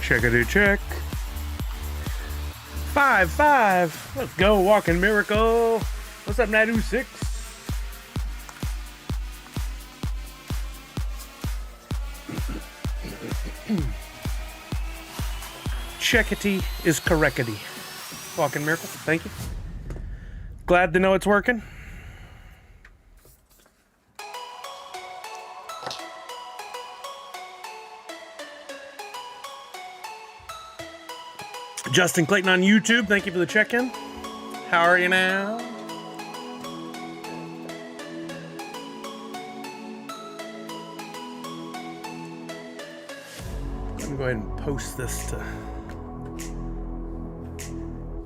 Check-a-do check. 5-5. Let's go, Walking Miracle. What's up, Nadu 6? Checkity is correctity. Walking Miracle, thank you. Glad to know it's working. Justin Clayton on YouTube, thank you for the check-in. How are you now? Let me go ahead and post this to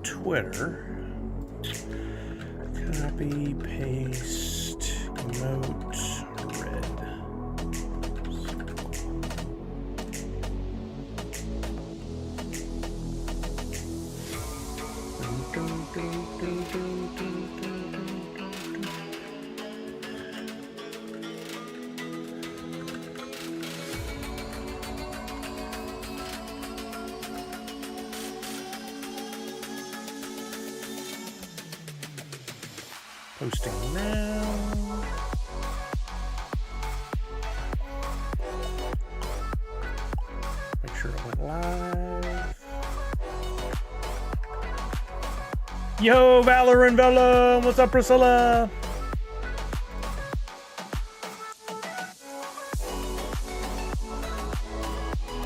Twitter. Copy, paste, emote, red. Posting now. Make sure it went live. Yo, Valor and Vellum. What's up, Priscilla?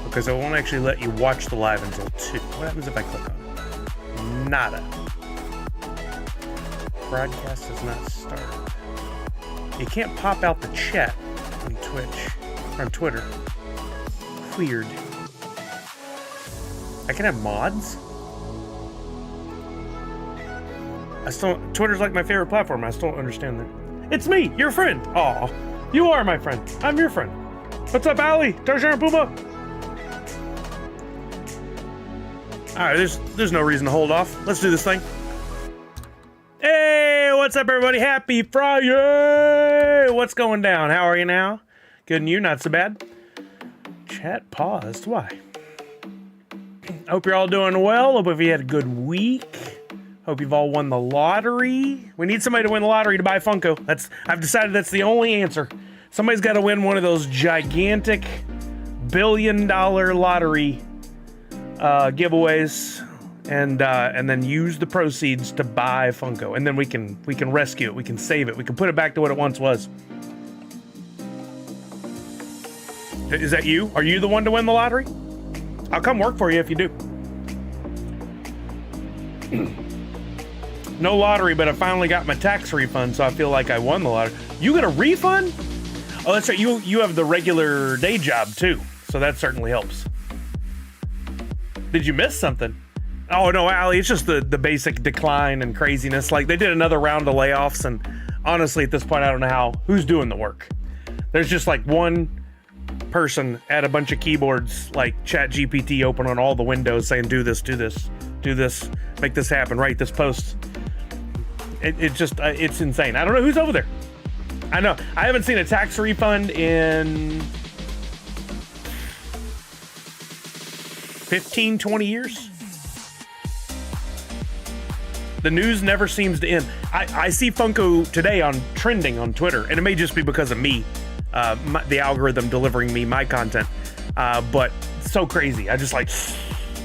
Okay, so it won't actually let you watch the live until 2. What happens if I click on it? Nada. Broadcast does not start. You can't pop out the chat on Twitch or on Twitter. Weird. I can have mods? Twitter's like my favorite platform. I still don't understand that. It's me, your friend. Aw, you are my friend. I'm your friend. What's up, Ali? Tarzan and Puma? Alright, there's no reason to hold off. Let's do this thing. Hey, what's up, everybody? Happy Friday! What's going down? How are you now? Good and you? Not so bad? Chat paused. Why? Hope you're all doing well. Hope you had a good week. Hope you've all won the lottery. We need somebody to win the lottery to buy Funko. I've decided that's the only answer. Somebody's got to win one of those gigantic billion-dollar lottery giveaways. And then use the proceeds to buy Funko, and then we can rescue it, we can save it, we can put it back to what it once was. Is that you? Are you the one to win the lottery? I'll come work for you if you do. No lottery, but I finally got my tax refund, so I feel like I won the lottery. You got a refund? Oh, that's right. You have the regular day job too, so that certainly helps. Did you miss something? Oh, no, Allie, it's just the basic decline and craziness. Like, they did another round of layoffs, and honestly, at this point, I don't know who's doing the work. There's just, like, one person at a bunch of keyboards, like ChatGPT open on all the windows saying, do this, make this happen, write this post. It's insane. I don't know who's over there. I know. I haven't seen a tax refund in 15, 20 years. The news never seems to end. I see Funko today on trending on Twitter, and it may just be because of me, the algorithm delivering me my content. But so crazy. I just like,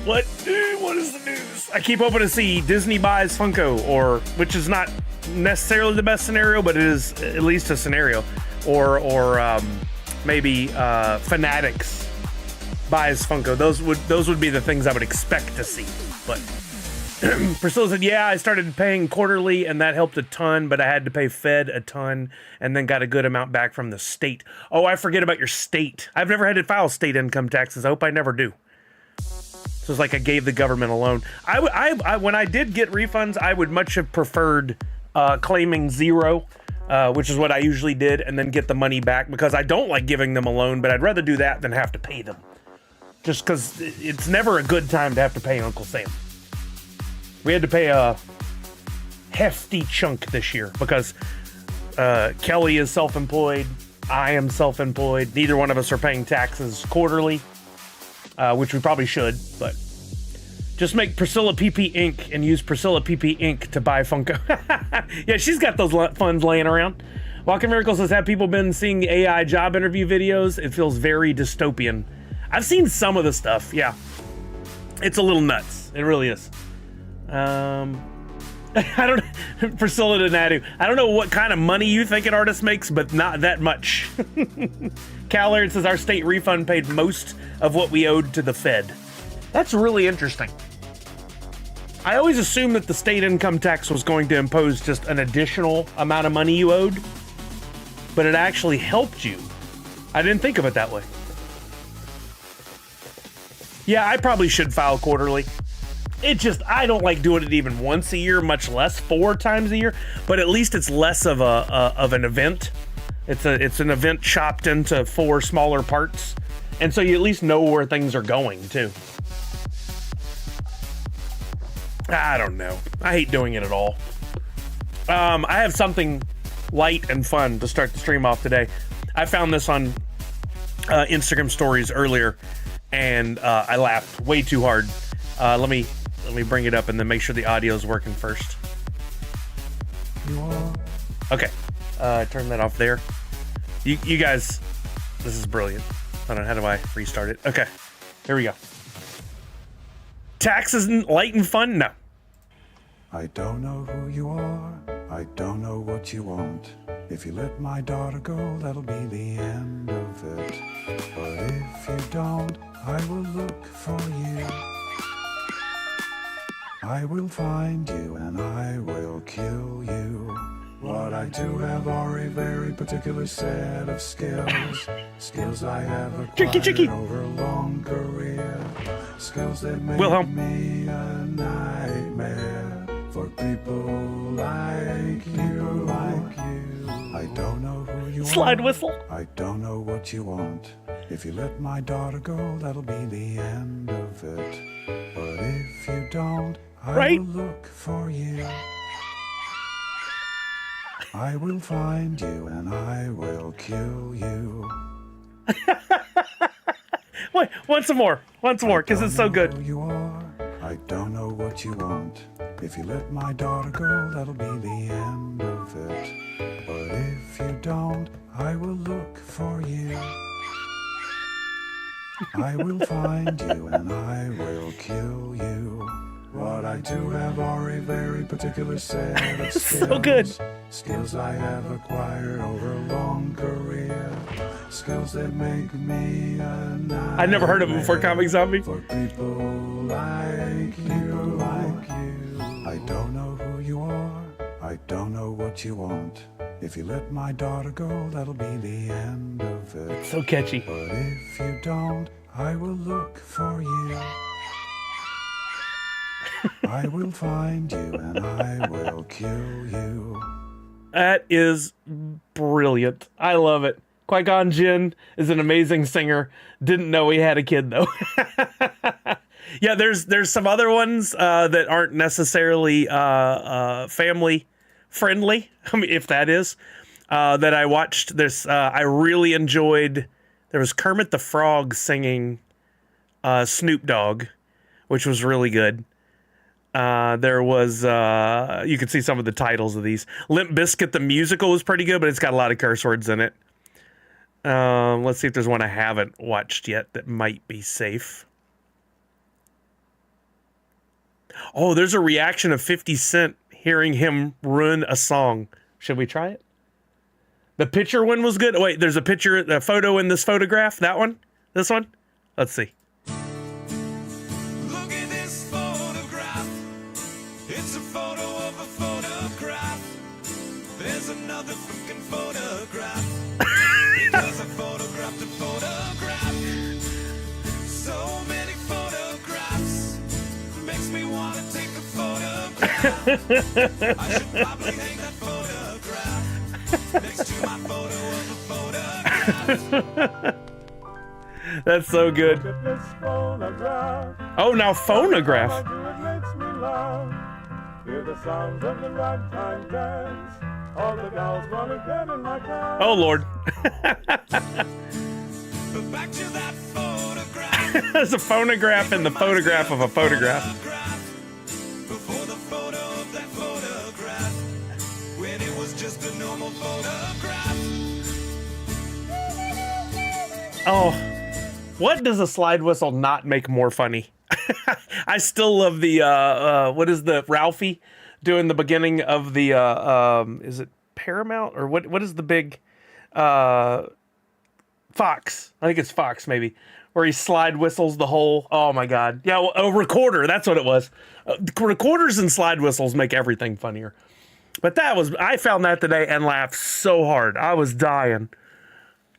what is the news? I keep hoping to see Disney buys Funko, which is not necessarily the best scenario, but it is at least a scenario. Or maybe Fanatics buys Funko. Those would be the things I would expect to see, but. Priscilla said, yeah, I started paying quarterly and that helped a ton, but I had to pay Fed a ton and then got a good amount back from the state. Oh, I forget about your state. I've never had to file state income taxes. I hope I never do. So it's like I gave the government a loan. I when I did get refunds, I would much have preferred claiming zero, which is what I usually did, and then get the money back because I don't like giving them a loan, but I'd rather do that than have to pay them. Just because it's never a good time to have to pay Uncle Sam. We had to pay a hefty chunk this year because Kelly is self-employed. I am self-employed. Neither one of us are paying taxes quarterly. which we probably should, but just make Priscilla PP Inc. and use Priscilla PP Inc. to buy Funko. Yeah, she's got those funds laying around. Walking Miracle says, have people been seeing AI job interview videos? It feels very dystopian. I've seen some of the stuff, yeah. It's a little nuts. It really is. I don't, Priscilla Donatu, I don't know what kind of money you think an artist makes, but not that much. Cal Laird says, our state refund paid most of what we owed to the Fed. That's really interesting. I always assumed that the state income tax was going to impose just an additional amount of money you owed, but it actually helped you. I didn't think of it that way. Yeah, I probably should file quarterly. I don't like doing it even once a year, much less 4 times a year, but at least it's less of an event. It's an event chopped into 4 smaller parts. And so you at least know where things are going too. I don't know. I hate doing it at all. I have something light and fun to start the stream off today. I found this on Instagram stories earlier, and I laughed way too hard. Let me bring it up and then make sure the audio is working first. Okay, turn that off there. You guys, this is brilliant. Hold on, how do I restart it? Okay, here we go. Taxes light and fun? No. I don't know who you are, I don't know what you want. If you let my daughter go, that'll be the end of it. But if you don't, I will look for you. I will find you and I will kill you. What I do have are a very particular set of skills. Skills I have acquired over a long career. Skills that make me a nightmare for people like you, I don't know who you are. Slide whistle. I don't know what you want. If you let my daughter go, that'll be the end of it. But if you don't, I will look for you. I will find you and I will kill you. Wait, once more, because it's so good. Who you are, I don't know what you want. If you let my daughter go, that'll be the end of it. But if you don't, I will look for you. I will find you and I will kill you. What I do have are a very particular set of skills. So good. Skills I have acquired over a long career. Skills that make me a nightmare. I'd never heard of it before, Comic Zombie. For people like you, I don't know who you are. I don't know what you want. If you let my daughter go, that'll be the end of it. So catchy. But if you don't, I will look for you. I will find you and I will kill you. That is brilliant. I love it. Qui-Gon Jinn is an amazing singer. Didn't know he had a kid though. Yeah, there's some other ones that aren't necessarily family friendly. I mean, if that is that I watched. I really enjoyed. There was Kermit the Frog singing Snoop Dogg, which was really good. There was, you could see some of the titles of these. Limp Bizkit, the musical, was pretty good, but it's got a lot of curse words in it. Let's see if there's one I haven't watched yet that might be safe. Oh, there's a reaction of 50 Cent hearing him ruin a song. Should we try it? The picture one was good. Wait, there's a photo in this photograph. That one? This one? Let's see. Look at this photograph. It's a photo of a photograph. There's another freaking photograph. Because I photographed a photograph. So many photographs. Makes me want to take a photograph. I should probably hang that photograph next to my photo of a photograph. That's so good. Oh, now phonograph. But Oh, Lord. back to that photograph. There's a phonograph in the photograph of a photograph. Before the photo of that photograph, when it was just a normal photograph. Oh, what does a slide whistle not make more funny? I still love the, what is the Ralphie doing the beginning of the, is it Paramount or what is the big, Fox? I think it's Fox maybe, where he slide whistles the whole, oh my God. Yeah, well, a recorder, that's what it was. Recorders and slide whistles make everything funnier. But I found that today and laughed so hard. I was dying.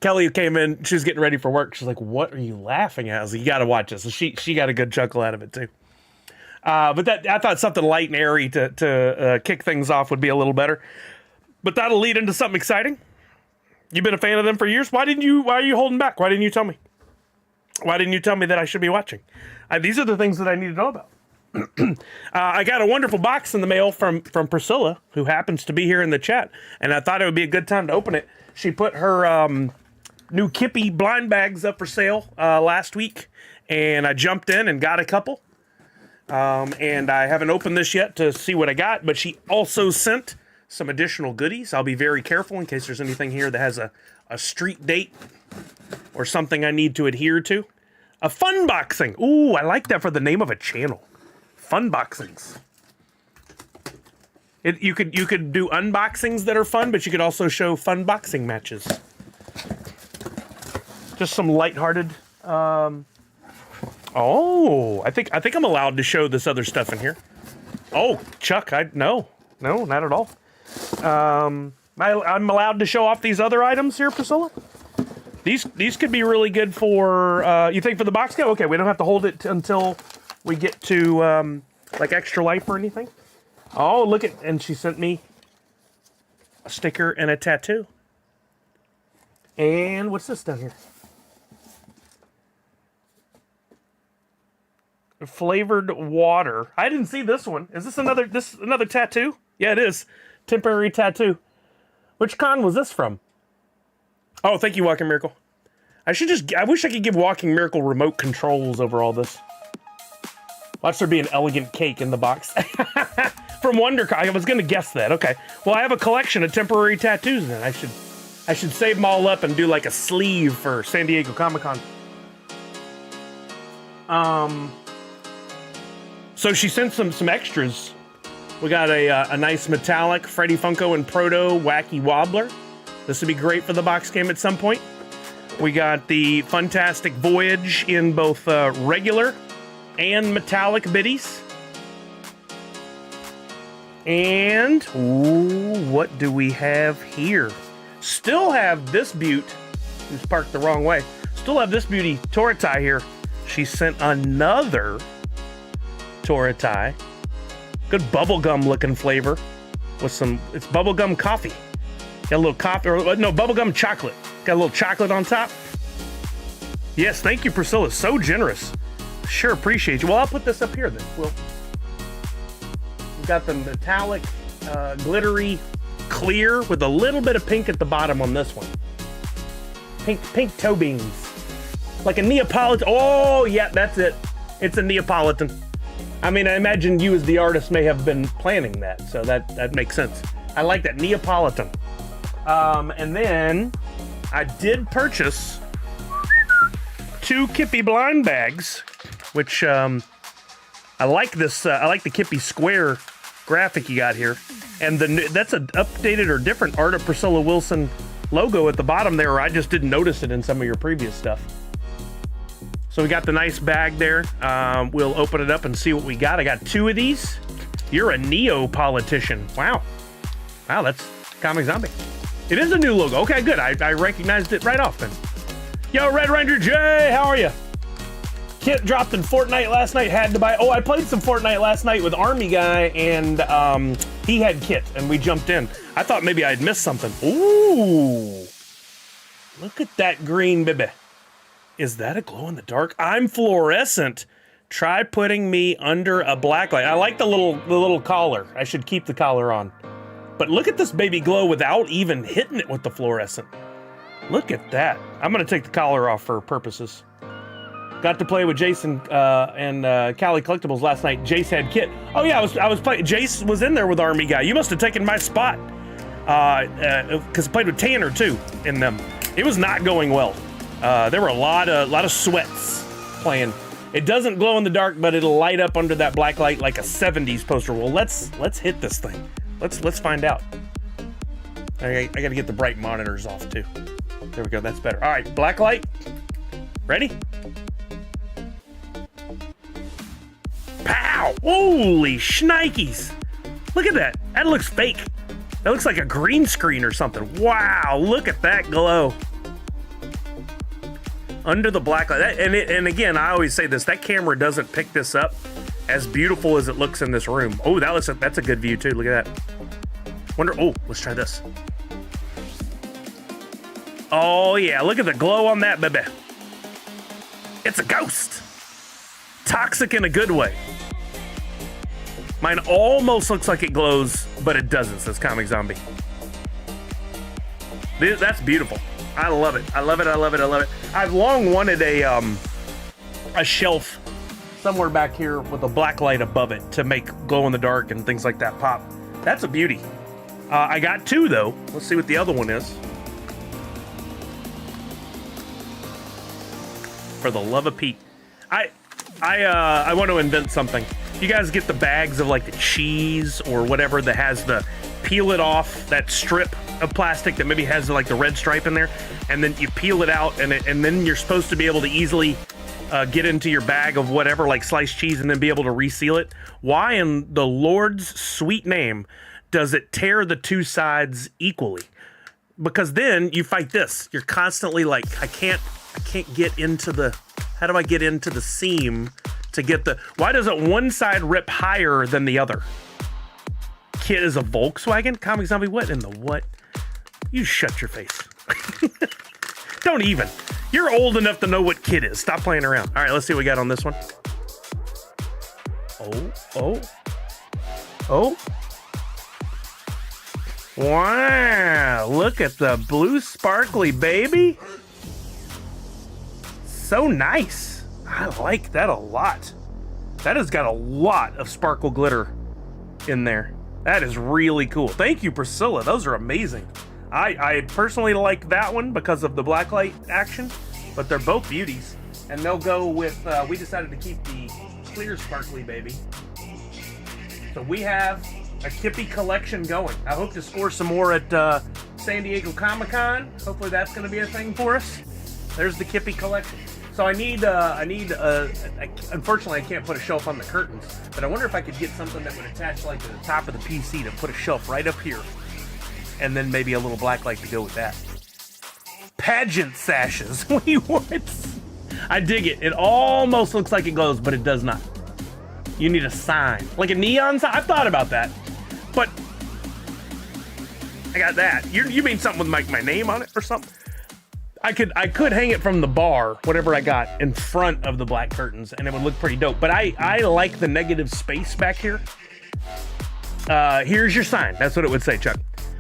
Kelly came in, she was getting ready for work. She's like, what are you laughing at? I was like, you got to watch this. So she got a good chuckle out of it too. But I thought something light and airy to kick things off would be a little better. But that'll lead into something exciting. You've been a fan of them for years. Why are you holding back? Why didn't you tell me? Why didn't you tell me that I should be watching? These are the things that I need to know about. I got a wonderful box in the mail from Priscilla, who happens to be here in the chat. And I thought it would be a good time to open it. She put her new Kippy blind bags up for sale last week, and I jumped in and got a couple. And I haven't opened this yet to see what I got, but she also sent some additional goodies. I'll be very careful in case there's anything here that has a street date or something I need to adhere to. A fun boxing. Ooh, I like that for the name of a channel. Fun boxings. You could do unboxings that are fun, but you could also show fun boxing matches. Just some lighthearted. Oh, I think I'm allowed to show this other stuff in here. Oh, Chuck, no, not at all. I'm allowed to show off these other items here, Priscilla. These could be really good for. You think for the box go? Okay, we don't have to hold it until we get to like Extra Life or anything. Oh, look at, and she sent me a sticker and a tattoo. And what's this down here? Flavored water. I didn't see this one. Is this another tattoo? Yeah, it is. Temporary tattoo. Which con was this from? Oh, thank you, Walking Miracle. I wish I could give Walking Miracle remote controls over all this. Watch there be an elegant cake in the box. From WonderCon. I was gonna guess that. Okay. Well, I have a collection of temporary tattoos then. I should save them all up and do like a sleeve for San Diego Comic-Con. So she sent some extras. We got a nice metallic Freddy Funko and Proto Wacky Wobbler. This would be great for the box game at some point. We got the Funtastic Voyage in both regular and metallic biddies. And, ooh, what do we have here? Still have this beaut, who's parked the wrong way. Still have this beauty, Toratai here. She sent another Toratai. Good bubblegum looking flavor with it's bubblegum coffee. Got a little coffee, or no, bubblegum chocolate. Got a little chocolate on top. Yes, thank you, Priscilla. So generous. Sure appreciate you. Well, I'll put this up here then. We've got the metallic, glittery, clear with a little bit of pink at the bottom on this one. Pink toe beans. Like a Neapolitan. Oh, yeah, that's it. It's a Neapolitan. I mean, I imagine you as the artist may have been planning that, so that makes sense. I like that, Neapolitan. And then I did purchase 2 Kippy blind bags, which I like this. I like the Kippy square graphic you got here, and that's an updated or different Art of Priscilla Wilson logo at the bottom there. Or I just didn't notice it in some of your previous stuff. So we got the nice bag there. We'll open it up and see what we got. I got 2 of these. You're a Neo-politician. Wow, that's Comic Zombie. It is a new logo. Okay, good. I recognized it right off then. Yo, Red Ranger J, how are you? Kit dropped in Fortnite last night. Had to buy. Oh, I played some Fortnite last night with Army Guy, and he had Kit, and we jumped in. I thought maybe I'd missed something. Ooh, look at that green baby. Is that a glow in the dark? I'm fluorescent. Try putting me under a black light. I like the little collar. I should keep the collar on. But look at this baby glow without even hitting it with the fluorescent. Look at that. I'm gonna take the collar off for purposes. Got to play with Jason and Cali Collectibles last night. Jace had kit. Oh yeah, I was playing. Jace was in there with Army Guy. You must have taken my spot because I played with Tanner too in them. It was not going well. There were a lot of sweats playing. It doesn't glow in the dark, but it'll light up under that black light like a 70s poster. Well, let's hit this thing. Let's find out. I got to get the bright monitors off too. There we go. That's better. All right, black light. Ready? Pow! Holy shnikes! Look at that. That looks fake. That looks like a green screen or something. Wow! Look at that glow. Under the black light. And again, I always say this. That camera doesn't pick this up as beautiful as it looks in this room. Oh, that's a good view too. Look at that. Oh, let's try this. Oh yeah, look at the glow on that baby. It's a ghost. Toxic in a good way. Mine almost looks like it glows, but it doesn't, says Comic Zombie. That's beautiful. I love it. I love it. I love it. I love it. I've long wanted a shelf somewhere back here with a black light above it to make glow in the dark and things like that pop. That's a beauty. I got two though. Let's see what the other one is. For the love of Pete. I want to invent something. You guys get the bags of like the cheese or whatever that has the peel it off, that strip of plastic that maybe has like the red stripe in there, and then you peel it out, and then you're supposed to be able to easily get into your bag of whatever, like sliced cheese, and then be able to reseal it. Why in the Lord's sweet name does it tear the two sides equally? Because then you fight this. You're constantly like, I can't get into the, how do I get into the seam to get the, why doesn't one side rip higher than the other? Kit is a Volkswagen? Comic Zombie, what in the what? You shut your face. Don't even. You're old enough to know what Kit is. Stop playing around. All right, let's see what we got on this one. Oh. Wow, look at the blue sparkly baby. So nice. I like that a lot. That has got a lot of sparkle glitter in there. That is really cool. Thank you, Priscilla. Those are amazing. I personally like that one because of the blacklight action, but they're both beauties. And they'll go with, we decided to keep the clear sparkly baby. So we have a Kippy collection going. I hope to score some more at San Diego Comic-Con. Hopefully that's going to be a thing for us. There's the Kippy collection. So I need unfortunately I can't put a shelf on the curtains, but I wonder if I could get something that would attach like to the top of the PC to put a shelf right up here, and then maybe a little black light to go with that. Pageant sashes. What? I dig it. It almost looks like it glows, but it does not. You need a sign, like a neon sign. I've thought about that, but I got that. You mean something with like my name on it or something? I could hang it from the bar, whatever I got, in front of the black curtains, and it would look pretty dope. But I like the negative space back here. Here's your sign. That's what it would say, Chuck.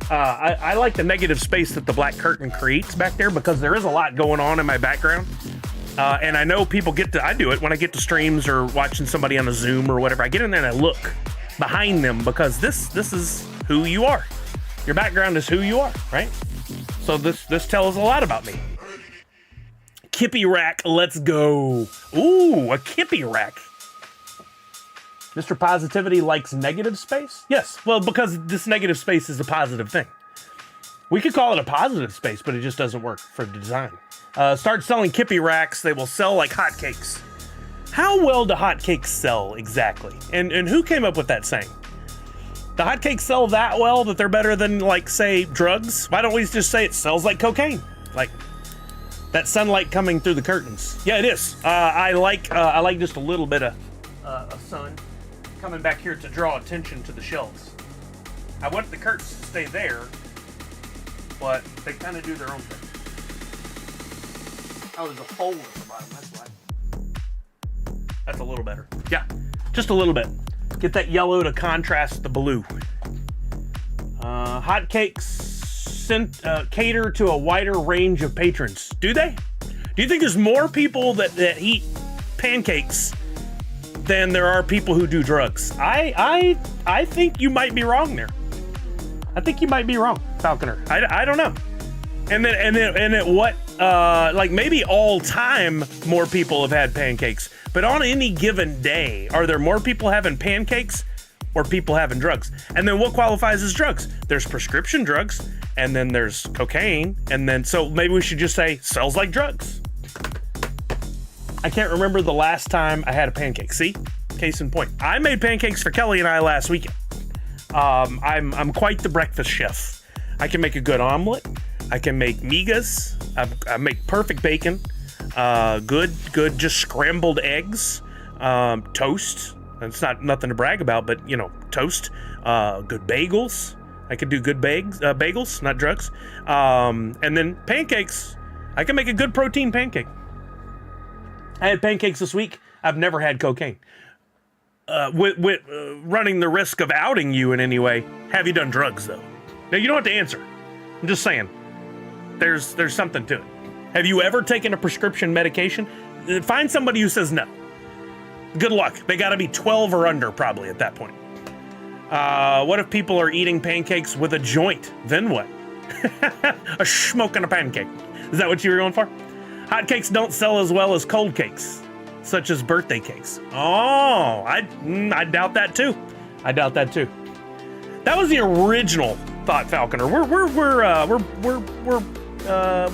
I like the negative space that the black curtain creates back there because there is a lot going on in my background. And I know people I do it when I get to streams or watching somebody on a Zoom or whatever. I get in there and I look behind them because this is who you are. Your background is who you are, right? So this tells a lot about me. Kippy rack, let's go. Ooh, a Kippy rack. Mr. Positivity likes negative space? Yes, well, because this negative space is a positive thing. We could call it a positive space, but it just doesn't work for design. Start selling Kippy racks. They will sell like hotcakes. How well do hotcakes sell exactly? And who came up with that saying? The hotcakes sell that well that they're better than, like, say, drugs? Why don't we just say it sells like cocaine? Like that sunlight coming through the curtains. Yeah, it is. I like just a little bit of sun coming back here to draw attention to the shelves. I want the curtains to stay there, but they kind of do their own thing. Oh, there's a hole at the bottom. That's why. That's a little better. Yeah, just a little bit. Get that yellow to contrast the blue. Hotcakes cater to a wider range of patrons. Do they? Do you think there's more people that eat pancakes than there are people who do drugs. I think you might be wrong there. I think you might be wrong, Falconer. I don't know. And then what? Like maybe all time more people have had pancakes, but on any given day, are there more people having pancakes or people having drugs? And then what qualifies as drugs? There's prescription drugs, and then there's cocaine, and then so maybe we should just say sells like drugs. I can't remember the last time I had a pancake. See, case in point. I made pancakes for Kelly and I last weekend. I'm quite the breakfast chef. I can make a good omelet. I can make migas. I make perfect bacon. Good, just scrambled eggs. Toast. It's not nothing to brag about, but you know, toast. Good bagels. I can do good bagels, not drugs. And then pancakes. I can make a good protein pancake. I had pancakes this week. I've never had cocaine. With running the risk of outing you in any way, have you done drugs though? Now you don't have to answer. I'm just saying. There's something to it. Have you ever taken a prescription medication? Find somebody who says no. Good luck. They got to be 12 or under probably at that point. What if people are eating pancakes with a joint? Then what? A smoking a pancake. Is that what you were going for? Hot cakes don't sell as well as cold cakes, such as birthday cakes. Oh, I doubt that too. I doubt that too. That was the original thought, Falconer. We're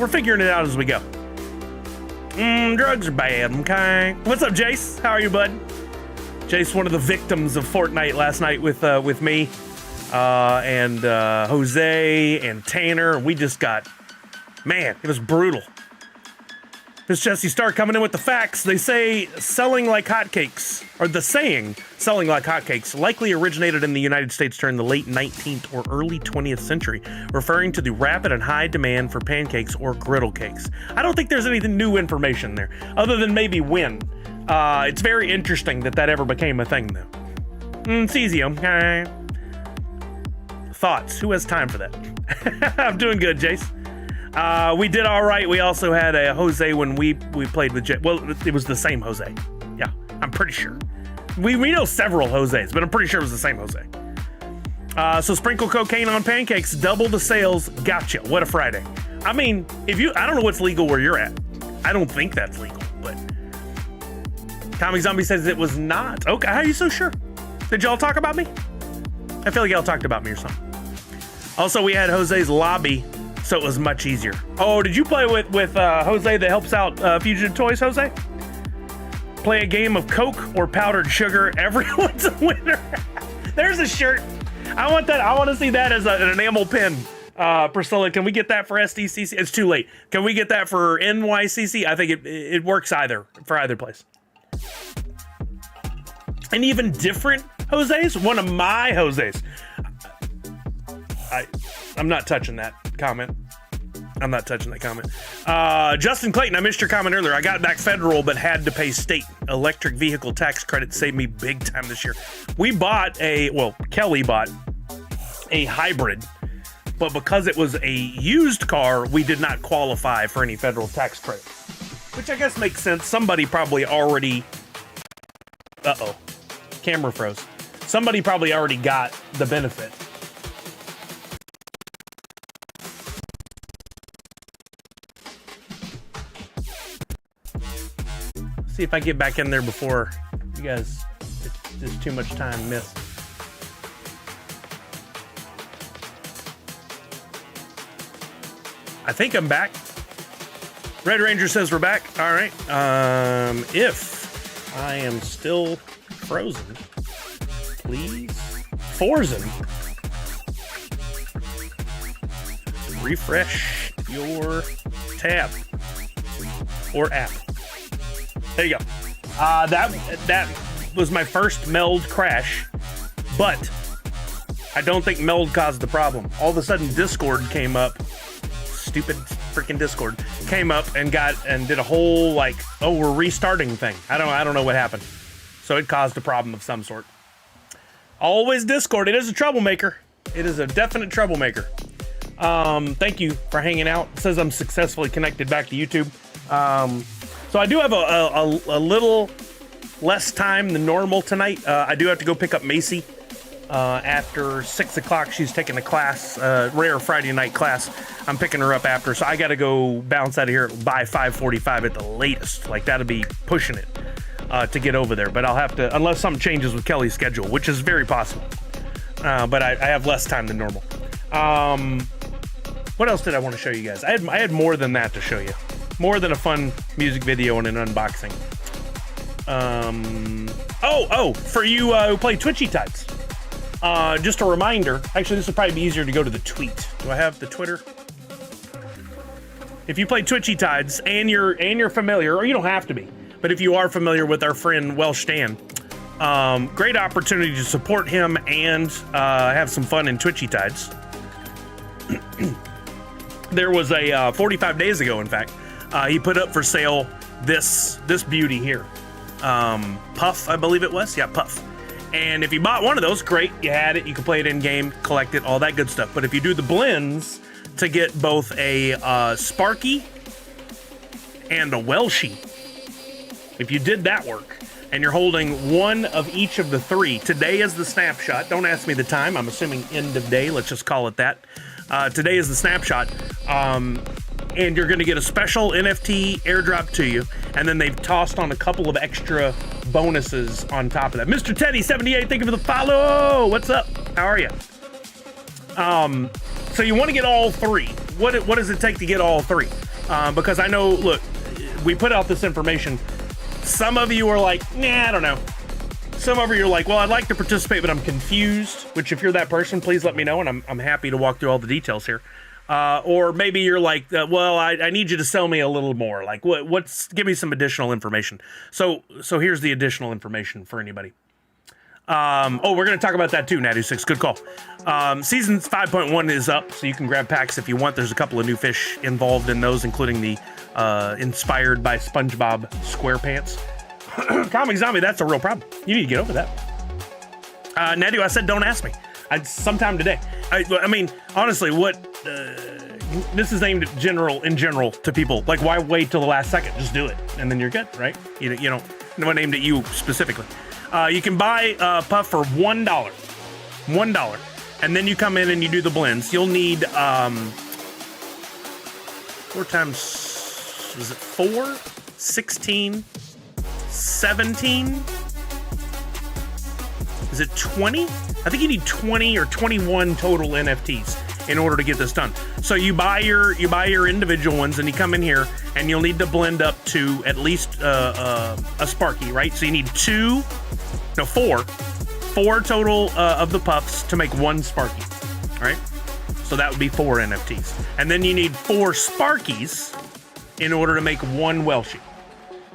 figuring it out as we go. Drugs are bad, okay? What's up, Jace? How are you, bud? Jace, one of the victims of Fortnite last night with me and Jose and Tanner. We just got, man, it was brutal. This Jesse Star coming in with the facts. They say selling like hotcakes, or the saying selling like hotcakes, likely originated in the United States during the late 19th or early 20th century, referring to the rapid and high demand for pancakes or griddle cakes. I don't think there's anything new information there, other than maybe when. It's very interesting that ever became a thing, though. It's easy, okay? Thoughts? Who has time for that? I'm doing good, Jace. We did all right. We also had a Jose when we played with Jay. Well, it was the same Jose. Yeah, I'm pretty sure. We know several Joses, but I'm pretty sure it was the same Jose. So sprinkle cocaine on pancakes, double the sales. Gotcha. What a Friday. I mean, I don't know what's legal where you're at. I don't think that's legal, but Comic Zombie says it was not. Okay, how are you so sure? Did y'all talk about me? I feel like y'all talked about me or something. Also, we had Jose's lobby, so it was much easier. Oh, did you play with Jose that helps out Fugitive Toys, Jose? Play a game of Coke or powdered sugar. Everyone's a winner. There's a shirt. I want that. I want to see that as an enamel pin. Priscilla, can we get that for SDCC? It's too late. Can we get that for NYCC? I think it works for either place. And even different Jose's. One of my Jose's. I'm not touching that comment. I'm not touching that comment. Justin Clayton, I missed your comment earlier. I got back federal, but had to pay state. Electric vehicle tax credit saved me big time this year. Kelly bought a hybrid, but because it was a used car, we did not qualify for any federal tax credit. Which I guess makes sense. Somebody probably already... Uh-oh. Camera froze. Somebody probably already got the benefit. See if I get back in there before you guys, it's too much time missed. I think I'm back. Red Ranger says we're back. All right. If I am still frozen, please, Forzen, refresh your tab or app. There you go. That was my first meld crash, but I don't think meld caused the problem. All of a sudden, Discord came up. Stupid freaking Discord came up and did a whole we're restarting thing. I don't know what happened. So it caused a problem of some sort. Always Discord. It is a troublemaker. It is a definite troublemaker. Thank you for hanging out. It says I'm successfully connected back to YouTube. So I do have a little less time than normal tonight. I do have to go pick up Macy after 6 o'clock. She's taking a class, rare Friday night class. I'm picking her up after, so I got to go bounce out of here by 5:45 at the latest. Like, that'll be pushing it to get over there. But I'll have to, unless something changes with Kelly's schedule, which is very possible. But I have less time than normal. What else did I want to show you guys? I had more than that to show you. More than a fun music video and an unboxing. For you who play Twitchy Tides. Just a reminder. Actually, this would probably be easier to go to the tweet. Do I have the Twitter? If you play Twitchy Tides and you're familiar, or you don't have to be, but if you are familiar with our friend Welsh Dan, great opportunity to support him and have some fun in Twitchy Tides. There was a 45 days ago, in fact, he put up for sale this beauty here. Puff, I believe it was. Yeah, Puff. And if you bought one of those, great, you had it, you can play it in game, collect it, all that good stuff. But if you do the blends to get both a Sparky and a Welshie, if you did that work and you're holding one of each of the three, today is the snapshot. Don't ask me the time. I'm assuming end of day. Let's just call it that. Today is the snapshot. And you're going to get a special NFT airdrop to you. And then they've tossed on a couple of extra bonuses on top of that. Mr. Teddy78, thank you for the follow. What's up? How are you? So you want to get all three. What does it take to get all three? Because I know, look, we put out this information. Some of you are like, nah, I don't know. Some of you are like, well, I'd like to participate, but I'm confused. Which, if you're that person, please let me know, and I'm happy to walk through all the details here. Or maybe you're like, well, I need you to sell me a little more. Like, give me some additional information. So here's the additional information for anybody. We're going to talk about that too, Natty6. Good call. Season 5.1 is up, so you can grab packs if you want. There's a couple of new fish involved in those, including the inspired by SpongeBob SquarePants. Comic Zombie, that's a real problem. You need to get over that. Natty, I said don't ask me. Sometime today. I mean, honestly, this is aimed at in general to people. Like, why wait till the last second? Just do it, and then you're good, right? You know, no one aimed at you specifically. You can buy Puff for $1, and then you come in and you do the blends. You'll need 4 times, is it 4, 16, 17? Is it 20? I think you need 20 or 21 total NFTs in order to get this done. So you buy your individual ones, and you come in here, and you'll need to blend up to at least a Sparky, right? So you need 4 total of the Puffs to make one Sparky, right? So that would be 4 NFTs. And then you need 4 Sparkies in order to make one Welshie.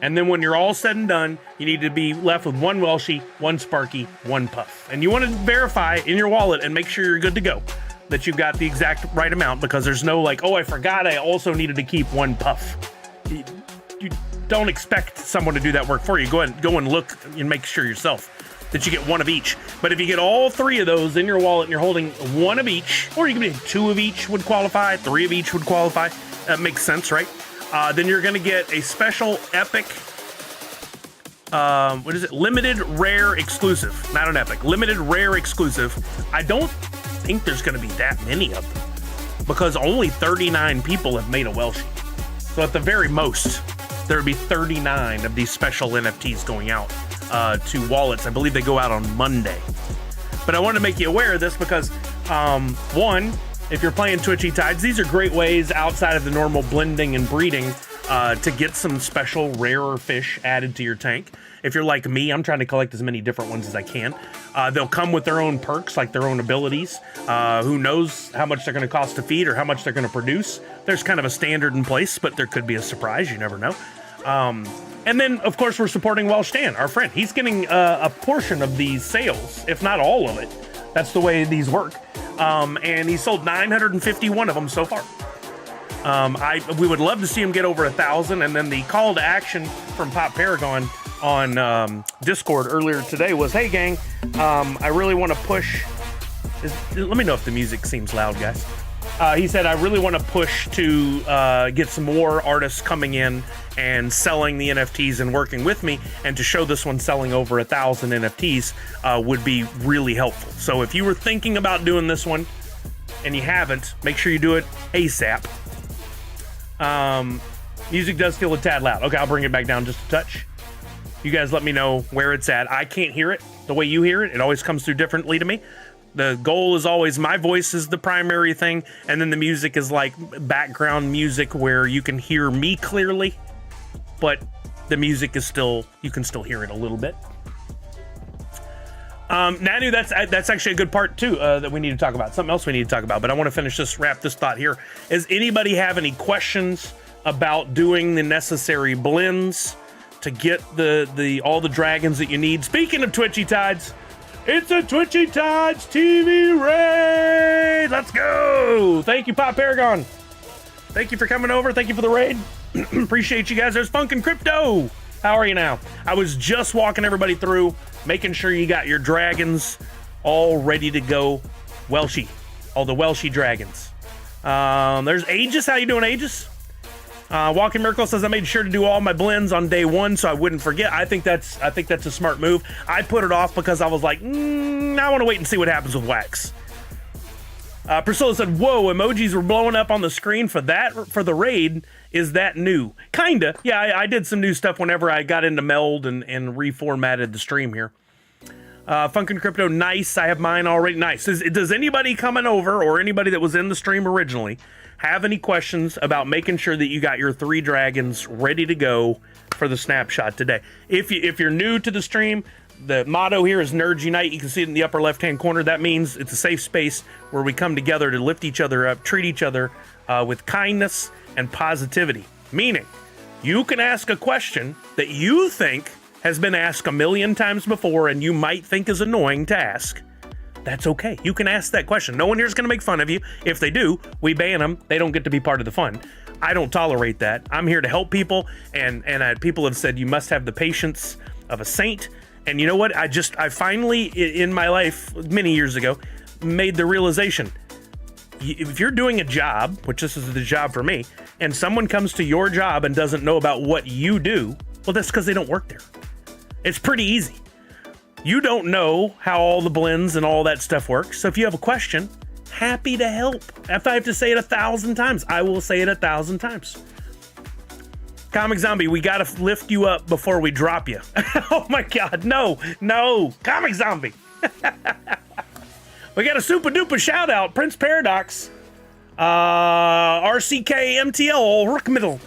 And then when you're all said and done, you need to be left with 1 Welshie, 1 Sparky, 1 Puff. And you want to verify in your wallet and make sure you're good to go, that you've got the exact right amount, because there's no like, oh, I forgot I also needed to keep 1 Puff. You don't expect someone to do that work for you. Go and look and make sure yourself that you get 1 of each. But if you get all 3 of those in your wallet and you're holding 1 of each, or you can be 2 of each would qualify, 3 of each would qualify. That makes sense, right? Then you're going to get a special epic, limited rare exclusive. Not an epic, limited rare exclusive. I don't think there's going to be that many of them, because only 39 people have made a Welshie. So at the very most, there would be 39 of these special NFTs going out to wallets. I believe they go out on Monday. But I want to make you aware of this because, one, if you're playing Twitchy Tides, these are great ways outside of the normal blending and breeding to get some special rarer fish added to your tank. If you're like me, I'm trying to collect as many different ones as I can. They'll come with their own perks, like their own abilities. Who knows how much they're going to cost to feed or how much they're going to produce. There's kind of a standard in place, but there could be a surprise. You never know. And then, of course, we're supporting Welsh Dan, our friend. He's getting a portion of these sales, if not all of it. That's the way these work. And he sold 951 of them so far. We would love to see him get over 1,000. And then the call to action from Pop Paragon on Discord earlier today was, hey, gang, I really want to push. Let me know if the music seems loud, guys. He said, I really want to push to get some more artists coming in and selling the NFTs and working with me, and to show this one selling over 1,000 NFTs would be really helpful. So if you were thinking about doing this one and you haven't, make sure you do it ASAP. Music does feel a tad loud. Okay, I'll bring it back down just a touch. You guys let me know where it's at. I can't hear it the way you hear it. It always comes through differently to me. The goal is always my voice is the primary thing, and then the music is like background music where you can hear me clearly, but the music is still, you can still hear it a little bit. Nanu, that's actually a good part too that we need to talk about. Something else we need to talk about, but I want to wrap this thought here. Does anybody have any questions about doing the necessary blends to get all the dragons that you need? Speaking of Twitchy Tides, it's a Twitchy Tides TV raid! Let's go! Thank you, Pop Paragon. Thank you for coming over. Thank you for the raid. Appreciate you guys. There's Funkin' Crypto. How are you now? I was just walking everybody through, making sure you got your dragons all ready to go. Welshie. All the Welshie dragons. There's Aegis. How you doing, Aegis? Walking Miracle says, I made sure to do all my blends on day one so I wouldn't forget. I think that's a smart move. I put it off because I was like, I want to wait and see what happens with wax. Priscilla said, whoa, emojis were blowing up on the screen for the raid. Is that new? Kinda. Yeah, I did some new stuff whenever I got into Meld and reformatted the stream here. Funkin' Crypto, nice. I have mine already. Nice. Does anybody coming over, or anybody that was in the stream originally, have any questions about making sure that you got your 3 dragons ready to go for the snapshot today? If you're new to the stream, the motto here is Nerds Unite. You can see it in the upper left-hand corner. That means it's a safe space where we come together to lift each other up, treat each other with kindness and positivity. Meaning, you can ask a question that you think has been asked a million times before and you might think is annoying to ask. That's okay. You can ask that question. No one here is going to make fun of you. If they do, we ban them. They don't get to be part of the fun. I don't tolerate that. I'm here to help people, and people have said you must have the patience of a saint. And you know what? I finally, in my life, many years ago, made the realization, if you're doing a job, which this is the job for me, and someone comes to your job and doesn't know about what you do, well, that's because they don't work there. It's pretty easy. You don't know how all the blends and all that stuff works. So if you have a question, happy to help. If I have to say it 1,000 times, I will say it 1,000 times. Comic Zombie, we got to lift you up before we drop you. Oh my God, no. Comic Zombie. We got a super duper shout out, Prince Paradox, RCK MTL, Rook Middle.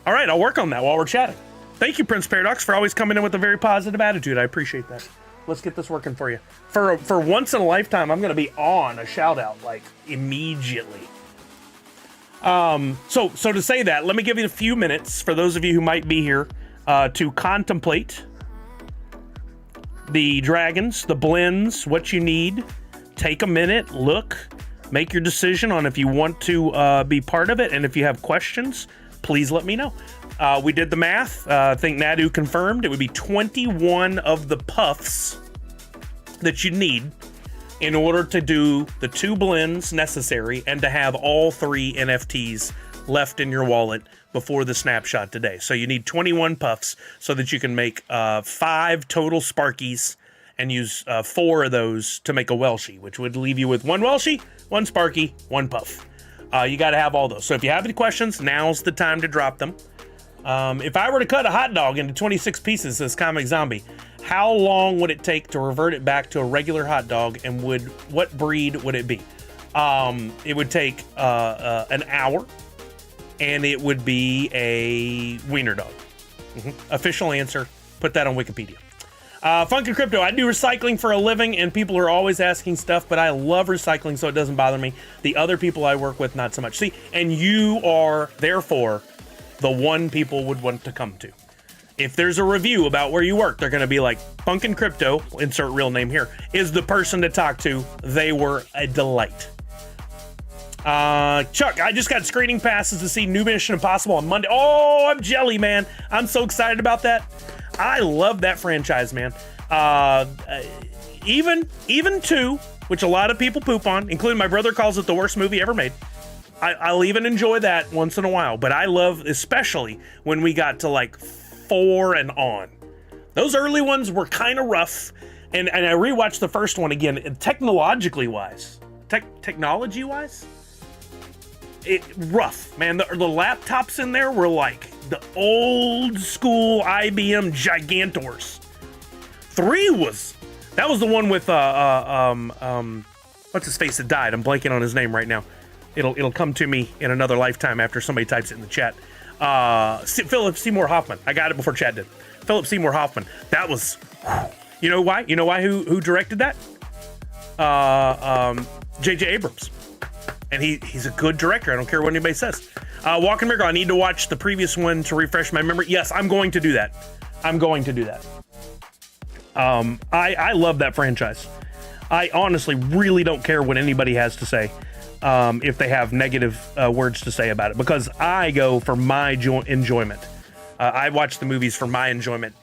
All right, I'll work on that while we're chatting. Thank you, Prince Paradox, for always coming in with a very positive attitude. I appreciate that. Let's get this working for you. For once in a lifetime, I'm going to be on a shout out like immediately. So to say that, let me give you a few minutes for those of you who might be here to contemplate the dragons, the blends, what you need. Take a minute, look, make your decision on if you want to be part of it, and if you have questions, please let me know. We did the math. I think Nadu confirmed it would be 21 of the puffs that you need in order to do the 2 blends necessary and to have all 3 NFTs left in your wallet before the snapshot today. So you need 21 puffs so that you can make 5 total Sparkies and use 4 of those to make a Welshie, which would leave you with 1 Welshie, 1 Sparky, 1 puff. You got to have all those. So if you have any questions, now's the time to drop them. If I were to cut a hot dog into 26 pieces, says Comic Zombie, how long would it take to revert it back to a regular hot dog, and what breed would it be? It would take an hour, and it would be a wiener dog. Official answer. Put that on Wikipedia. Funky Crypto, I do recycling for a living, and people are always asking stuff, but I love recycling, so it doesn't bother me. The other people I work with, not so much. See, and you are, therefore, the one people would want to come to. If there's a review about where you work, they're going to be like, Funkin' Crypto, insert real name here, is the person to talk to. They were a delight. Chuck, I just got screening passes to see New Mission Impossible on Monday. Oh, I'm jelly, man. I'm so excited about that. I love that franchise, man. Even 2, which a lot of people poop on, including my brother calls it the worst movie ever made. I'll even enjoy that once in a while, but I love, especially when we got to like 4 and on. Those early ones were kind of rough, and I rewatched the first one again, and technology wise, it rough, man. The laptops in there were like the old school IBM Gigantors. 3 was the one with what's his face that died? I'm blanking on his name right now. It'll come to me in another lifetime after somebody types it in the chat. Philip Seymour Hoffman. I got it before Chad did. Philip Seymour Hoffman. That was, you know why? You know why? Who directed that? J.J. Abrams. And he's a good director. I don't care what anybody says. Walking Miracle, I need to watch the previous one to refresh my memory. Yes, I'm going to do that. I love that franchise. I honestly really don't care what anybody has to say if they have negative words to say about it, because I go for my enjoyment. I watch the movies for my enjoyment.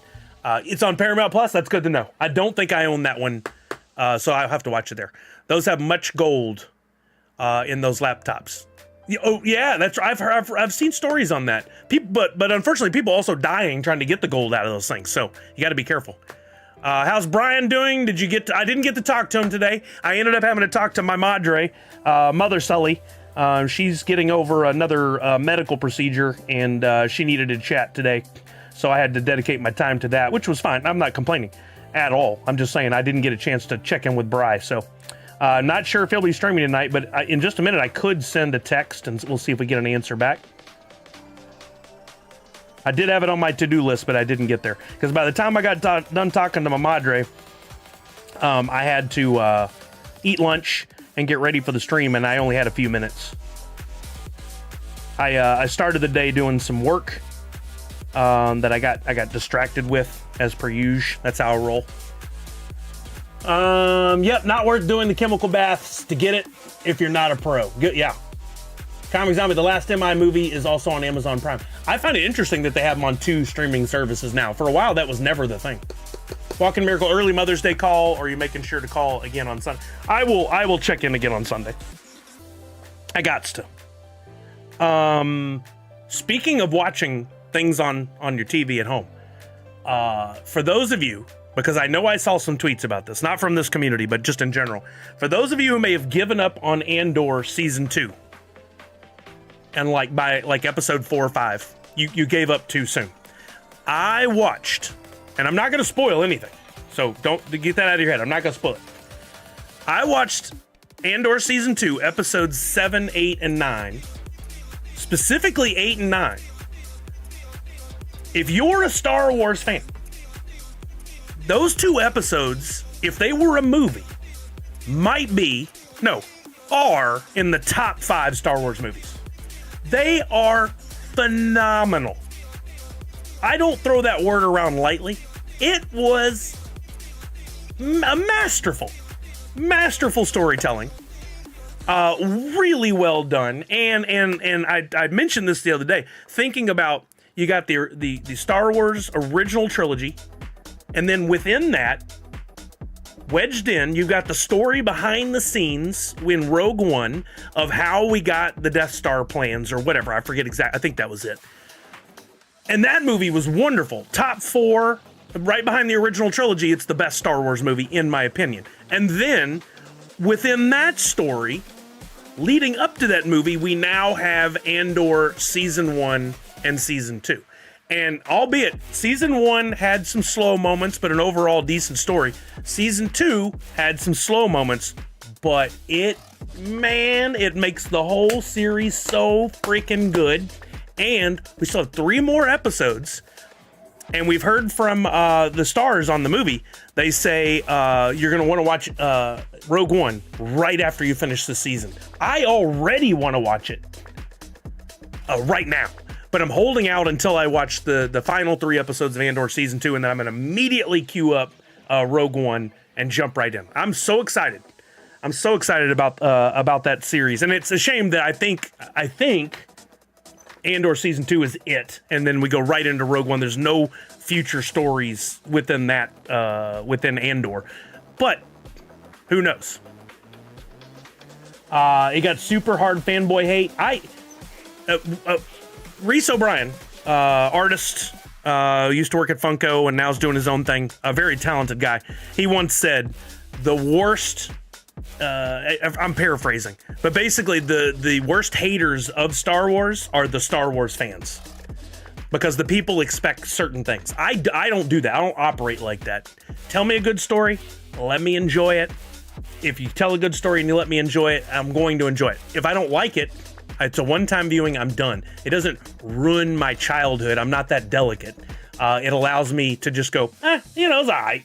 It's on Paramount Plus. That's good to know. I don't think I own that one, so I'll have to watch it there. Those have much gold in those laptops. Oh yeah, that's I've seen stories on that. But unfortunately, people also dying trying to get the gold out of those things. So you got to be careful. How's Brian doing? I didn't get to talk to him today. I ended up having to talk to my madre, Mother Sully. She's getting over another medical procedure, and she needed to chat today. So I had to dedicate my time to that, which was fine. I'm not complaining at all. I'm just saying I didn't get a chance to check in with Bri. So not sure if he'll be streaming tonight, but in just a minute I could send a text, and we'll see if we get an answer back. I did have it on my to-do list, but I didn't get there. Because by the time I got done talking to my madre, I had to eat lunch and get ready for the stream, and I only had a few minutes. I started the day doing some work that I got distracted with, as per usual. That's how I roll. Yep, not worth doing the chemical baths to get it if you're not a pro. Good, yeah. Comic Zombie, the last MI movie, is also on Amazon Prime. I find it interesting that they have them on 2 streaming services now. For a while, that was never the thing. Walking Miracle, early Mother's Day call, or are you making sure to call again on Sunday? I will check in again on Sunday. I gots to. Speaking of watching things on your TV at home, for those of you, because I know I saw some tweets about this, not from this community, but just in general, for those of you who may have given up on Andor Season 2, and by episode 4 or 5, you gave up too soon. I watched, and I'm not going to spoil anything, so don't get that out of your head. I'm not going to spoil it. I watched Andor Season 2, episodes 7, 8, and 9, specifically 8 and 9. If you're a Star Wars fan, those 2 episodes, if they were a movie, are in the top 5 Star Wars movies. They are phenomenal. I don't throw that word around lightly. It was a masterful storytelling. Really well done. And I mentioned this the other day, thinking about, you got the Star Wars original trilogy, and then within that, wedged in, you got the story behind the scenes in Rogue One of how we got the Death Star plans or whatever. I forget exactly. I think that was it. And that movie was wonderful. Top 4, right behind the original trilogy. It's the best Star Wars movie, in my opinion. And then within that story, leading up to that movie, we now have Andor Season 1 and Season 2. And albeit Season 1 had some slow moments, but an overall decent story. Season 2 had some slow moments, but it makes the whole series so freaking good. And we still have 3 more episodes. And we've heard from the stars on the movie. They say you're going to want to watch Rogue One right after you finish the season. I already want to watch it right now. But I'm holding out until I watch the final 3 episodes of Andor Season 2, and then I'm going to immediately queue up Rogue One and jump right in. I'm so excited. I'm so excited about that series. And it's a shame that I think Andor Season 2 is it, and then we go right into Rogue One. There's no future stories within that, within Andor. But who knows? It got super hard fanboy hate. Reese O'Brien, artist, used to work at Funko and now is doing his own thing. A very talented guy. He once said the worst, I'm paraphrasing, but basically the worst haters of Star Wars are the Star Wars fans. Because the people expect certain things. I don't do that. I don't operate like that. Tell me a good story. Let me enjoy it. If you tell a good story and you let me enjoy it, I'm going to enjoy it. If I don't like it, it's a one-time viewing, I'm done. It doesn't ruin my childhood. I'm not that delicate. It allows me to just go, it's all right.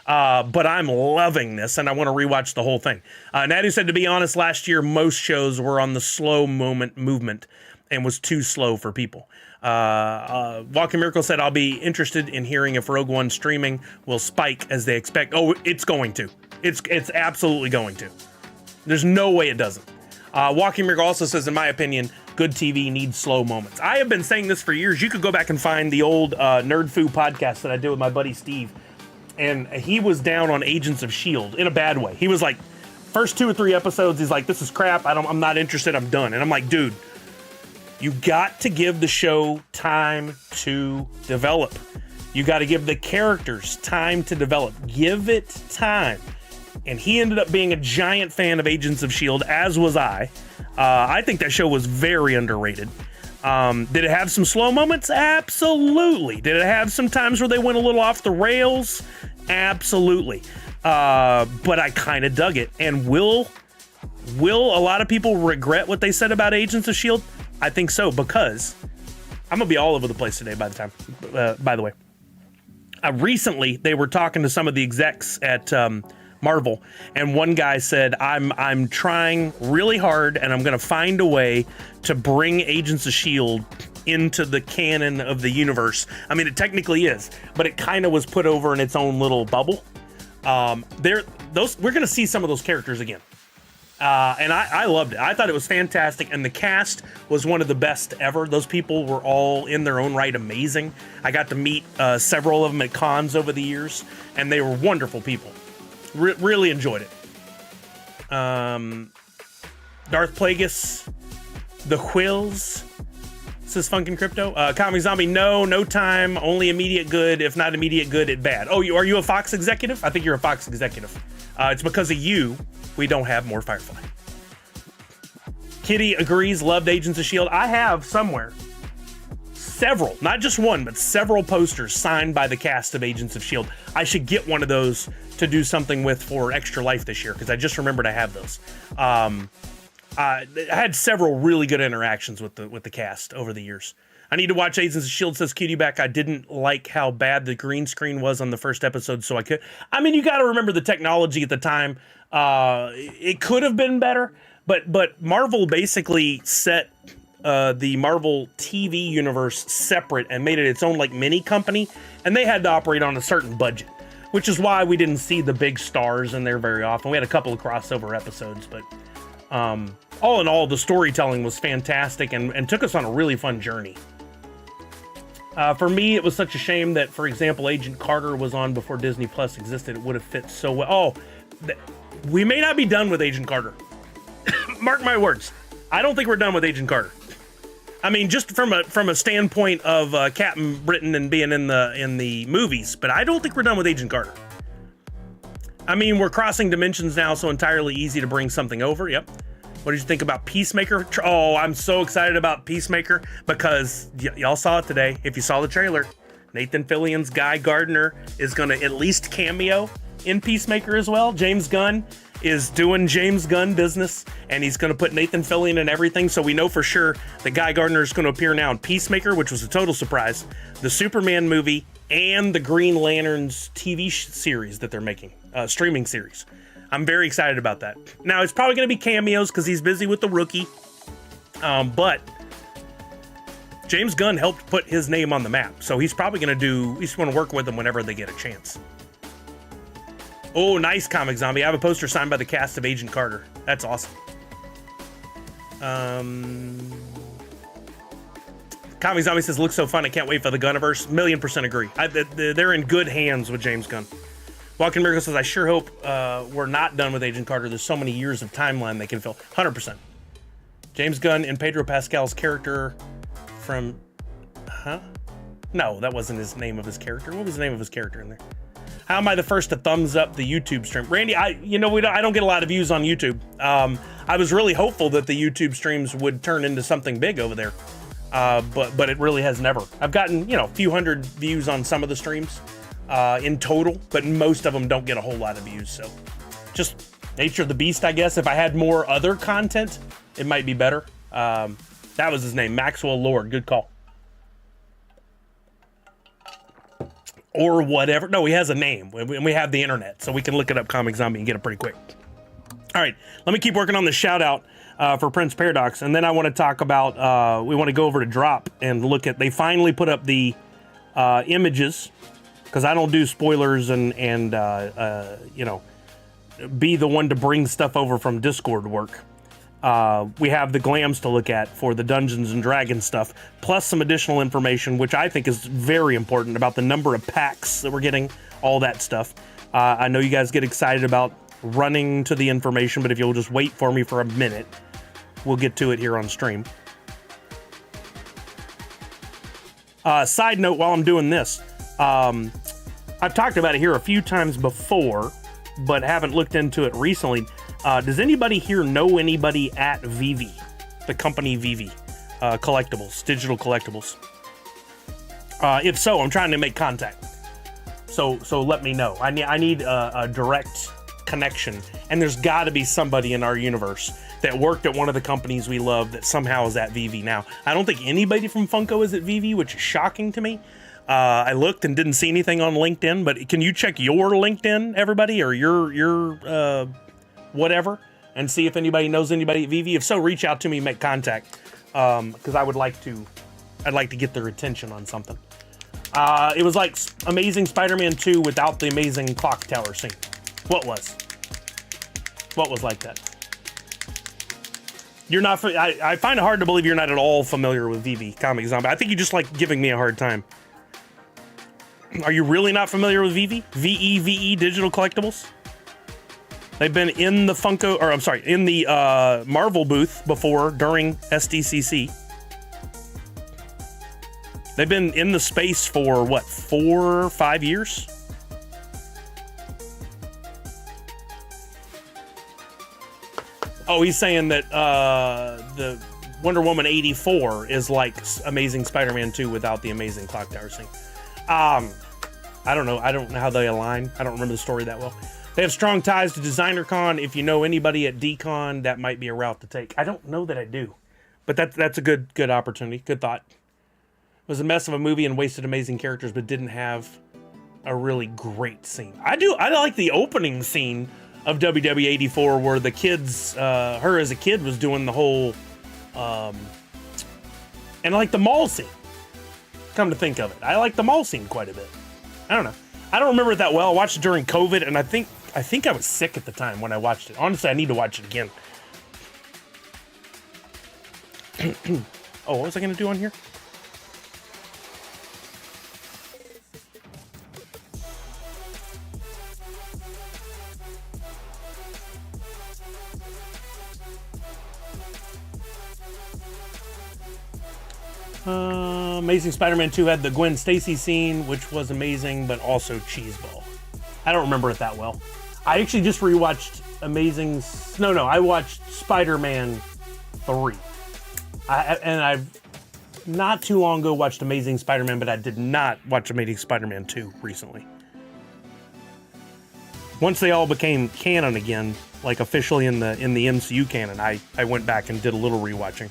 But I'm loving this, and I want to rewatch the whole thing. Natty said, to be honest, last year, most shows were on the slow movement and was too slow for people. Walking Miracle said, I'll be interested in hearing if Rogue One streaming will spike as they expect. Oh, it's going to. It's absolutely going to. There's no way it doesn't. Walking Miracle also says, in my opinion, good TV needs slow moments. I have been saying this for years. You could go back and find the old Nerd Foo podcast that I did with my buddy Steve. And he was down on Agents of S.H.I.E.L.D. in a bad way. He was like, first 2 or 3 episodes, he's like, this is crap. I'm not interested. I'm done. And I'm like, dude, you got to give the show time to develop. You got to give the characters time to develop. Give it time. And he ended up being a giant fan of Agents of S.H.I.E.L.D., as was I. I think that show was very underrated. Did it have some slow moments? Absolutely. Did it have some times where they went a little off the rails? Absolutely. But I kind of dug it. And will a lot of people regret what they said about Agents of S.H.I.E.L.D.? I think so, because I'm going to be all over the place today by the way. Recently, they were talking to some of the execs at Marvel, and one guy said, I'm trying really hard, and I'm going to find a way to bring Agents of S.H.I.E.L.D. into the canon of the universe. I mean, it technically is, but it kind of was put over in its own little bubble. We're going to see some of those characters again. And I loved it. I thought it was fantastic, and the cast was one of the best ever. Those people were all in their own right amazing. I got to meet several of them at cons over the years, and they were wonderful people. Really enjoyed it. Darth Plagueis, the Whills, says Funkin' Crypto. Comic Zombie, no time, only immediate good. If not immediate good, it bad. Oh, are you a Fox executive? I think you're a Fox executive. It's because of you we don't have more Firefly. Kitty agrees, loved Agents of S.H.I.E.L.D. I have somewhere several, not just one, but several posters signed by the cast of Agents of S.H.I.E.L.D. I should get one of those to do something with for Extra Life this year, because I just remembered I have those. I had several really good interactions with the cast over the years. I need to watch Agents of S.H.I.E.L.D., says Cutie Back. I didn't like how bad the green screen was on the first episode, so I could. I mean, you got to remember the technology at the time. It could have been better, but Marvel basically set the Marvel TV universe separate and made it its own like mini company, and they had to operate on a certain budget, which is why we didn't see the big stars in there very often. We had a couple of crossover episodes, but all in all, the storytelling was fantastic and took us on a really fun journey. For me, it was such a shame that, for example, Agent Carter was on before Disney Plus existed. It would have fit so well. Oh, we may not be done with Agent Carter. Mark my words. I don't think we're done with Agent Carter. I mean, just from a standpoint of Captain Britain and being in the movies, but I don't think we're done with Agent Carter. I mean, we're crossing dimensions now, so entirely easy to bring something over. Yep. What did you think about Peacemaker? Oh, I'm so excited about Peacemaker because y'all saw it today. If you saw the trailer, Nathan Fillion's Guy Gardner is going to at least cameo in Peacemaker as well. James Gunn is doing James Gunn business, and he's going to put Nathan Fillion in everything, so we know for sure that Guy Gardner is going to appear now in Peacemaker, which was a total surprise, the Superman movie, and the Green Lanterns TV series that they're making, streaming series. I'm very excited about that. Now, it's probably going to be cameos because he's busy with The Rookie, but James Gunn helped put his name on the map, so he's probably going to work with them whenever they get a chance. Oh, nice, Comic Zombie. I have a poster signed by the cast of Agent Carter. That's awesome. Comic Zombie says, looks so fun. I can't wait for the Gunniverse. 1,000,000% agree. They're in good hands with James Gunn. Walking Miracle says, I sure hope we're not done with Agent Carter. There's so many years of timeline they can fill. 100%. James Gunn and Pedro Pascal's character from... Huh? No, that wasn't his name of his character. What was the name of his character in there? How am I the first to thumbs up the YouTube stream? Randy, I don't get a lot of views on YouTube. I was really hopeful that the YouTube streams would turn into something big over there. But it really has never. I've gotten, a few hundred views on some of the streams in total, but most of them don't get a whole lot of views. So just nature of the beast, I guess. If I had more other content, it might be better. That was his name, Maxwell Lord. Good call. Or whatever. No, he has a name. And we have the internet, so we can look it up, Comic Zombie, and get it pretty quick. All right, let me keep working on the shout out for Prince Paradox, and then I want to talk about, we want to go over to Droppp and look at, they finally put up the images, because I don't do spoilers and be the one to bring stuff over from Discord work. We have the glams to look at for the Dungeons and Dragons stuff, plus some additional information, which I think is very important about the number of packs that we're getting, all that stuff. I know you guys get excited about running to the information, but if you'll just wait for me for a minute, we'll get to it here on stream. Side note, while I'm doing this, I've talked about it here a few times before, but haven't looked into it recently. Does anybody here know anybody at Vivi, the company Vivi, collectibles, digital collectibles? If so, I'm trying to make contact. So let me know. I need a direct connection, and there's got to be somebody in our universe that worked at one of the companies we love that somehow is at Vivi now. I don't think anybody from Funko is at Vivi, which is shocking to me. I looked and didn't see anything on LinkedIn, but can you check your LinkedIn, everybody, or your whatever, and see if anybody knows anybody at Vivi? If so, reach out to me, make contact, because I'd like to get their attention on something. It was like Amazing Spider-Man 2 without the amazing clock tower scene. What was like that? You're not. I find it hard to believe you're not at all familiar with Vivi, Comic Zombie. I think you just like giving me a hard time. Are you really not familiar with Vivi? VEVE Digital Collectibles? They've been in the Funko, or I'm sorry, in the Marvel booth before during SDCC. They've been in the space for what, 4 or 5 years? Oh, he's saying that the Wonder Woman 84 is like Amazing Spider-Man 2 without the amazing clock tower scene. I don't know. I don't know how they align. I don't remember the story that well. They have strong ties to DesignerCon. If you know anybody at DCon, that might be a route to take. I don't know that I do, but that's a good opportunity. Good thought. It was a mess of a movie and wasted amazing characters, but didn't have a really great scene. I like the opening scene of WW84 where the kids, her as a kid was doing the whole, and I like the mall scene. Come to think of it, I like the mall scene quite a bit. I don't know. I don't remember it that well. I watched it during COVID, and I think I was sick at the time when I watched it. Honestly, I need to watch it again. Oh, what was I going to do on here? Amazing Spider-Man 2 had the Gwen Stacy scene, which was amazing, but also cheeseball. I don't remember it that well. I actually just rewatched I watched Spider-Man 3. I've not too long ago watched Amazing Spider-Man, but I did not watch Amazing Spider-Man 2 recently. Once they all became canon again, like officially in the MCU canon, I went back and did a little rewatching.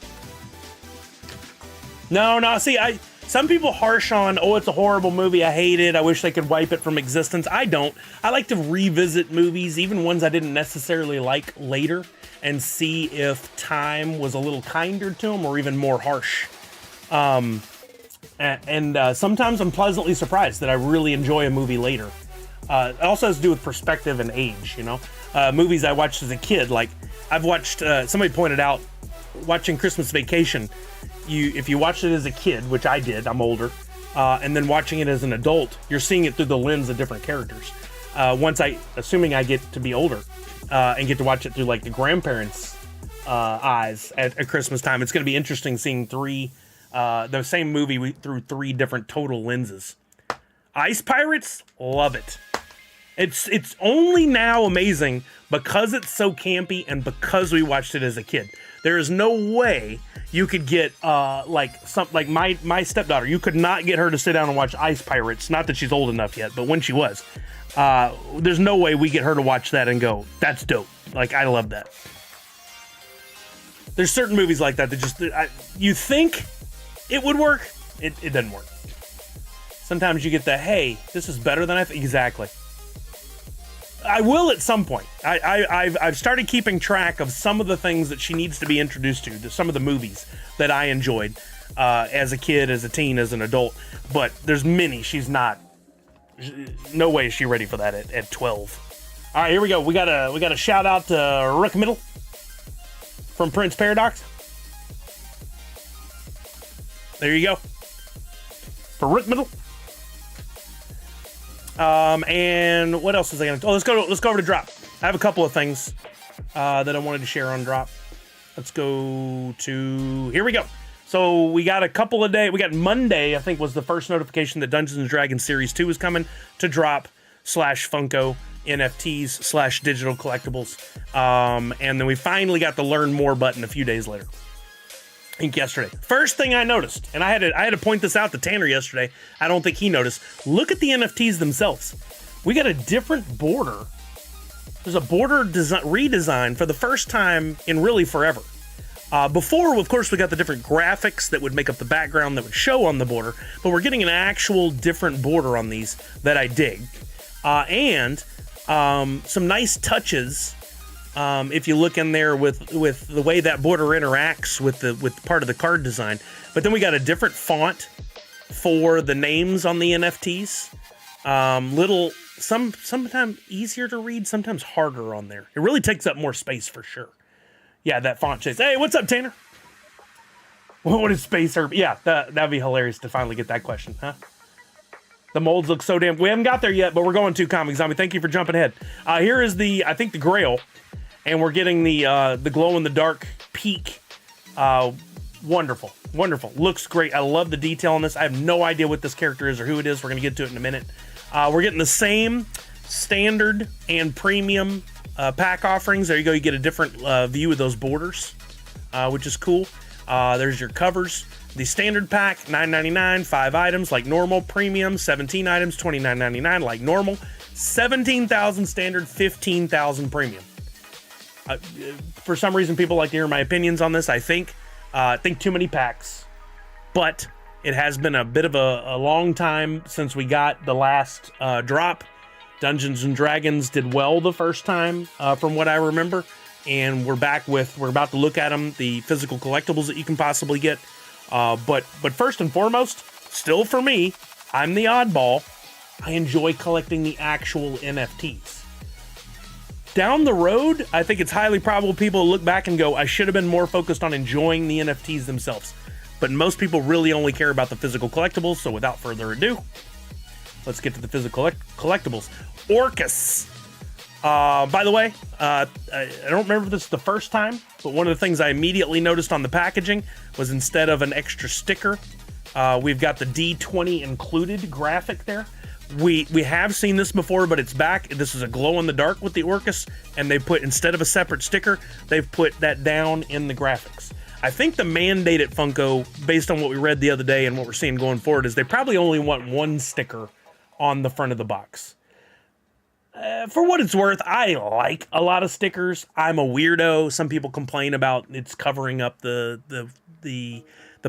No, see, some people harsh on, oh, it's a horrible movie, I hate it, I wish they could wipe it from existence. I don't. I like to revisit movies, even ones I didn't necessarily like later, and see if time was a little kinder to them or even more harsh. Sometimes I'm pleasantly surprised that I really enjoy a movie later. It also has to do with perspective and age, you know? Movies I watched as a kid, like I've watched, somebody pointed out, watching Christmas Vacation, if you watched it as a kid, which I did, I'm older, and then watching it as an adult, you're seeing it through the lens of different characters. assuming I get to be older, and get to watch it through like the grandparents' eyes at Christmas time. It's going to be interesting seeing the same movie through 3 different total lenses. Ice Pirates, love it. It's only now amazing because it's so campy and because we watched it as a kid. There is no way you could get like my stepdaughter. You could not get her to sit down and watch Ice Pirates. Not that she's old enough yet, but when she was, there's no way we get her to watch that and go, "That's dope." Like, I love that. There's certain movies like that just you think it would work, it doesn't work. Sometimes you get the, "Hey, this is better than I think." Exactly. I will at some point. I've started keeping track of some of the things that she needs to be introduced to some of the movies that I enjoyed as a kid, as a teen, as an adult. But there's many she's not. No way is she ready for that at 12. All right, here we go. We got a shout out to Rick Middle from Prince Paradox. There you go. For Rick Middle. And what else is I gonna? Oh, let's go over to Droppp. I have a couple of things that I wanted to share on Droppp. Let's go to, here we go. So we got a couple of days. We got Monday, I think, was the first notification that Dungeons and Dragons Series 2 is coming to Droppp/Funko NFTs/digital collectibles. And then we finally got the learn more button a few days later. I think yesterday. First thing I noticed, and I had to point this out to Tanner yesterday. I don't think he noticed. Look at the NFTs themselves. We got a different border. There's a border redesign for the first time in really forever. Before, of course, we got the different graphics that would make up the background that would show on the border, but we're getting an actual different border on these that I dig. And some nice touches. If you look in there with the way that border interacts with part of the card design. But then we got a different font for the names on the NFTs. Sometimes easier to read, sometimes harder on there. It really takes up more space for sure. Yeah, that font change. Hey, what's up, Tanner? What is Space Herb? Yeah, that'd be hilarious to finally get that question, huh? The molds look so damn. We haven't got there yet, but we're going to, Comic Zombie. Thank you for jumping ahead. Here is I think the Grail. And we're getting the glow-in-the-dark peak. Wonderful. Wonderful. Looks great. I love the detail on this. I have no idea what this character is or who it is. We're going to get to it in a minute. We're getting the same standard and premium pack offerings. There you go. You get a different view of those borders, which is cool. There's your covers. The standard pack, $9.99, 5 items like normal. Premium, 17 items, $29.99 like normal. 17,000 standard, 15,000 premium. For some reason, people like to hear my opinions on this. I think too many packs, but it has been a bit of a long time since we got the last drop. Dungeons and Dragons did well the first time, from what I remember, and we're about to look at them, the physical collectibles that you can possibly get. But first and foremost, still for me, I'm the oddball. I enjoy collecting the actual NFTs. Down the road, I think it's highly probable people will look back and go, I should have been more focused on enjoying the NFTs themselves. But most people really only care about the physical collectibles, so without further ado, let's get to the physical collectibles. Orcus. By the way, I don't remember if this is the first time, but one of the things I immediately noticed on the packaging was instead of an extra sticker, we've got the D20 included graphic there. We have seen this before, but it's back. This is a glow in the dark with the Orcus, and they put, instead of a separate sticker, they've put that down in the graphics. I think the mandate at Funko, based on what we read the other day and what we're seeing going forward, is they probably only want one sticker on the front of the box. For what it's worth, I like a lot of stickers. I'm a weirdo. Some people complain about it's covering up the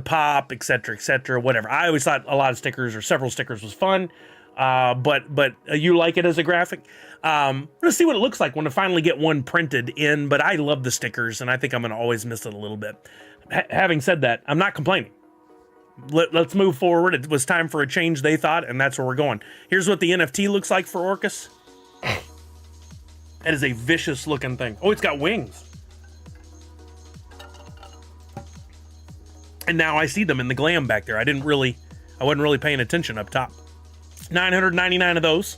pop, etc., whatever. I always thought a lot of stickers or several stickers was fun. But you like it as a graphic. I'm gonna see what it looks like when I finally get one printed in, but I love the stickers and I think I'm gonna always miss it a little bit. Having said that, I'm not complaining. Let's move forward. It was time for a change, they thought, and that's where we're going. Here's what the NFT looks like for Orcus. That is a vicious looking thing. Oh, it's got wings. And now I see them in the glam back there. I wasn't really paying attention up top. 999 of those.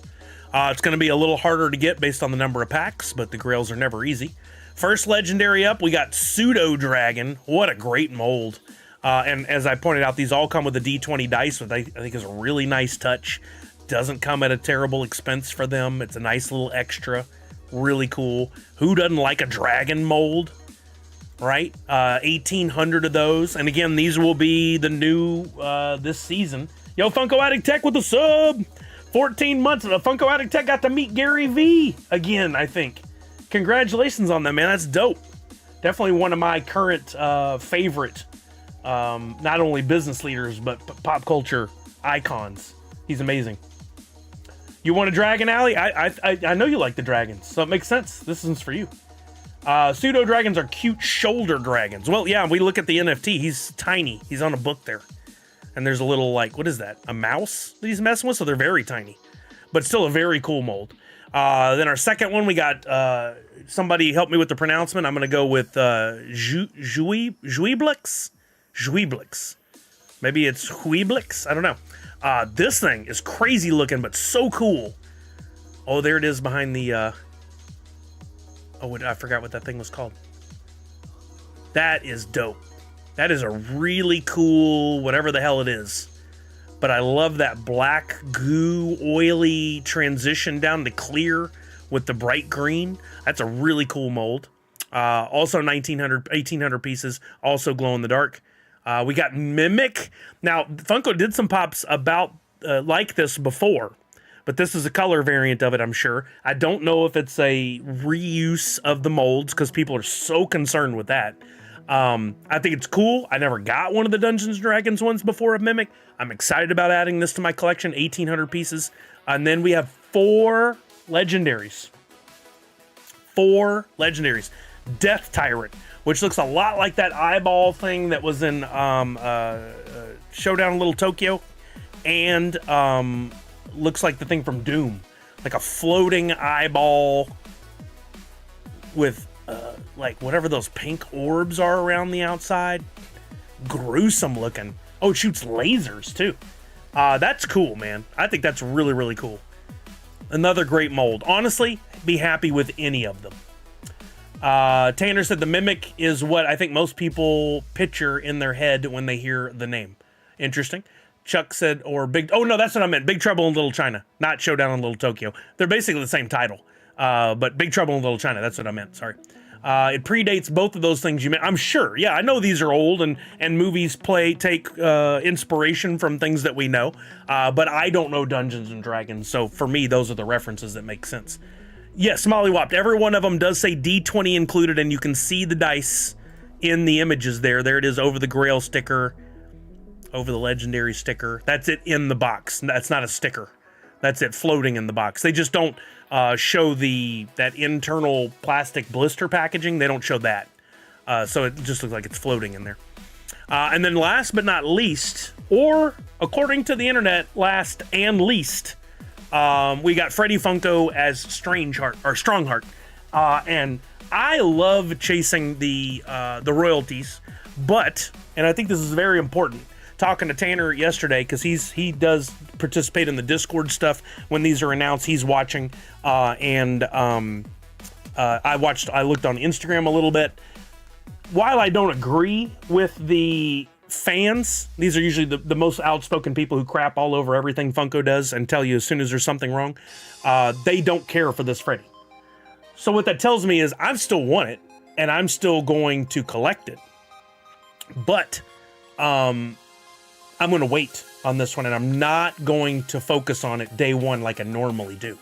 It's going to be a little harder to get based on the number of packs, but the grails are never easy. First legendary up, we got Pseudo Dragon. What a great mold. And as I pointed out, these all come with a D20 dice, which I think is a really nice touch. Doesn't come at a terrible expense for them. It's a nice little extra. Really cool. Who doesn't like a dragon mold? Right? 1,800 of those. And again, these will be the new this season. Yo, Funko Addict Tech with the sub. 14 months. Funko Addict Tech got to meet Gary V again, I think. Congratulations on that, man. That's dope. Definitely one of my current favorite, not only business leaders, but pop culture icons. He's amazing. You want a dragon, Allie? I know you like the dragons, so it makes sense. This one's for you. Pseudo dragons are cute shoulder dragons. Well, yeah, we look at the NFT. He's tiny. He's on a book there. And there's a little, like, what is that? A mouse that he's messing with? So they're very tiny. But still a very cool mold. Then our second one, we got, somebody help me with the pronouncement. I'm going to go with Juiblix? Juiblix. Maybe it's Huiblix? I don't know. This thing is crazy looking, but so cool. Oh, there it is behind the, I forgot what that thing was called. That is dope. That is a really cool, whatever the hell it is. But I love that black goo, oily transition down to clear with the bright green. That's a really cool mold. Also 1,800 pieces, also glow in the dark. We got Mimic. Now, Funko did some pops about like this before, but this is a color variant of it, I'm sure. I don't know if it's a reuse of the molds because people are so concerned with that. I think it's cool. I never got one of the Dungeons & Dragons ones before of Mimic. I'm excited about adding this to my collection, 1,800 pieces. And then we have 4 legendaries. 4 legendaries. Death Tyrant, which looks a lot like that eyeball thing that was in Showdown in Little Tokyo. And looks like the thing from Doom. Like a floating eyeball with like whatever those pink orbs are around the outside. Gruesome looking. Oh, it shoots lasers too. That's cool, man. I think that's really, really cool. Another great mold. Honestly, be happy with any of them. Tanner said the Mimic is what I think most people picture in their head when they hear the name. Interesting. Chuck said, oh no, that's what I meant. Big Trouble in Little China, not Showdown in Little Tokyo. They're basically the same title. But Big Trouble in Little China, that's what I meant, sorry. It predates both of those things you meant. I'm sure, yeah, I know these are old and movies take inspiration from things that we know, but I don't know Dungeons & Dragons, so for me, those are the references that make sense. Yes, Mollywopped, every one of them does say D20 included, and you can see the dice in the images there. There it is over the Grail sticker, over the Legendary sticker. That's it in the box. That's not a sticker. That's it floating in the box. They just don't show that internal plastic blister packaging. They don't show that. So it just looks like it's floating in there. And then last but not least, or according to the internet, last and least, we got Freddy Funko as Strongheart. And I love chasing the royalties, but, and I think this is very important, talking to Tanner yesterday, because he does participate in the Discord stuff when these are announced. He's watching, and I looked on Instagram a little bit. While I don't agree with the fans, these are usually the most outspoken people who crap all over everything Funko does and tell you as soon as there's something wrong. They don't care for this Freddy. So what that tells me is I still want it, and I'm still going to collect it. But I'm going to wait on this one, and I'm not going to focus on it day one like I normally do.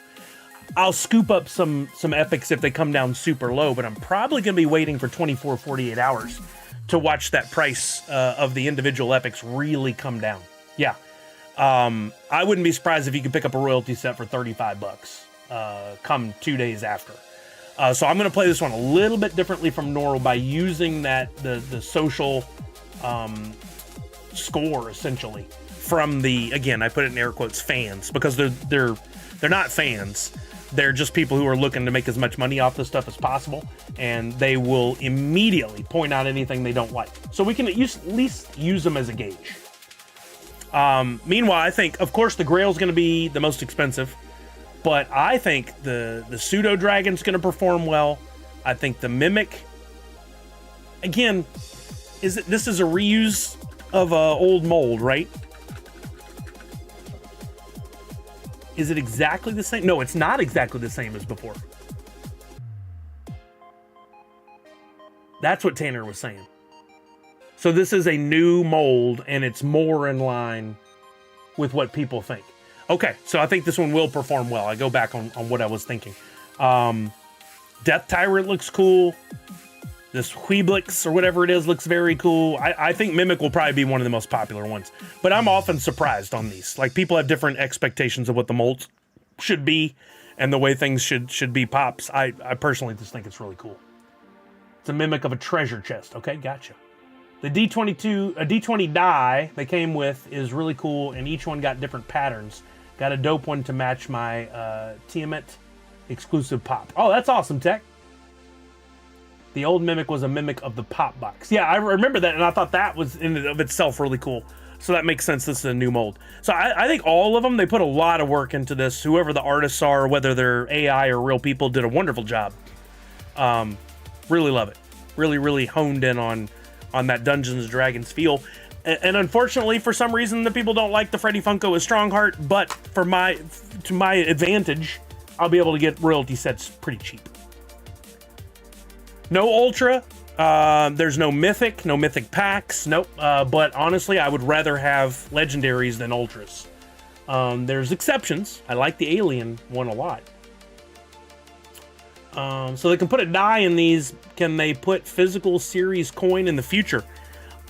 I'll scoop up some epics if they come down super low, but I'm probably going to be waiting for 24, 48 hours to watch that price of the individual epics really come down. Yeah. I wouldn't be surprised if you could pick up a royalty set for $35 come 2 days after. So I'm going to play this one a little bit differently from normal by using the social score essentially from the, again, I put it in air quotes, fans, because they're not fans. They're just people who are looking to make as much money off this stuff as possible, and they will immediately point out anything they don't like. So we can at least use them as a gauge. Meanwhile, I think, of course, the Grail is going to be the most expensive. But I think the pseudo dragon's going to perform well. I think the mimic, again, this is a reuse of a old mold, right? Is it exactly the same? No, it's not exactly the same as before. That's what Tanner was saying. So this is a new mold, and it's more in line with what people think. Okay, so I think this one will perform well. I go back on what I was thinking. Death Tyrant looks cool. This Weeblix or whatever it is looks very cool. I think Mimic will probably be one of the most popular ones. But I'm often surprised on these. Like, people have different expectations of what the molds should be and the way things should be pops. I personally just think it's really cool. It's a mimic of a treasure chest. Okay, gotcha. The D20 die they came with is really cool, and each one got different patterns. Got a dope one to match my Tiamat exclusive pop. Oh, that's awesome, Tech. The old mimic was a mimic of the pop box. Yeah, I remember that, and I thought that was in and of itself really cool. So that makes sense. This is a new mold. So I think all of them, they put a lot of work into this. Whoever the artists are, whether they're AI or real people, did a wonderful job. Really love it. Really, really honed in on that Dungeons & Dragons feel. And unfortunately, for some reason, the people don't like the Freddy Funko with Strongheart, but to my advantage, I'll be able to get royalty sets pretty cheap. No Ultra, there's no Mythic packs, nope. But honestly, I would rather have Legendaries than Ultras. There's exceptions. I like the Alien one a lot. So they can put a die in these. Can they put physical series coin in the future?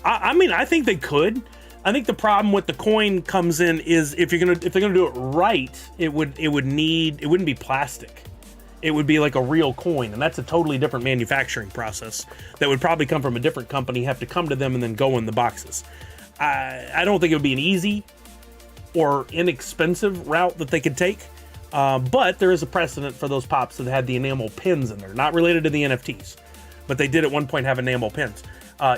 I mean, I think they could. I think the problem with the coin comes in is if they're gonna do it right, it wouldn't be plastic. It would be like a real coin, and that's a totally different manufacturing process that would probably come from a different company, have to come to them and then go in the boxes. I don't think it would be an easy or inexpensive route that they could take, but there is a precedent for those pops that had the enamel pins in there, not related to the NFTs, but they did at one point have enamel pins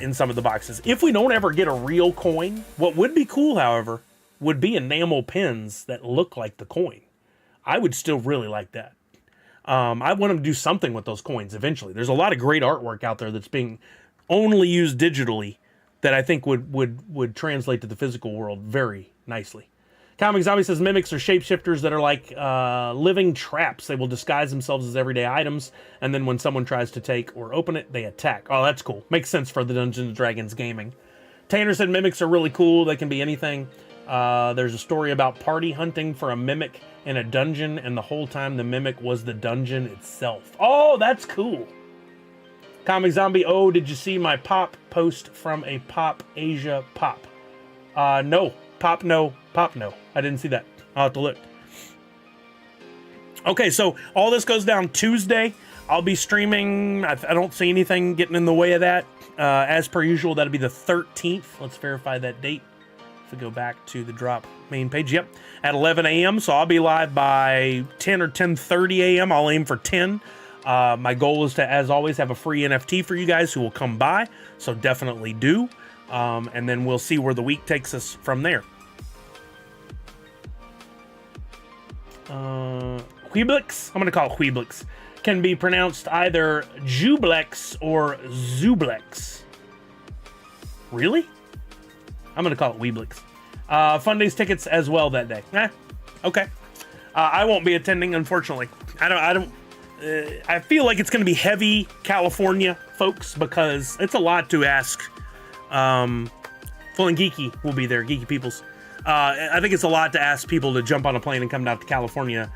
in some of the boxes. If we don't ever get a real coin, what would be cool, however, would be enamel pins that look like the coin. I would still really like that. I want them to do something with those coins eventually. There's a lot of great artwork out there that's being only used digitally that I think would translate to the physical world very nicely. Comic Zombie says mimics are shapeshifters that are like living traps. They will disguise themselves as everyday items, and then when someone tries to take or open it, they attack. Oh, that's cool. Makes sense for the Dungeons & Dragons gaming. Tanner said mimics are really cool. They can be anything. There's a story about party hunting for a mimic in a dungeon, and the whole time the mimic was the dungeon itself. Oh, that's cool. Comic Zombie, oh, did you see my pop post from a Pop Asia pop? No. Pop no. I didn't see that. I'll have to look. Okay, so all this goes down Tuesday. I'll be streaming. I don't see anything getting in the way of that. As per usual, that'll be the 13th. Let's verify that date. If we go back to the Droppp main page, yep, at 11 a.m. So I'll be live by 10 or 10:30 a.m. I'll aim for 10. My goal is to, as always, have a free NFT for you guys who will come by. So definitely do. And then we'll see where the week takes us from there. Weeblix, I'm going to call it Weeblix, can be pronounced either Jublex or Zublex. Really? I'm going to call it Weeblix. Fun Days tickets as well that day. Okay. I won't be attending, unfortunately. I feel like it's going to be heavy California folks because it's a lot to ask. Full and Geeky will be there, Geeky Peoples. I think it's a lot to ask people to jump on a plane and come down to California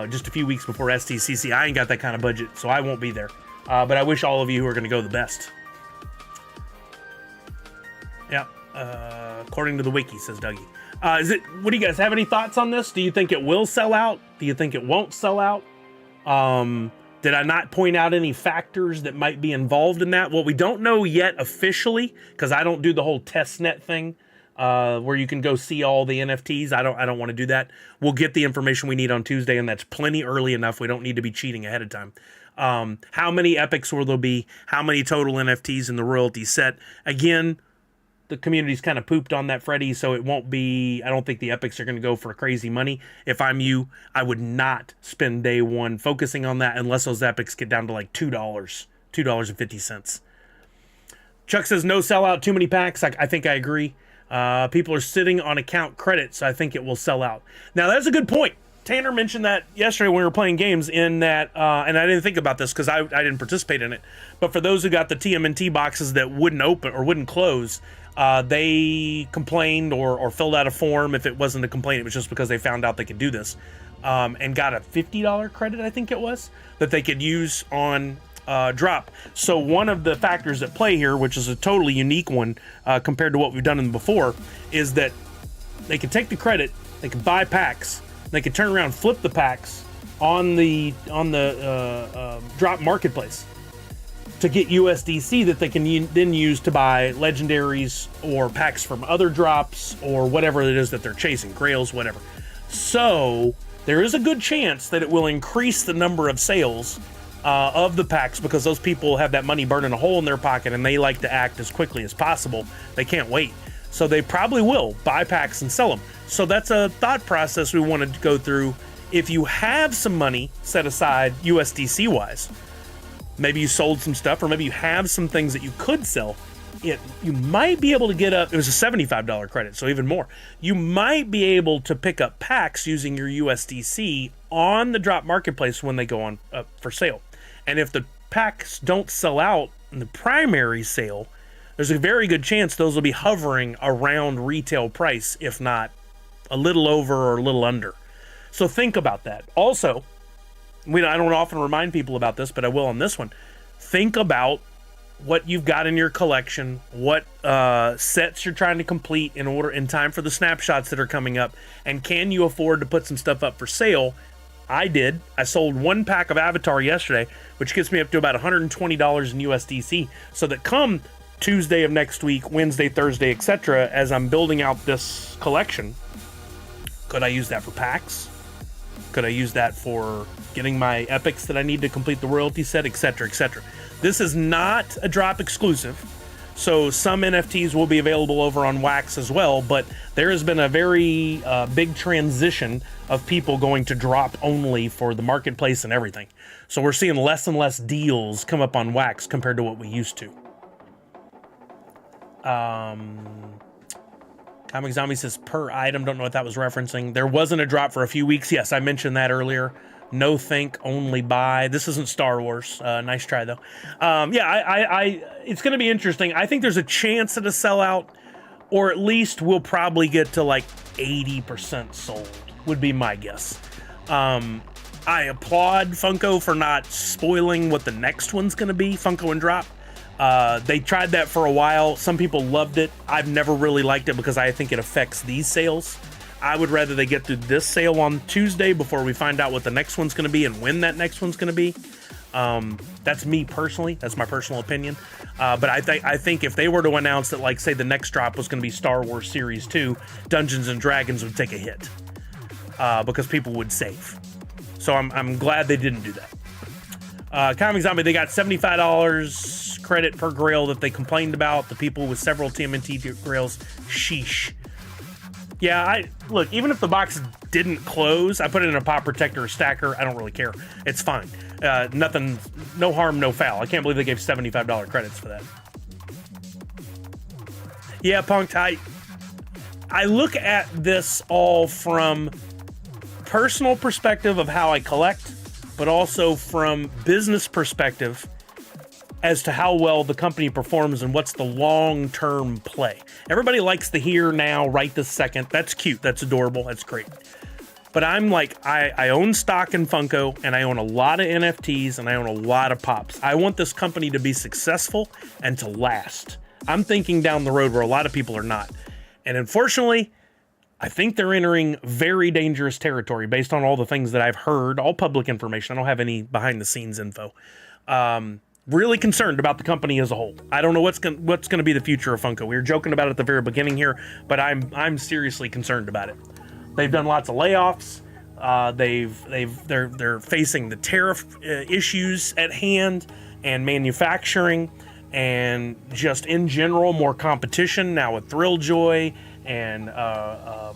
just a few weeks before STCC. I ain't got that kind of budget, so I won't be there. But I wish all of you who are going to go the best. Yeah, according to the wiki, says Dougie. What do you guys have any thoughts on this? Do you think it will sell out? Do you think it won't sell out? Did I not point out any factors that might be involved in that? Well, we don't know yet officially, because I don't do the whole testnet thing, where you can go see all the NFTs. I don't want to do that. We'll get the information we need on Tuesday, and that's plenty early enough. We don't need to be cheating ahead of time. How many epics will there be? How many total NFTs in the royalty set? Again, the community's kind of pooped on that, Freddie, so it won't be, I don't think the epics are going to go for crazy money. If I'm you, I would not spend day one focusing on that unless those epics get down to like $2.50. Chuck says no sellout, too many packs. I think I agree. People are sitting on account credit, so I think it will sell out. Now, that's a good point. Tanner mentioned that yesterday when we were playing games in that, and I didn't think about this because I didn't participate in it, but for those who got the TMNT boxes that wouldn't open or wouldn't close, they complained or filled out a form. If it wasn't a complaint, it was just because they found out they could do this, and got a $50 credit, I think it was, that they could use on Droppp. So one of the factors at play here, which is a totally unique one compared to what we've done in before, is that they can take the credit, they can buy packs, they can turn around, flip the packs on the Droppp marketplace to get USDC that they can then use to buy legendaries or packs from other drops or whatever it is that they're chasing, grails, whatever. So there is a good chance that it will increase the number of sales of the packs because those people have that money burning a hole in their pocket and they like to act as quickly as possible. They can't wait. So they probably will buy packs and sell them. So that's a thought process we wanted to go through. If you have some money set aside USDC wise, maybe you sold some stuff or maybe you have some things that you could sell, you might be able to get up, it was a $75 credit, so even more. You might be able to pick up packs using your USDC on the Droppp marketplace when they go on for sale. And if the packs don't sell out in the primary sale, there's a very good chance those will be hovering around retail price, if not a little over or a little under. So think about that. Also, I don't often remind people about this, but I will on this one. Think about what you've got in your collection, what sets you're trying to complete in time for the snapshots that are coming up, and can you afford to put some stuff up for sale? I did. I sold one pack of Avatar yesterday, which gets me up to about $120 in USDC, so that come Tuesday of next week, Wednesday, Thursday, etc., as I'm building out this collection, could I use that for packs? Could I use that for getting my epics that I need to complete the royalty set, etc., etc.? This is not a Droppp exclusive, so some NFTs will be available over on Wax as well, but there has been a very big transition of people going to Droppp only for the marketplace and everything. So we're seeing less and less deals come up on Wax compared to what we used to. Comic Zombie says per item, don't know what that was referencing. There wasn't a drop for a few weeks. Yes, I mentioned that earlier. No think, only buy. This isn't Star Wars. Nice try though. Yeah, it's going to be interesting. I think there's a chance at a sellout, or at least we'll probably get to like 80% sold would be my guess. I applaud Funko for not spoiling what the next one's going to be, Funko and Droppp. They tried that for a while. Some people loved it. I've never really liked it because I think it affects these sales. I would rather they get through this sale on Tuesday before we find out what the next one's going to be and when that next one's going to be. That's me personally. That's my personal opinion. But I think if they were to announce that, like, say the next drop was going to be Star Wars Series 2, Dungeons and Dragons would take a hit because people would save. So I'm glad they didn't do that. Comic Zombie, they got $75 credit per grail that they complained about. The people with several TMNT grails, sheesh. Yeah, look, even if the box didn't close, I put it in a pop protector or stacker. I don't really care. It's fine. Nothing, no harm, no foul. I can't believe they gave $75 credits for that. Yeah, Punked, I look at this all from personal perspective of how I collect, but also from business perspective as to how well the company performs and what's the long-term play. Everybody likes the here, now, right this second. That's cute. That's adorable. That's great. But I'm like, I own stock in Funko, and I own a lot of NFTs, and I own a lot of Pops. I want this company to be successful and to last. I'm thinking down the road where a lot of people are not. And unfortunately, I think they're entering very dangerous territory based on all the things that I've heard, all public information. I don't have any behind-the-scenes info. Really concerned about the company as a whole. I don't know what's going to be the future of Funko. We were joking about it at the very beginning here, but I'm seriously concerned about it. They've done lots of layoffs. They're facing the tariff issues at hand and manufacturing, and just in general more competition now with Thrilljoy and Funmaker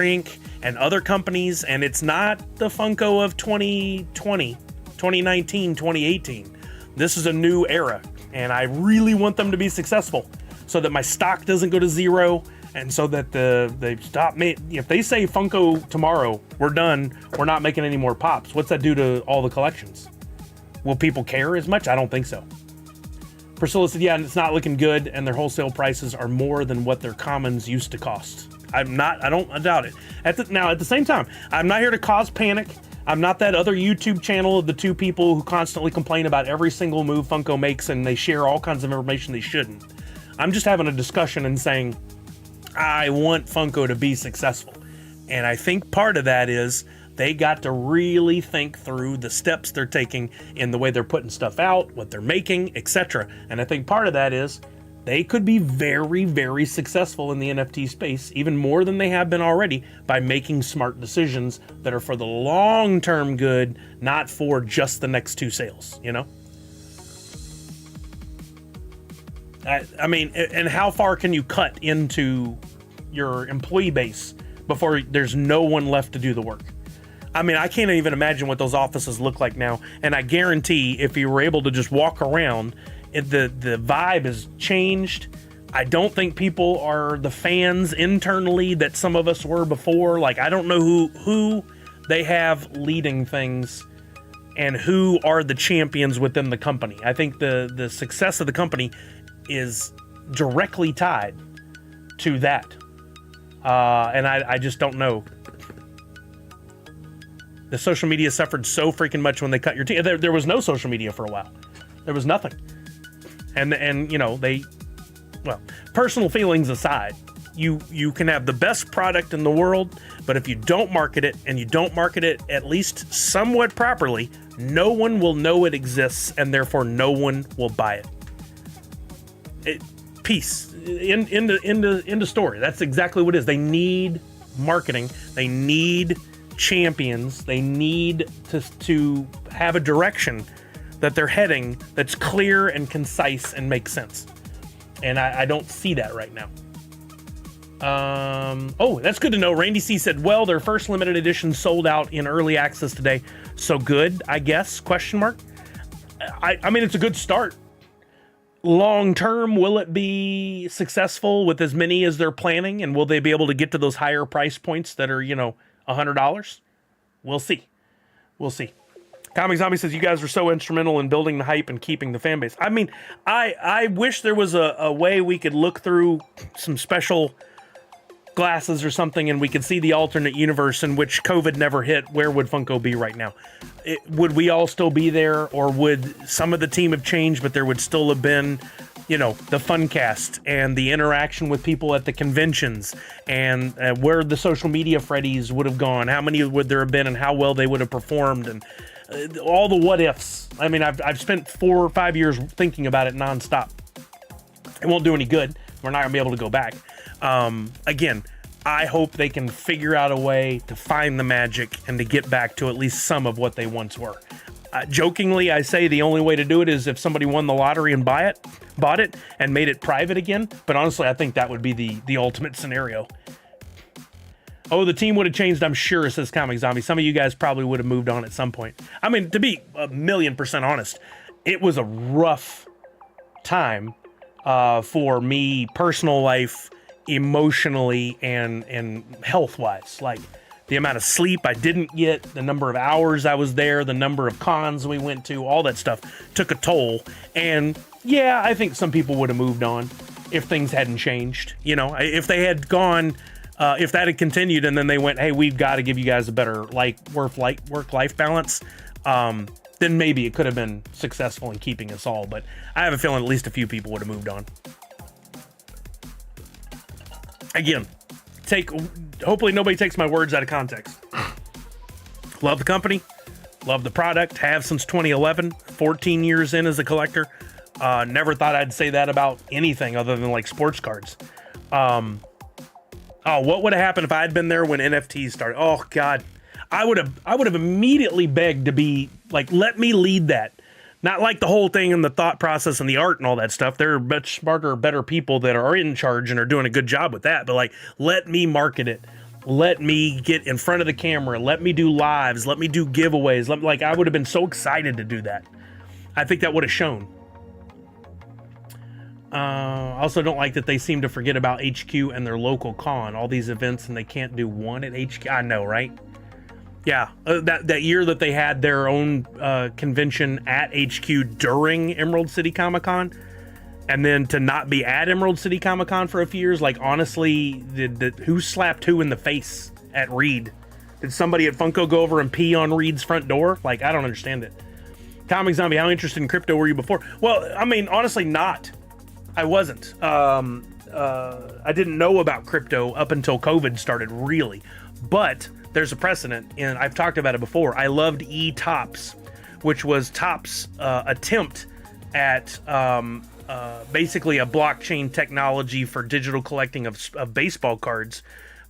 Inc. and other companies, and it's not the Funko of 2020, 2019, 2018. This is a new era, and I really want them to be successful so that my stock doesn't go to zero, and so that they stop if they say Funko tomorrow, we're done, we're not making any more pops, what's that do to all the collections? Will people care as much? I don't think so. Priscilla said, yeah, it's not looking good, and their wholesale prices are more than what their commons used to cost. I doubt it. At the same time, I'm not here to cause panic. I'm not that other YouTube channel of the two people who constantly complain about every single move Funko makes, and they share all kinds of information they shouldn't. I'm just having a discussion and saying, I want Funko to be successful. And I think part of that is they got to really think through the steps they're taking in the way they're putting stuff out, what they're making, etc. And I think part of that is they could be very, very successful in the NFT space, even more than they have been already, by making smart decisions that are for the long-term good, not for just the next two sales, you know? I mean, and how far can you cut into your employee base before there's no one left to do the work? I mean, I can't even imagine what those offices look like now. And I guarantee if you were able to just walk around, the vibe has changed. I don't think people are the fans internally that some of us were before. Like, I don't know who they have leading things and who are the champions within the company. I think the success of the company is directly tied to that. And I just don't know. The social media suffered so freaking much when they cut your team. There was no social media for a while. There was nothing. And you know, well, personal feelings aside, you can have the best product in the world, but if you don't market it, and you don't market it at least somewhat properly, no one will know it exists, and therefore no one will buy it. Peace. In the story. That's exactly what it is. They need marketing. They need champions. They need to have a direction that they're heading that's clear and concise and makes sense. And I don't see that right now. Oh, that's good to know. Randy C said, well, their first limited edition sold out in early access today. So good, I guess, question mark. I mean, it's a good start. Long term, will it be successful with as many as they're planning? And will they be able to get to those higher price points that are, you know, $100? We'll see. We'll see. Comic Zombie says, you guys are so instrumental in building the hype and keeping the fan base. I mean, I wish there was a way we could look through some special glasses or something and we could see the alternate universe in which COVID never hit. Where would Funko be right now? Would we all still be there, or would some of the team have changed, but there would still have been, you know, the Funcast and the interaction with people at the conventions, and where the social media Freddies would have gone, how many would there have been, and how well they would have performed, and all the what ifs. I mean, I've spent 4 or 5 years thinking about it nonstop. It won't do any good. We're not gonna be able to go back. Again, I hope they can figure out a way to find the magic and to get back to at least some of what they once were. Jokingly, I say the only way to do it is if somebody won the lottery and bought it and made it private again. But honestly, I think that would be the ultimate scenario. Oh, the team would have changed, I'm sure, says Comic Zombie. Some of you guys probably would have moved on at some point. I mean, to be 1,000,000% honest, it was a rough time for me, personal life, emotionally, and health-wise. Like, the amount of sleep I didn't get, the number of hours I was there, the number of cons we went to, all that stuff took a toll. And yeah, I think some people would have moved on if things hadn't changed. You know, if they had gone, if that had continued and then they went, hey, we've got to give you guys a better work-life balance, then maybe it could have been successful in keeping us all. But I have a feeling at least a few people would have moved on. Again, hopefully nobody takes my words out of context. Love the company, love the product, have since 2011, 14 years in as a collector. Never thought I'd say that about anything other than like sports cards. Oh, what would have happened if I had been there when NFTs started? Oh God, I would have immediately begged to be like, let me lead that. Not like the whole thing and the thought process and the art and all that stuff. There are much smarter, better people that are in charge and are doing a good job with that. But like, let me market it. Let me get in front of the camera. Let me do lives. Let me do giveaways. Like, I would have been so excited to do that. I think that would have shown. I also don't like that they seem to forget about HQ and their local con. All these events and they can't do one at HQ. I know, right? Yeah, that year that they had their own convention at HQ during Emerald City Comic Con, and then to not be at Emerald City Comic Con for a few years, like honestly, who slapped who in the face at Reed? Did somebody at Funko go over and pee on Reed's front door? Like, I don't understand it. Comic Zombie, how interested in crypto were you before? Well, I mean, honestly, not. I wasn't. I didn't know about crypto up until COVID started, really. But there's a precedent, and I've talked about it before. I loved E-Tops, which was Topps' attempt at basically a blockchain technology for digital collecting of baseball cards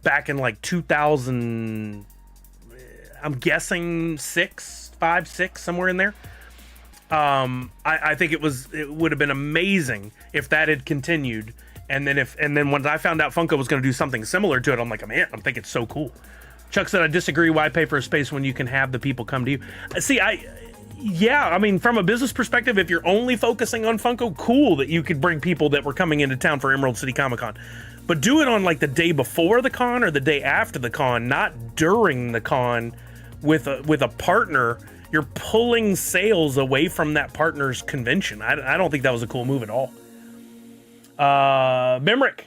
back in like 2000, I'm guessing 5, 6, somewhere in there. I think it would have been amazing if that had continued. And then when I found out Funko was going to do something similar to it, I'm like, man, I think it's so cool. Chuck said, I disagree. Why pay for a space when you can have the people come to you? See, I mean, from a business perspective, if you're only focusing on Funko, cool that you could bring people that were coming into town for Emerald City Comic Con. But do it on like the day before the con or the day after the con, not during the con with a partner. You're pulling sales away from that partner's convention. I don't think that was a cool move at all. Bimrick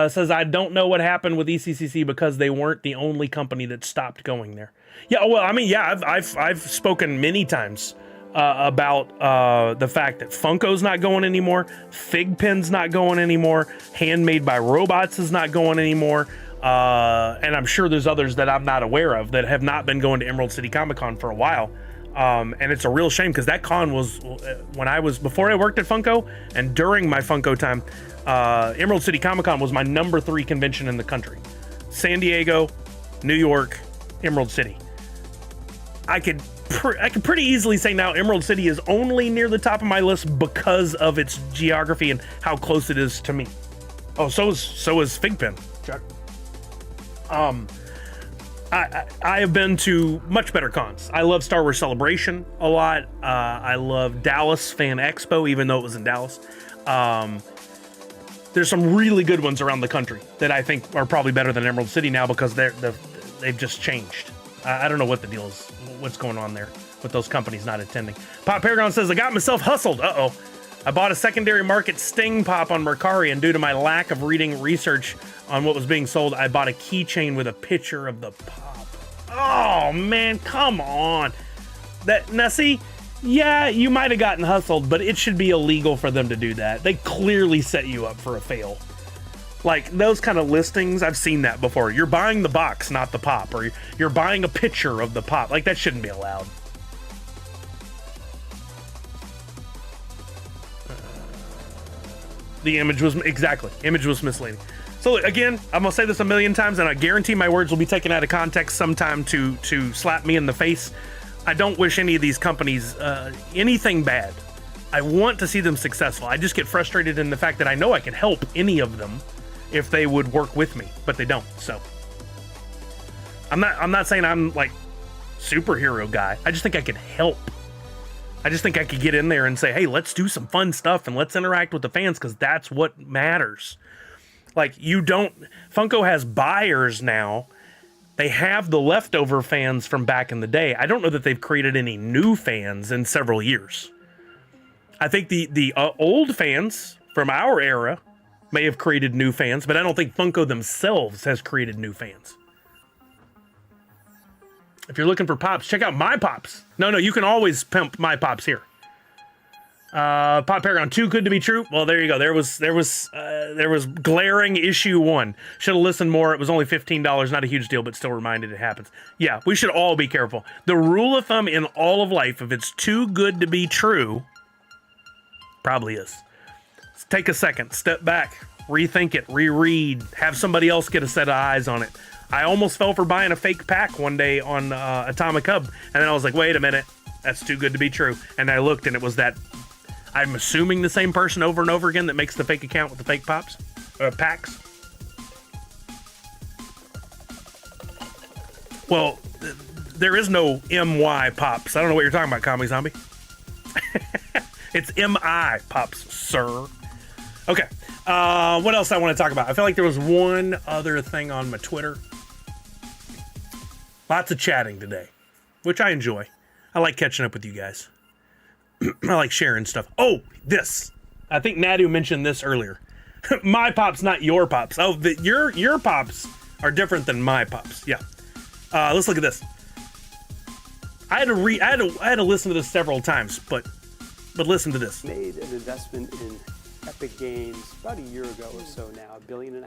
says, I don't know what happened with ECCC because they weren't the only company that stopped going there. Yeah, well, I mean, yeah, I've spoken many times about the fact that Funko's not going anymore, Figpen's not going anymore, Handmade by Robots is not going anymore, and I'm sure there's others that I'm not aware of that have not been going to Emerald City Comic Con for a while. And it's a real shame because that con was before I worked at Funko and during my Funko time. Emerald City Comic Con was my number 3 convention in the country. San Diego, New York, Emerald City. I could pretty easily say now Emerald City is only near the top of my list because of its geography and how close it is to me. Oh, so is Figpen, Chuck. I have been to much better cons. I love Star Wars Celebration a lot. I love Dallas Fan Expo, even though it was in Dallas. There's some really good ones around the country that I think are probably better than Emerald City now because they've just changed. I don't know what the deal is, what's going on there with those companies not attending. Pop Paragon says, I got myself hustled. Uh-oh. I bought a secondary market Sting Pop on Mercari, and due to my lack of reading research on what was being sold, I bought a keychain with a picture of the Pop. Oh, man, come on. Now, see, yeah, you might have gotten hustled, but it should be illegal for them to do that. They clearly set you up for a fail. Like, those kind of listings, I've seen that before. You're buying the box, not the Pop, or you're buying a picture of the Pop. Like, that shouldn't be allowed. The image was misleading. So again, I'm gonna say this a million times, and I guarantee my words will be taken out of context sometime to slap me in the face. I don't wish any of these companies anything bad. I want to see them successful. I just get frustrated in the fact that I know I can help any of them if they would work with me, but they don't. So I'm not saying I'm like superhero guy. I just think I can help. I just think I could get in there and say, hey, let's do some fun stuff and let's interact with the fans because that's what matters. Like, Funko has buyers now. They have the leftover fans from back in the day. I don't know that they've created any new fans in several years. I think the old fans from our era may have created new fans, but I don't think Funko themselves has created new fans. If you're looking for Pops, check out my Pops. No, you can always pimp my Pops here. Pop Paragon, too good to be true. Well, there you go. There was glaring issue 1. Should have listened more. It was only $15, not a huge deal, but still reminded it happens. Yeah, we should all be careful. The rule of thumb in all of life, if it's too good to be true, probably is. Let's take a second, step back, rethink it, reread, have somebody else get a set of eyes on it. I almost fell for buying a fake pack one day on Atomic Hub, and then I was like, wait a minute. That's too good to be true. And I looked, and it was that. I'm assuming the same person over and over again that makes the fake account with the fake packs. Well, there is no MY Pops. I don't know what you're talking about, Comic Zombie. It's MI Pops, sir. Okay. What else I want to talk about? I feel like there was one other thing on my Twitter. Lots of chatting today, which I enjoy. I like catching up with you guys. I like sharing stuff. Oh, this. I think Nadu mentioned this earlier. My pops, not your pops. Oh, your pops are different than my pops. Yeah. Let's look at this. I had to listen to this several times, but listen to this. Made an investment in Epic Games about a year ago or so now, $1.5 billion.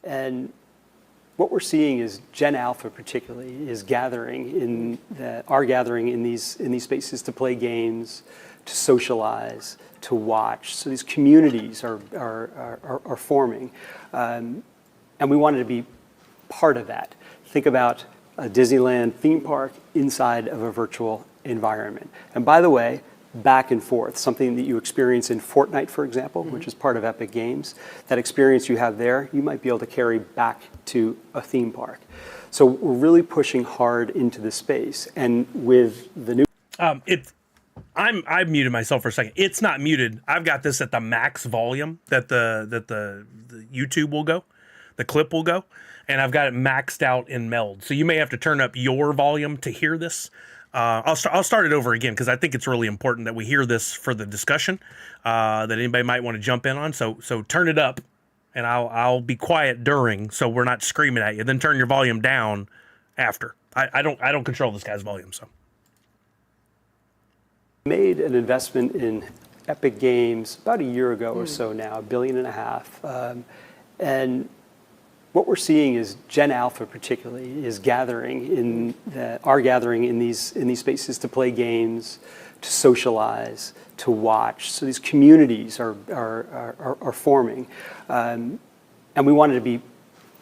And what we're seeing is Gen Alpha particularly is gathering in these spaces to play games, to socialize, to watch. So these communities are forming, and we wanted to be part of that. Think about a Disneyland theme park inside of a virtual environment. And by the way, back and forth, something that you experience in Fortnite, for example, which is part of Epic Games. That experience you have there, you might be able to carry back to a theme park. So we're really pushing hard into the space. And with the new... I've muted myself for a second. It's not muted. I've got this at the max volume that the YouTube will go, the clip will go, and I've got it maxed out in meld. So you may have to turn up your volume to hear this. I'll start it over again because I think it's really important that we hear this for the discussion that anybody might want to jump in on. So turn it up, and I'll be quiet during, so we're not screaming at you. Then turn your volume down after. I don't control this guy's volume, so. Made an investment in Epic Games about a year ago or so now, $1.5 billion. And what we're seeing is Gen Alpha particularly is gathering in these spaces to play games, to socialize, to watch. So these communities are forming, and we wanted to be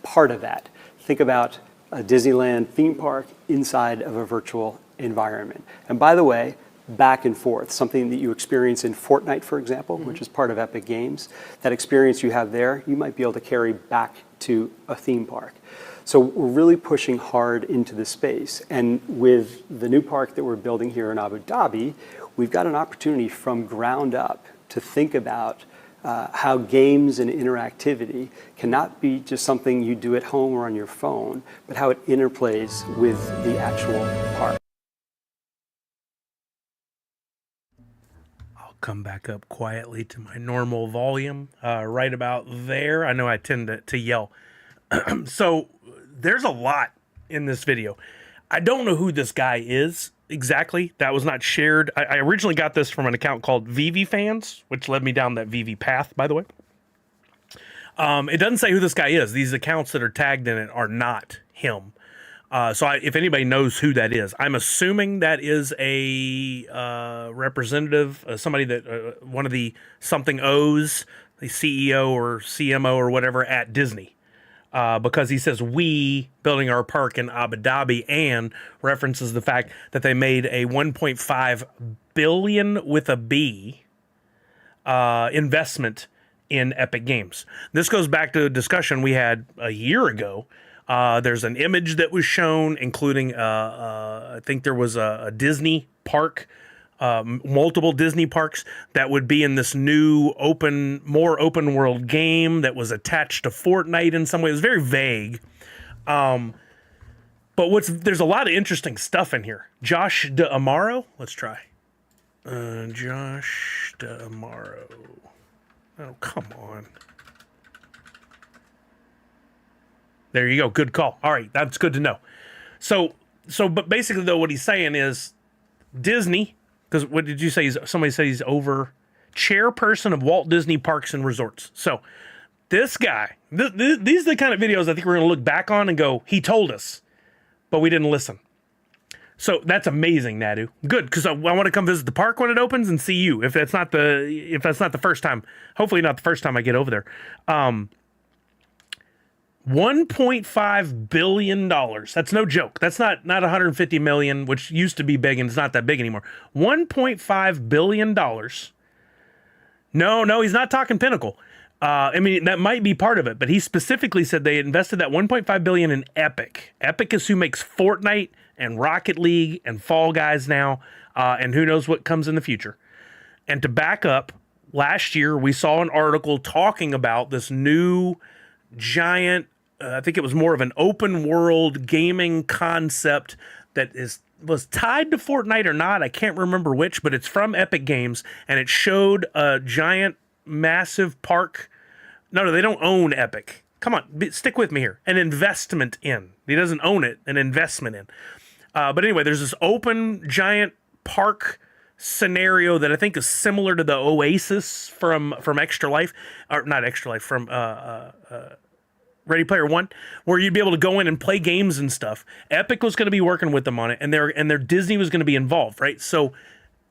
part of that. Think about a Disneyland theme park inside of a virtual environment. And by the way, back and forth, something that you experience in Fortnite, for example, which is part of Epic Games. That experience you have there, you might be able to carry back to a theme park. So we're really pushing hard into the space. And with the new park that we're building here in Abu Dhabi, we've got an opportunity from ground up to think about how games and interactivity cannot be just something you do at home or on your phone, but how it interplays with the actual park. Come back up quietly to my normal volume, right about there. I know I tend to yell. So there's a lot in this video. I don't know who this guy is exactly. That was not shared. I originally got this from an account called VV Fans, which led me down that VV path, by the way. It doesn't say who this guy is. These accounts that are tagged in it are not him. If anybody knows who that is, I'm assuming that is a representative, somebody that one of the something O's, the CEO or CMO or whatever at Disney, because he says we building our park in Abu Dhabi and references the fact that they made a 1.5 billion with a B investment in Epic Games. This goes back to a discussion we had a year ago. There's an image that was shown, including, I think there was a Disney park, multiple Disney parks that would be in this new more open world game that was attached to Fortnite in some way. It was very vague. But there's a lot of interesting stuff in here. Josh D'Amaro, let's try. Josh D'Amaro. Oh, come on. There you go. Good call. All right. That's good to know. But basically, though, what he's saying is Disney, because what did you say? Somebody said he's chairperson of Walt Disney Parks and Resorts. So this guy, these are the kind of videos I think we're going to look back on and go, he told us, but we didn't listen. So that's amazing, Nadu. Good, because I want to come visit the park when it opens and see you. If that's not the first time, hopefully not the first time I get over there. $1.5 billion. That's no joke. That's not 150 million, which used to be big and it's not that big anymore. $1.5 billion. No, he's not talking Pinnacle. I mean, that might be part of it, but he specifically said they invested that 1.5 billion in Epic. Epic is who makes Fortnite and Rocket League and Fall Guys now, and who knows what comes in the future. And to back up, last year we saw an article talking about this new giant, I think it was more of an open world gaming concept that was tied to Fortnite or not. I can't remember which, but it's from Epic Games, and it showed a giant, massive park. No, they don't own Epic. Come on, stick with me here. An investment in. He doesn't own it, an investment in. But anyway, there's this open, giant park scenario that I think is similar to the Oasis from Extra Life, or not Extra Life, from Ready Player One, where you'd be able to go in and play games and stuff. Epic was going to be working with them on it, and their Disney was going to be involved, right? So,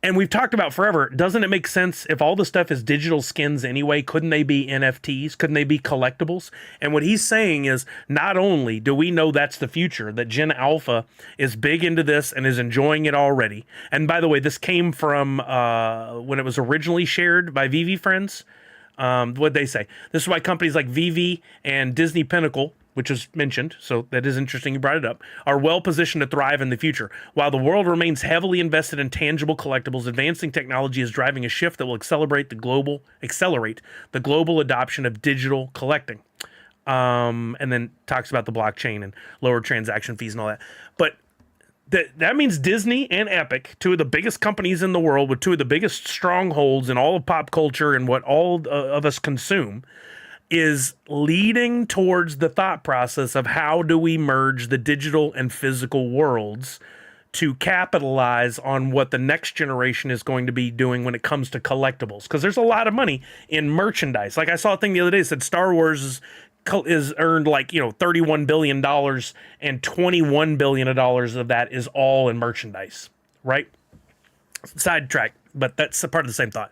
and we've talked about forever, doesn't it make sense if all the stuff is digital skins anyway? Couldn't they be NFTs? Couldn't they be collectibles? And what he's saying is, not only do we know that's the future, that Gen Alpha is big into this and is enjoying it already. And by the way, this came from when it was originally shared by VV Friends. What'd they say? This is why companies like VV and Disney Pinnacle, which is mentioned, so that is interesting you brought it up, are well positioned to thrive in the future. While the world remains heavily invested in tangible collectibles, advancing technology is driving a shift that will accelerate the global adoption of digital collecting. And then talks about the blockchain and lower transaction fees and all that. But that means Disney and Epic, two of the biggest companies in the world with two of the biggest strongholds in all of pop culture and what all of us consume, is leading towards the thought process of how do we merge the digital and physical worlds to capitalize on what the next generation is going to be doing when it comes to collectibles. Because there's a lot of money in merchandise. Like I saw a thing the other day that said Star Wars is earned like, $31 billion and $21 billion of that is all in merchandise, right? Sidetrack, but that's a part of the same thought.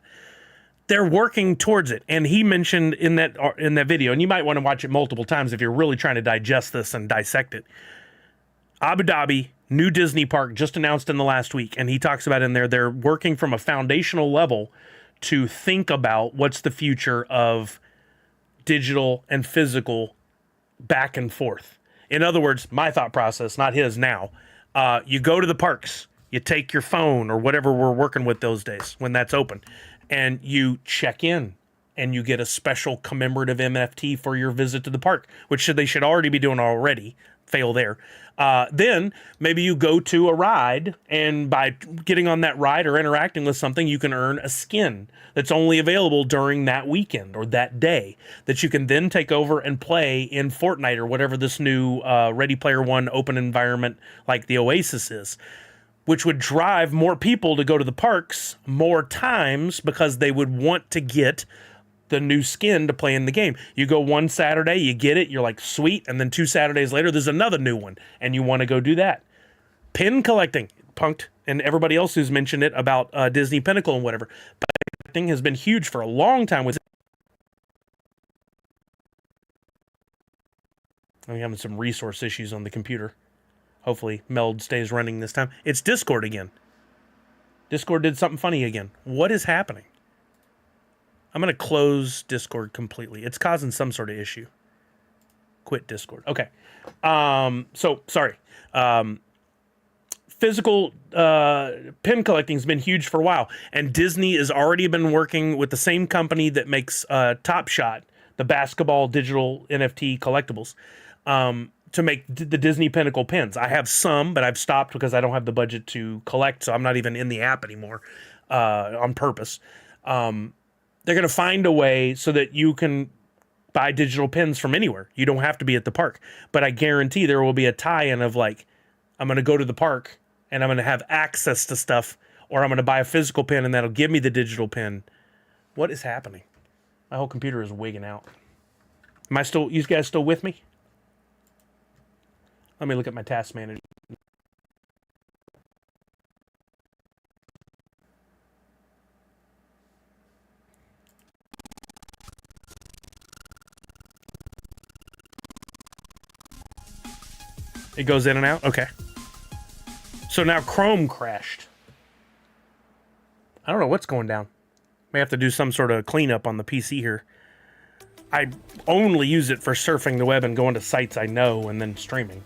They're working towards it. And he mentioned in that video, and you might want to watch it multiple times if you're really trying to digest this and dissect it. Abu Dhabi, new Disney park just announced in the last week. And he talks about in there, they're working from a foundational level to think about what's the future of digital and physical back and forth. In other words, my thought process, not his now, you go to the parks, you take your phone or whatever we're working with those days when that's open, and you check in and you get a special commemorative NFT for your visit to the park, which they should already be doing already. Fail there. Then maybe you go to a ride, and by getting on that ride or interacting with something, you can earn a skin that's only available during that weekend or that day that you can then take over and play in Fortnite or whatever this new Ready Player One open environment like the Oasis is, which would drive more people to go to the parks more times because they would want to get the new skin to play in the game. You go one Saturday, you get it, you're like, sweet, and then 2 Saturdays later, there's another new one, and you want to go do that. Pin collecting, Punked, and everybody else who's mentioned it about Disney Pinnacle and whatever. But collecting has been huge for a long time. I'm having some resource issues on the computer. Hopefully Meld stays running this time. It's Discord again. Discord did something funny again. What is happening? I'm going to close Discord completely. It's causing some sort of issue. Quit Discord. Okay. So, sorry. Physical pin collecting has been huge for a while. And Disney has already been working with the same company that makes Top Shot, the basketball digital NFT collectibles, to make the Disney Pinnacle pins. I have some, but I've stopped because I don't have the budget to collect, so I'm not even in the app anymore on purpose. They're going to find a way so that you can buy digital pins from anywhere. You don't have to be at the park. But I guarantee there will be a tie-in of like, I'm going to go to the park and I'm going to have access to stuff, or I'm going to buy a physical pin and that'll give me the digital pin. What is happening? My whole computer is wigging out. You guys still with me? Let me look at my task manager. It goes in and out? Okay. So now Chrome crashed. I don't know what's going down. May have to do some sort of cleanup on the PC here. I only use it for surfing the web and going to sites I know and then streaming.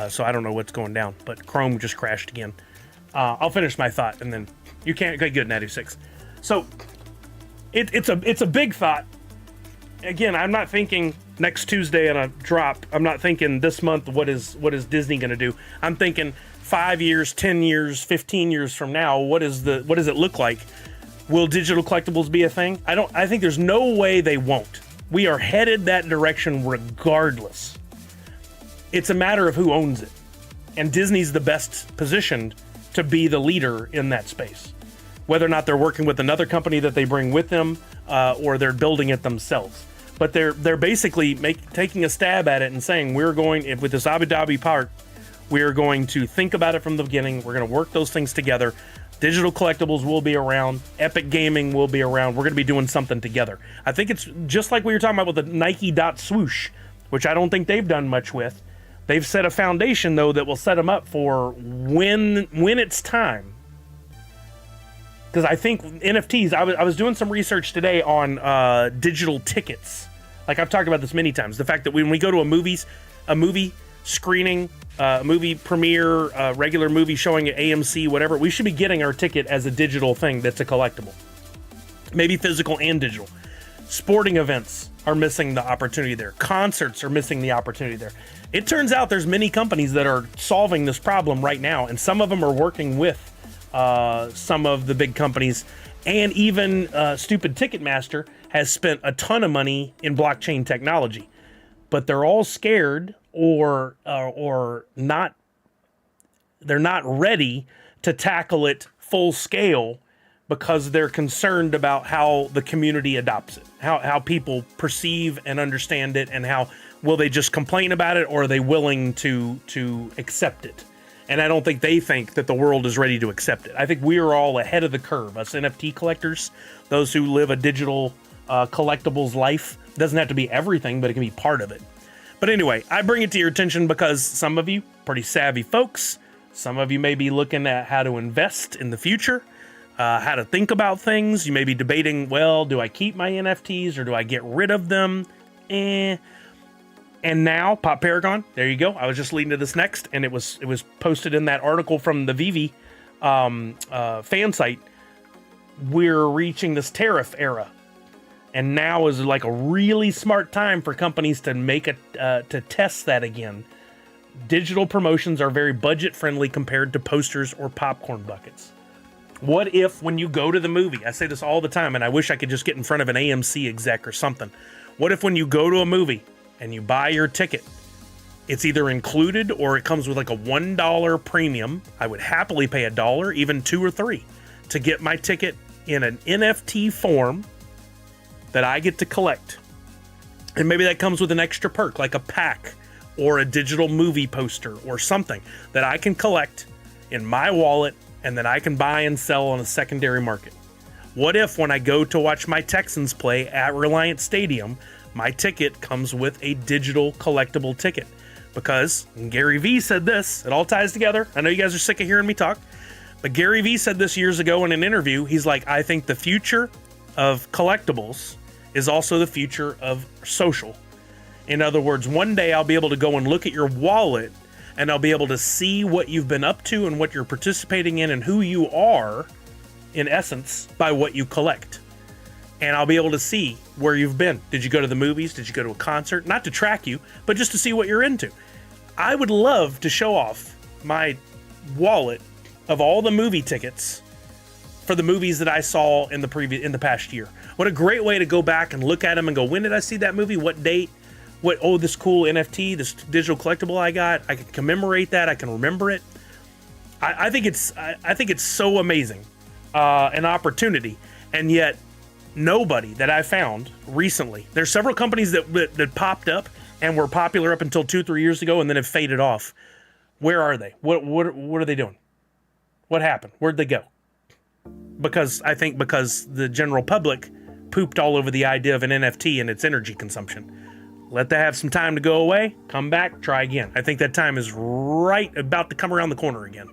So I don't know what's going down, but Chrome just crashed again. I'll finish my thought and then you can't. Okay, good, Natty 6. So it's a big thought. Again, I'm not thinking next Tuesday on a drop. I'm not thinking this month. What is Disney going to do? I'm thinking 5 years, 10 years, 15 years from now. What does it look like? Will digital collectibles be a thing? I think there's no way they won't. We are headed that direction regardless. It's a matter of who owns it. And Disney's the best positioned to be the leader in that space. Whether or not they're working with another company that they bring with them, or they're building it themselves. But they're basically taking a stab at it and saying, we're going, with this Abu Dhabi park, we're going to think about it from the beginning. We're going to work those things together. Digital collectibles will be around. Epic Gaming will be around. We're going to be doing something together. I think it's just like we were talking about with the Nike Dot Swoosh, which I don't think they've done much with. They've set a foundation, though, that will set them up for when it's time. Because I think NFTs, I was doing some research today on digital tickets. Like I've talked about this many times. The fact that when we go to a movie screening, movie premiere, regular movie showing at AMC, whatever, we should be getting our ticket as a digital thing that's a collectible. Maybe physical and digital. Sporting events are missing the opportunity there. Concerts are missing the opportunity there. It turns out there's many companies that are solving this problem right now, and some of them are working with some of the big companies. And even stupid Ticketmaster has spent a ton of money in blockchain technology. But they're all scared or not. They're not ready to tackle it full scale because they're concerned about how the community adopts it, how people perceive and understand it, and how will they just complain about it or are they willing to accept it? And I don't think they think that the world is ready to accept it. I think we are all ahead of the curve, us NFT collectors, those who live a digital collectibles life. It doesn't have to be everything, but it can be part of it. But anyway, I bring it to your attention because some of you, pretty savvy folks, some of you may be looking at how to invest in the future, how to think about things. You may be debating, well, do I keep my NFTs or do I get rid of them? And now, Pop Paragon, there you go. I was just leading to this next, and it was posted in that article from the Vivi fan site. We're reaching this tariff era. And now is like a really smart time for companies to to test that again. Digital promotions are very budget friendly compared to posters or popcorn buckets. What if when you go to the movie, I say this all the time and I wish I could just get in front of an AMC exec or something. What if when you go to a movie and you buy your ticket, it's either included or it comes with like a $1 premium. I would happily pay $1, even $2 or $3 to get my ticket in an NFT form that I get to collect. And maybe that comes with an extra perk like a pack or a digital movie poster or something that I can collect in my wallet and that I can buy and sell on a secondary market. What if when I go to watch my Texans play at Reliant Stadium, my ticket comes with a digital collectible ticket? Because Gary Vee said this, it all ties together. I know you guys are sick of hearing me talk, but Gary Vee said this years ago in an interview. He's like, I think the future of collectibles is also the future of social. In other words, one day I'll be able to go and look at your wallet and I'll be able to see what you've been up to and what you're participating in and who you are, in essence, by what you collect. And I'll be able to see where you've been. Did you go to the movies? Did you go to a concert? Not to track you, but just to see what you're into. I would love to show off my wallet of all the movie tickets for the movies that I saw in the past year. What a great way to go back and look at them and go, when did I see that movie? What date? This cool NFT, this digital collectible I got. I can commemorate that. I can remember it. I think it's so amazing, an opportunity, and yet nobody that I found recently. There's several companies that popped up and were popular up until 2-3 years ago, and then have faded off. Where are they? What are they doing? What happened? Where'd they go? Because the general public pooped all over the idea of an NFT and its energy consumption. let that have some time to go away, come back, try again. I think that time is right about to come around the corner again.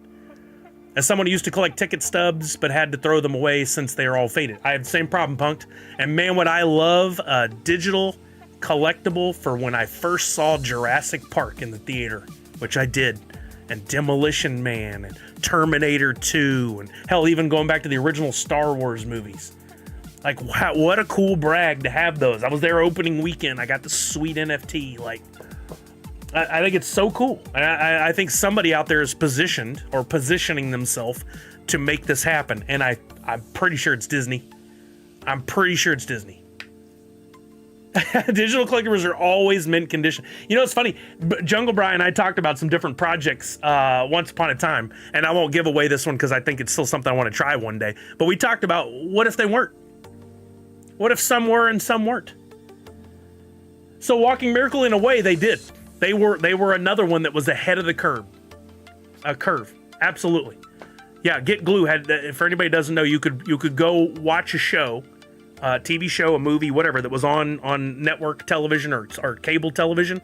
As someone who used to collect ticket stubs but had to throw them away since they are all faded. I have the same problem, Punked. And man, would I love a digital collectible for when I first saw Jurassic Park in the theater, which I did, and Demolition Man, and Terminator 2, and hell, even going back to the original Star Wars movies. Like, wow, what a cool brag to have those. I was there opening weekend. I got the sweet NFT. Like, I think it's so cool. I think somebody out there is positioned or positioning themselves to make this happen. And I'm pretty sure it's Disney. I'm pretty sure it's Disney. Digital collectibles are always mint condition. You know, it's funny. Jungle Brian and I talked about some different projects once upon a time. And I won't give away this one because I think it's still something I want to try one day. But we talked about what if they weren't? What if some were and some weren't? So Walking Miracle, in a way, they did. They were another one that was ahead of the curve. A curve, absolutely. Yeah, Get Glue had. For anybody who doesn't know, you could go watch a show, TV show, a movie, whatever that was on network television or cable television,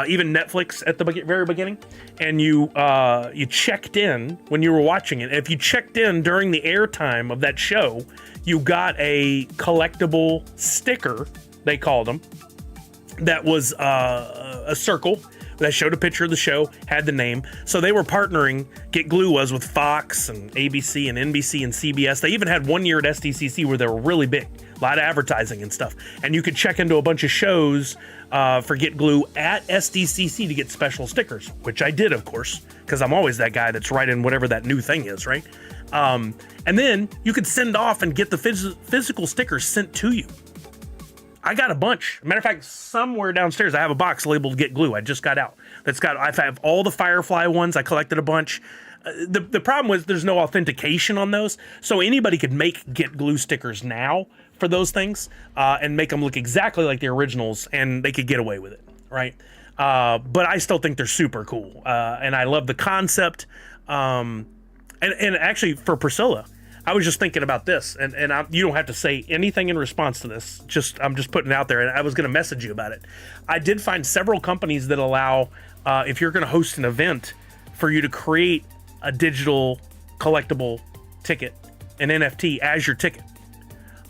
even Netflix at the very beginning, and you checked in when you were watching it. If you checked in during the airtime of that show, you got a collectible sticker. They called them. That was a circle that showed a picture of the show, had the name. So they were partnering, Get Glue was, with Fox and ABC and NBC and CBS. They even had 1 year at SDCC where they were really big, a lot of advertising and stuff. And you could check into a bunch of shows for Get Glue at SDCC to get special stickers, which I did, of course, because I'm always that guy that's writing whatever that new thing is, right? And then you could send off and get the physical stickers sent to you. I got a bunch. Matter of fact, somewhere downstairs, I have a box labeled Get Glue. I just got out. I have all the Firefly ones. I collected a bunch. The problem was there's no authentication on those. So anybody could make Get Glue stickers now for those things and make them look exactly like the originals, and they could get away with it, right? But I still think they're super cool. And I love the concept. And actually, for Priscilla, I was just thinking about this, and you don't have to say anything in response to this. I'm just putting it out there, and I was going to message you about it. I did find several companies that allow, if you're going to host an event, for you to create a digital collectible ticket, an NFT as your ticket.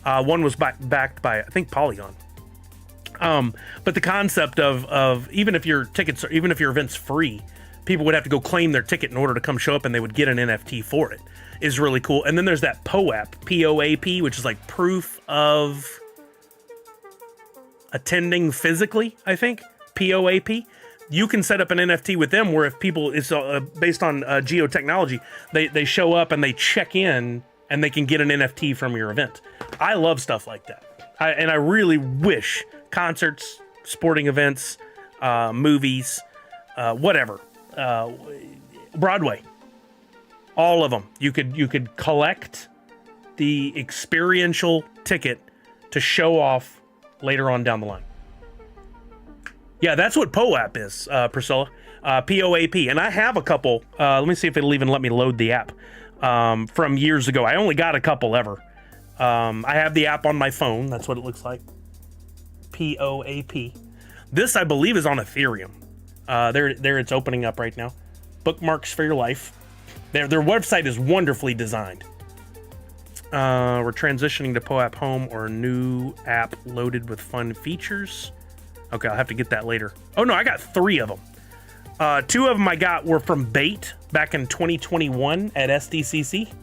One was backed by, I think, Polygon. But the concept of even if your event's free, people would have to go claim their ticket in order to come show up, and they would get an NFT for it. Is really cool. And then there's that POAP, P-O-A-P, which is like proof of attending physically, I think, P-O-A-P. You can set up an NFT with them where if people, it's based on geotechnology, they show up and they check in and they can get an NFT from your event. I love stuff like that. And I really wish concerts, sporting events, movies, whatever, Broadway, all of them. You could collect the experiential ticket to show off later on down the line. Yeah, that's what POAP is, Priscilla. P-O-A-P. And I have a couple. Let me see if it'll even let me load the app from years ago. I only got a couple ever. I have the app on my phone. That's what it looks like. P-O-A-P. This, I believe, is on Ethereum. There it's opening up right now. Bookmarks for your life. Their website is wonderfully designed. We're transitioning to POAP Home or a new app loaded with fun features. Okay, I'll have to get that later. Oh no, I got 3 of them. 2 of them I got were from Bait back in 2021 at SDCC.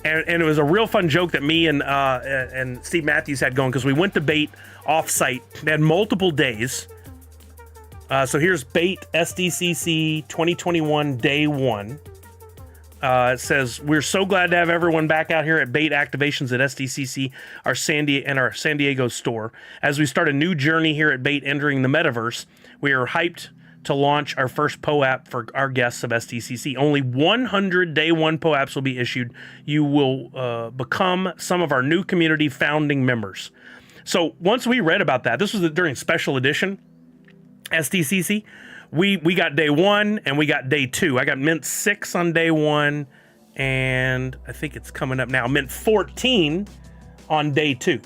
And it was a real fun joke that me and Steve Matthews had going, because we went to Bait off-site. They had multiple days. So here's Bait SDCC 2021 Day 1. It says, we're so glad to have everyone back out here at Bait Activations at SDCC, our San Diego store. As we start a new journey here at Bait entering the metaverse, we are hyped to launch our first POAP for our guests of SDCC. Only 100 Day 1 POAPs will be issued. You will become some of our new community founding members. So once we read about that, this was during special edition SDCC. We got Day 1 and we got Day 2. I got Mint 6 on Day 1, and I think it's coming up now, Mint 14 on Day 2.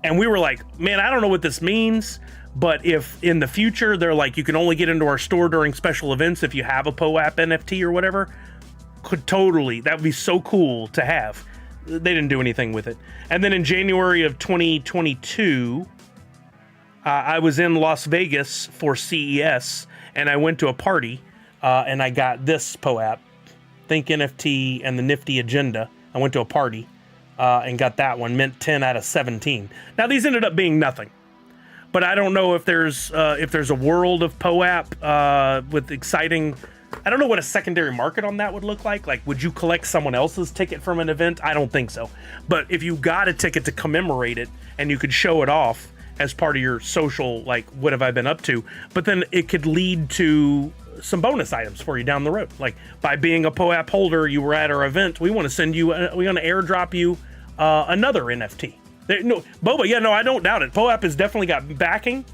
And we were like, man, I don't know what this means, But if in the future they're like, you can only get into our store during special events if you have a POAP NFT or whatever, that would be so cool to have. They didn't do anything with it. And then in January of 2022, I was in Las Vegas for CES, and I went to a party, and I got this POAP, Think NFT and the Nifty Agenda. I went to a party and got that one, mint 10 out of 17. Now, these ended up being nothing. But I don't know if there's a world of POAP with exciting. I don't know what a secondary market on that would look like. Like, would you collect someone else's ticket from an event? I don't think so. But if you got a ticket to commemorate it and you could show it off as part of your social, like, what have I been up to? But then it could lead to some bonus items for you down the road. Like, by being a POAP holder, you were at our event, we want to send you, we want to airdrop you another NFT. No, Boba, yeah, no, I don't doubt it. POAP has definitely got backing.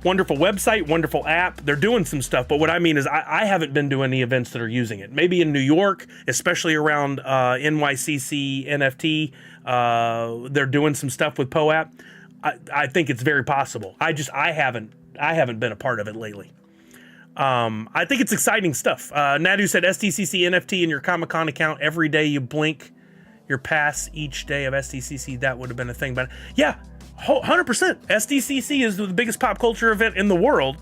Wonderful website, wonderful app. They're doing some stuff, but what I mean is I haven't been to any events that are using it. Maybe in New York, especially around NYCC NFT, they're doing some stuff with POAP. I think it's very possible. I haven't been a part of it lately. I think it's exciting stuff. Nadu said SDCC NFT in your Comic-Con account every day you blink your pass each day of SDCC. That would have been a thing, but yeah. 100%. SDCC is the biggest pop culture event in the world.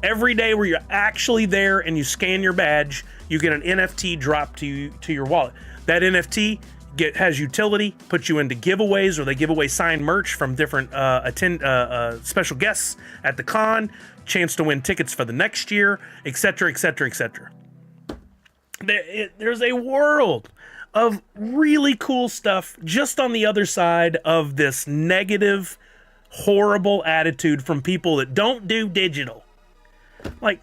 Every day where you're actually there and you scan your badge, you get an NFT dropped to your wallet. That NFT has utility, puts you into giveaways, or they give away signed merch from different special guests at the con, chance to win tickets for the next year, etc., etc., etc. There's a world of really cool stuff just on the other side of this negative, horrible attitude from people that don't do digital. Like,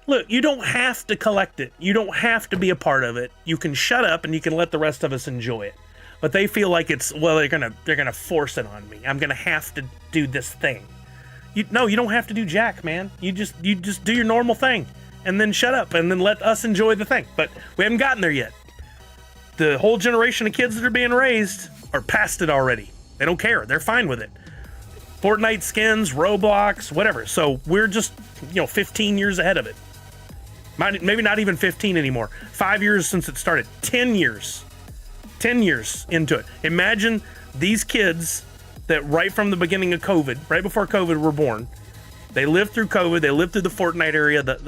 look, you don't have to collect it. You don't have to be a part of it. You can shut up and you can let the rest of us enjoy it. But they feel like they're gonna force it on me. I'm gonna have to do this thing. No, you don't have to do jack, man. You just do your normal thing and then shut up and then let us enjoy the thing. But we haven't gotten there yet. The whole generation of kids that are being raised are past it already. They don't care. They're fine with it. Fortnite skins, Roblox, whatever. So we're just, 15 years ahead of it. Maybe not even 15 anymore. 5 years since it started. 10 years. 10 years into it. Imagine these kids that right from the beginning of COVID, right before COVID were born, they lived through COVID, they lived through the Fortnite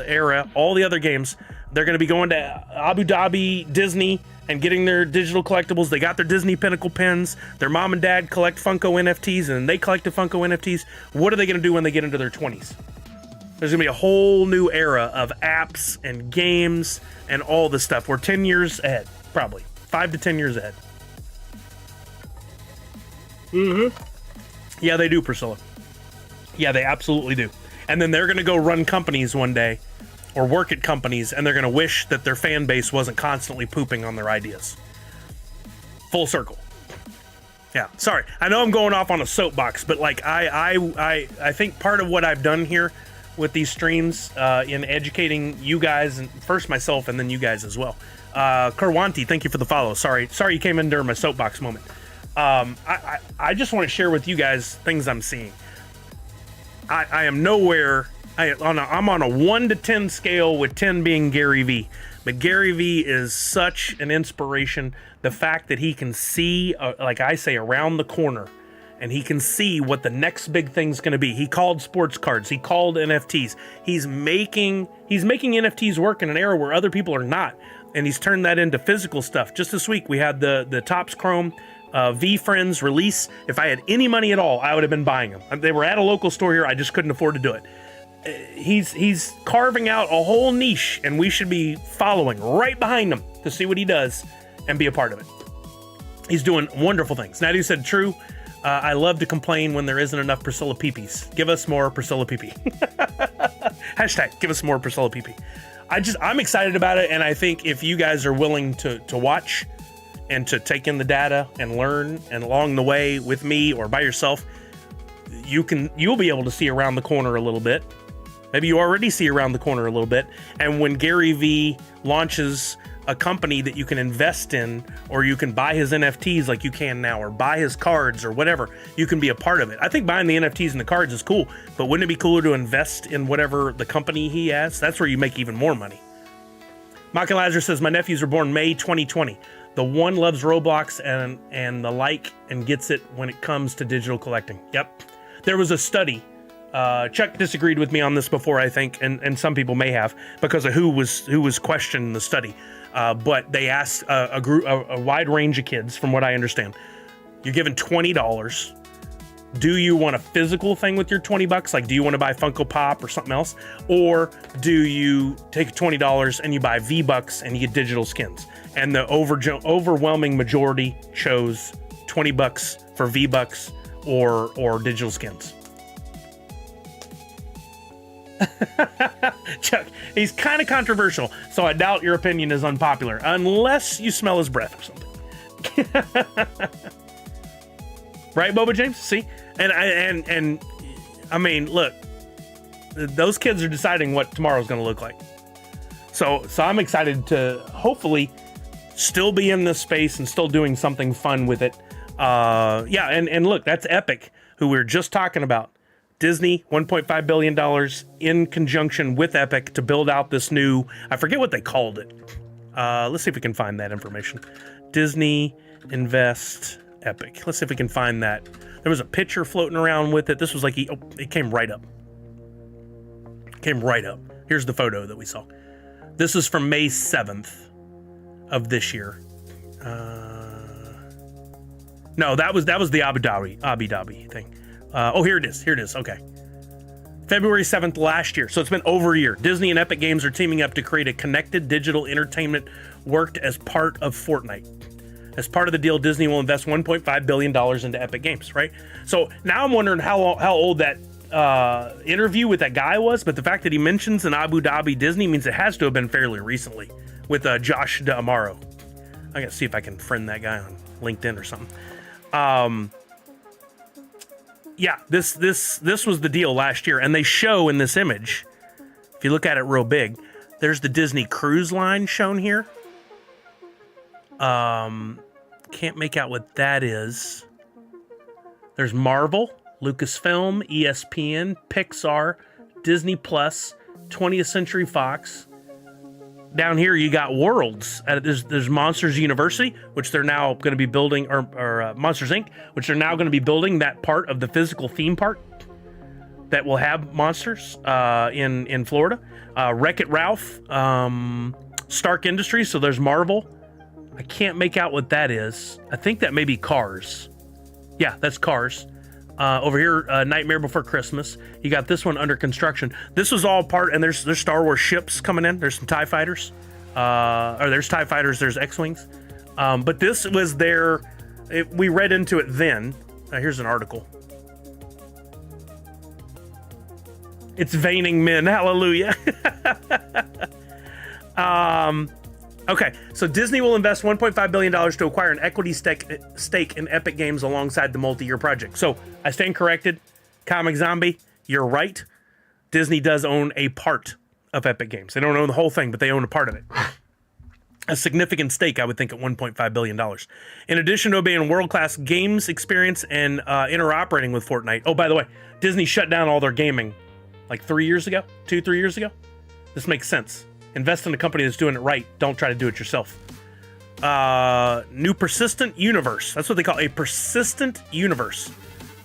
era, all the other games. They're going to be going to Abu Dhabi, Disney, and getting their digital collectibles. They got their Disney Pinnacle pins. Their mom and dad collect Funko NFTs, and they collected Funko NFTs. What are they going to do when they get into their 20s? There's going to be a whole new era of apps and games and all this stuff. We're 10 years ahead, probably. 5 to 10 years ahead. Yeah, they do, Priscilla. Yeah, they absolutely do. And then they're going to go run companies one day, or work at companies, and they're going to wish that their fan base wasn't constantly pooping on their ideas. Full circle. Yeah, sorry. I know I'm going off on a soapbox, but like I think part of what I've done here with these streams in educating you guys, and first myself and then you guys as well. Karwanti, thank you for the follow. Sorry you came in during my soapbox moment. I just want to share with you guys things I'm seeing. I am nowhere. I'm on a 1 to 10 scale, with 10 being Gary Vee. But Gary Vee is such an inspiration. The fact that he can see, like I say, around the corner, and he can see what the next big thing's going to be. He called sports cards. He called NFTs. He's making NFTs work in an era where other people are not, and he's turned that into physical stuff. Just this week, we had the Topps Chrome V Friends release. If I had any money at all, I would have been buying them. They were at a local store here. I just couldn't afford to do it. He's carving out a whole niche, and we should be following right behind him to see what he does and be a part of it. He's doing wonderful things. Nadu said, true. I love to complain when there isn't enough Priscilla Peepees. Give us more Priscilla Peepee. Hashtag give us more Priscilla Peepee. I'm excited about it, and I think if you guys are willing to watch and to take in the data and learn, and along the way with me or by yourself, you'll be able to see around the corner a little bit. Maybe you already see around the corner a little bit. And when Gary Vee launches a company that you can invest in, or you can buy his NFTs like you can now, or buy his cards or whatever. You can be a part of it. I think buying the NFTs and the cards is cool, but wouldn't it be cooler to invest in whatever the company he has? That's where you make even more money. Michael Lazarus says, my nephews were born May 2020. The one loves Roblox and the like, and gets it when it comes to digital collecting. Yep. There was a study. Chuck disagreed with me on this before, I think, and some people may have, because of who was questioning the study. But they asked a wide range of kids, from what I understand. You're given $20. Do you want a physical thing with your $20? Like, do you want to buy Funko Pop or something else? Or do you take $20 and you buy V-Bucks and you get digital skins? And the overwhelming majority chose $20 for V-Bucks or digital skins. Chuck, he's kind of controversial, so I doubt your opinion is unpopular, unless you smell his breath or something. Right, Boba James? See? And I mean, look, those kids are deciding what tomorrow's going to look like. So I'm excited to hopefully still be in this space and still doing something fun with it. Yeah, and look, that's Epic, who we were just talking about. Disney, $1.5 billion in conjunction with Epic to build out this new, I forget what they called it. Let's see if we can find that information. Disney Invest Epic. Let's see if we can find that. There was a picture floating around with it. This was like, it came right up. Came right up. Here's the photo that we saw. This is from May 7th of this year. No, that was the Abu Dhabi thing. Oh, here it is. Here it is. Okay. February 7th last year. So it's been over a year. Disney and Epic Games are teaming up to create a connected digital entertainment worked as part of Fortnite. As part of the deal, Disney will invest $1.5 billion into Epic Games, right? So now I'm wondering how old that interview with that guy was, but the fact that he mentions an Abu Dhabi Disney means it has to have been fairly recently with Josh D'Amaro. I gotta see if I can friend that guy on LinkedIn or something. Yeah, this was the deal last year, and they show in this image, if you look at it real big, there's the Disney Cruise Line shown here. Can't make out what that is. There's Marvel, Lucasfilm, ESPN, Pixar, Disney Plus, 20th Century Fox. Down here you got Worlds. There's Monsters University, which they're now going to be building, or Monsters Inc., which they're now going to be building that part of the physical theme park that will have monsters in Florida. Wreck-It Ralph, Stark Industries. So there's Marvel. I can't make out what that is. I think that may be Cars. Yeah, that's Cars. Over here, Nightmare Before Christmas. You got this one under construction. This was all part, and there's Star Wars ships coming in. There's some TIE fighters. Or there's TIE fighters, there's X-Wings. But this was we read into it then. Here's an article. It's veining men, hallelujah. Okay, so Disney will invest $1.5 billion to acquire an equity stake in Epic Games alongside the multi-year project. So I stand corrected. Comic Zombie, you're right. Disney does own a part of Epic Games. They don't own the whole thing, but they own a part of it. A significant stake, I would think, at $1.5 billion. In addition to being a world-class games experience and interoperating with Fortnite. Oh, by the way, Disney shut down all their gaming like 3 years ago, 2-3 years ago. This makes sense. Invest in a company that's doing it right. Don't try to do it yourself. New persistent universe. That's what they call a persistent universe.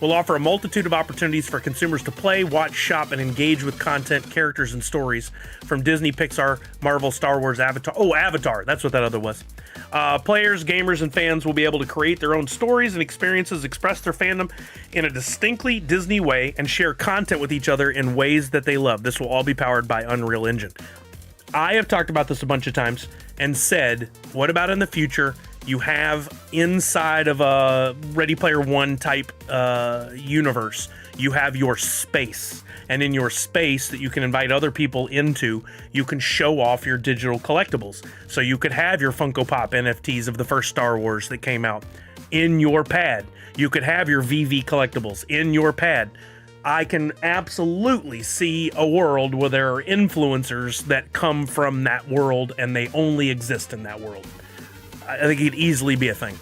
Will offer a multitude of opportunities for consumers to play, watch, shop, and engage with content, characters, and stories from Disney, Pixar, Marvel, Star Wars, Avatar. Oh, Avatar. That's what that other was. Players, gamers, and fans will be able to create their own stories and experiences, express their fandom in a distinctly Disney way, and share content with each other in ways that they love. This will all be powered by Unreal Engine. I have talked about this a bunch of times and said, what about in the future you have inside of a Ready Player One type universe, you have your space. And in your space that you can invite other people into, you can show off your digital collectibles. So you could have your Funko Pop NFTs of the first Star Wars that came out in your pad. You could have your VV collectibles in your pad. I can absolutely see a world where there are influencers that come from that world and they only exist in that world. I think it could easily be a thing.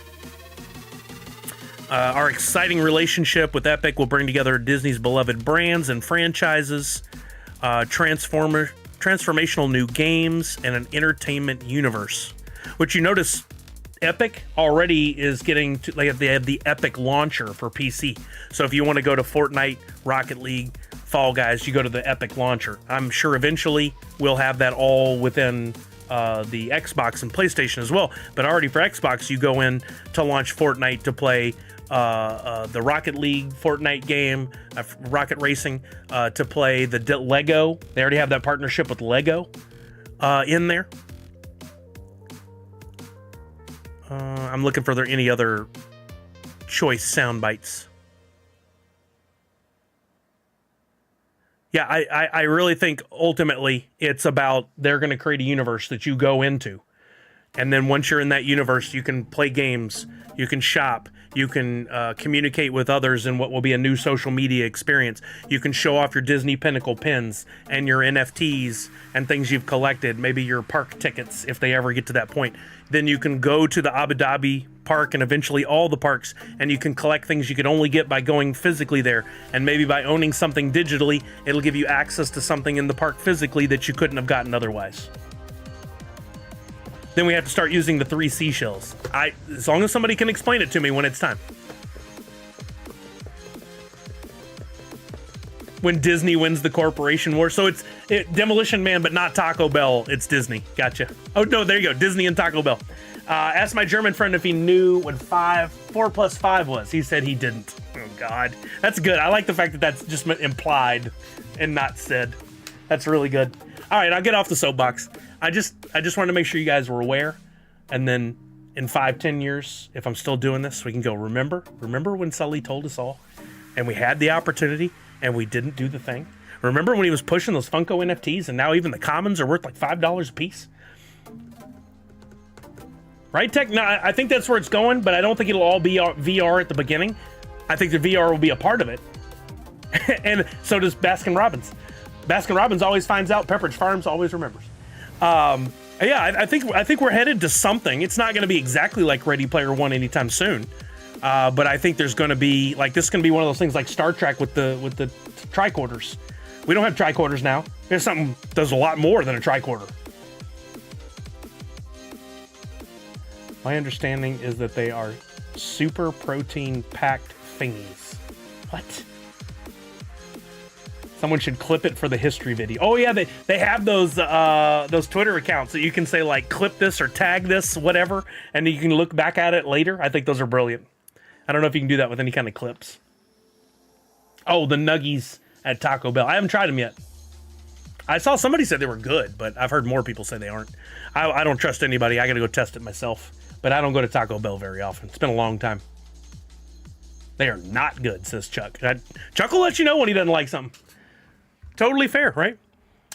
Our exciting relationship with Epic will bring together Disney's beloved brands and franchises, transformational new games, and an entertainment universe. Which you notice, Epic already is getting to, like, they have the Epic launcher for PC. So if you want to go to Fortnite, Rocket League, Fall Guys, you go to the Epic launcher. I'm sure eventually we'll have that all within the Xbox and PlayStation as well. But already for Xbox, you go in to launch Fortnite to play the Rocket League Fortnite game, Rocket Racing, to play the Lego. They already have that partnership with Lego in there. I'm looking for any other choice sound bites. Yeah, I really think ultimately it's about they're going to create a universe that you go into. And then once you're in that universe, you can play games, you can shop, you can communicate with others in what will be a new social media experience. You can show off your Disney Pinnacle pins and your NFTs and things you've collected, maybe your park tickets if they ever get to that point. Then you can go to the Abu Dhabi park and eventually all the parks, and you can collect things you could only get by going physically there. And maybe by owning something digitally, it'll give you access to something in the park physically that you couldn't have gotten otherwise. Then we have to start using the 3 seashells. As long as somebody can explain it to me when it's time. When Disney wins the corporation war. So it's Demolition Man, but not Taco Bell. It's Disney. Gotcha. Oh, no, there you go. Disney and Taco Bell. Asked my German friend if he knew what 4 plus 5 was. He said he didn't. Oh, God. That's good. I like the fact that that's just implied and not said. That's really good. All right, I'll get off the soapbox. I just wanted to make sure you guys were aware. And then in 5-10 years, if I'm still doing this, we can go, remember when Sully told us all and we had the opportunity and we didn't do the thing? Remember when he was pushing those Funko NFTs and now even the commons are worth like $5 a piece? Right, Tech? No, I think that's where it's going, but I don't think it'll all be VR at the beginning. I think the VR will be a part of it. And so does Baskin Robbins. Baskin Robbins always finds out. Pepperidge Farms always remembers. Yeah, I think we're headed to something. It's not going to be exactly like Ready Player One anytime soon, but I think there's going to be like this. Going to be one of those things like Star Trek with the tricorders. We don't have tricorders now. There's something that does a lot more than a tricorder. My understanding is that they are super protein packed thingies. What? Someone should clip it for the history video. Oh yeah, they have those Twitter accounts that you can say like clip this or tag this, whatever, and you can look back at it later. I think those are brilliant. I don't know if you can do that with any kind of clips. Oh, the nuggies at Taco Bell. I haven't tried them yet. I saw somebody said they were good, but I've heard more people say they aren't. I don't trust anybody. I got to go test it myself. But I don't go to Taco Bell very often. It's been a long time. They are not good, says Chuck. Chuck will let you know when he doesn't like something. Totally fair, right?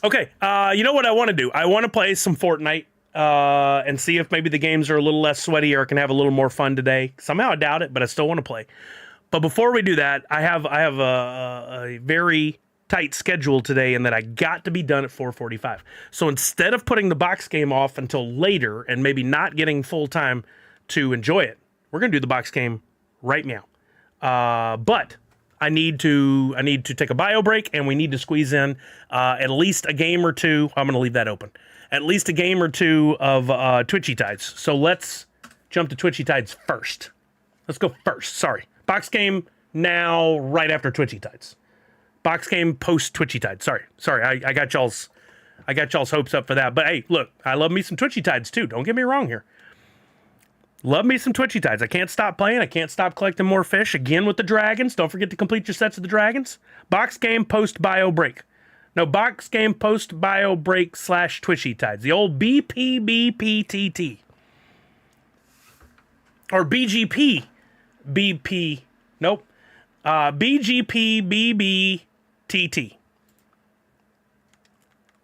Okay, you know what I want to do? I want to play some Fortnite and see if maybe the games are a little less sweaty or can have a little more fun today. Somehow I doubt it, but I still want to play. But before we do that, I have a very tight schedule today in that I got to be done at 4:45. So instead of putting the box game off until later and maybe not getting full time to enjoy it, we're going to do the box game right now. But I need to take a bio break, and we need to squeeze in at least a game or two. I'm going to leave that open. At least a game or two of Twitchy Tides. So let's jump to Twitchy Tides first. Let's go first. Sorry. Box game now, right after Twitchy Tides. Box game post Twitchy Tides. Sorry. I got y'all's hopes up for that. But hey, look, I love me some Twitchy Tides too. Don't get me wrong here. Love me some Twitchy Tides. I can't stop playing. I can't stop collecting more fish. Again with the dragons. Don't forget to complete your sets of the dragons. Box game post bio break. No, box game post bio break / Twitchy Tides. The old BPBPTT. Or BGP. BP. Nope. BGPBBTT.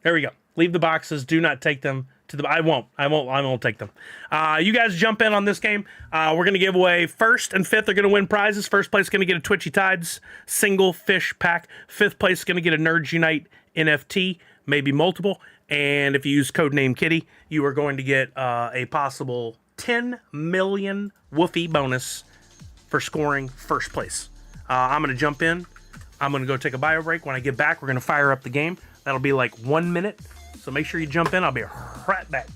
There we go. Leave the boxes. Do not take them to the. I won't take them. You guys jump in on this game. We're gonna give away first and fifth are gonna win prizes. First place is gonna get a Twitchy Tides single fish pack. Fifth place is gonna get a Nerds Unite NFT, maybe multiple. And if you use codename Kitty, you are going to get a possible 10 million woofie bonus for scoring first place. I'm gonna jump in. I'm gonna go take a bio break. When I get back, we're gonna fire up the game. That'll be like 1 minute. So make sure you jump in. I'll be right back.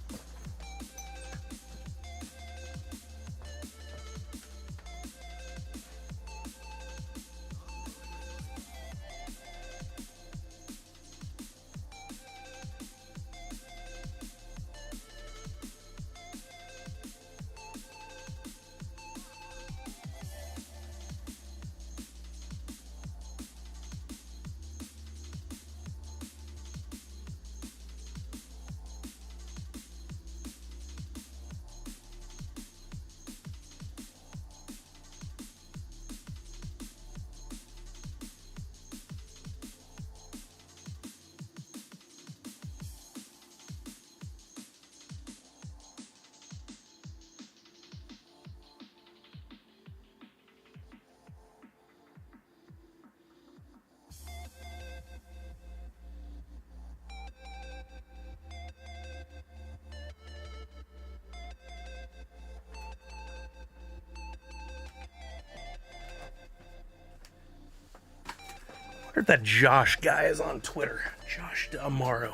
I heard that Josh guy is on Twitter. Josh Amaro.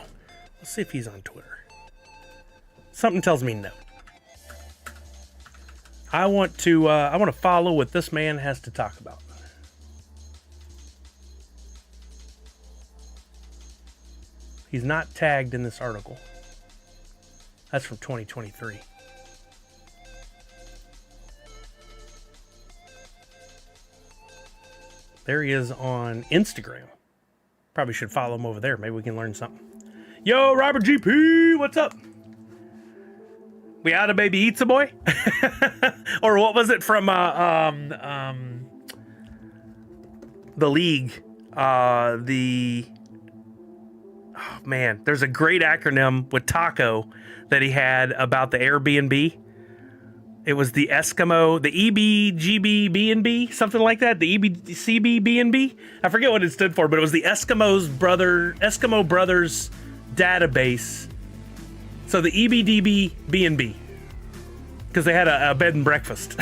Let's see if he's on Twitter. Something tells me no. I want to follow what this man has to talk about. He's not tagged in this article. That's from 2023. There he is on Instagram. Probably should follow him over there. Maybe we can learn something. Yo, Robert GP, what's up? We out of Baby Eats a Boy? Or what was it from the league? Oh man, there's a great acronym with Taco that he had about the Airbnb. It was the Eskimo, the EBGBB&B, something like that. The EBCBB&B. I forget what it stood for, but it was the Eskimo Brothers database. So the EBDBB&B, because they had a bed and breakfast.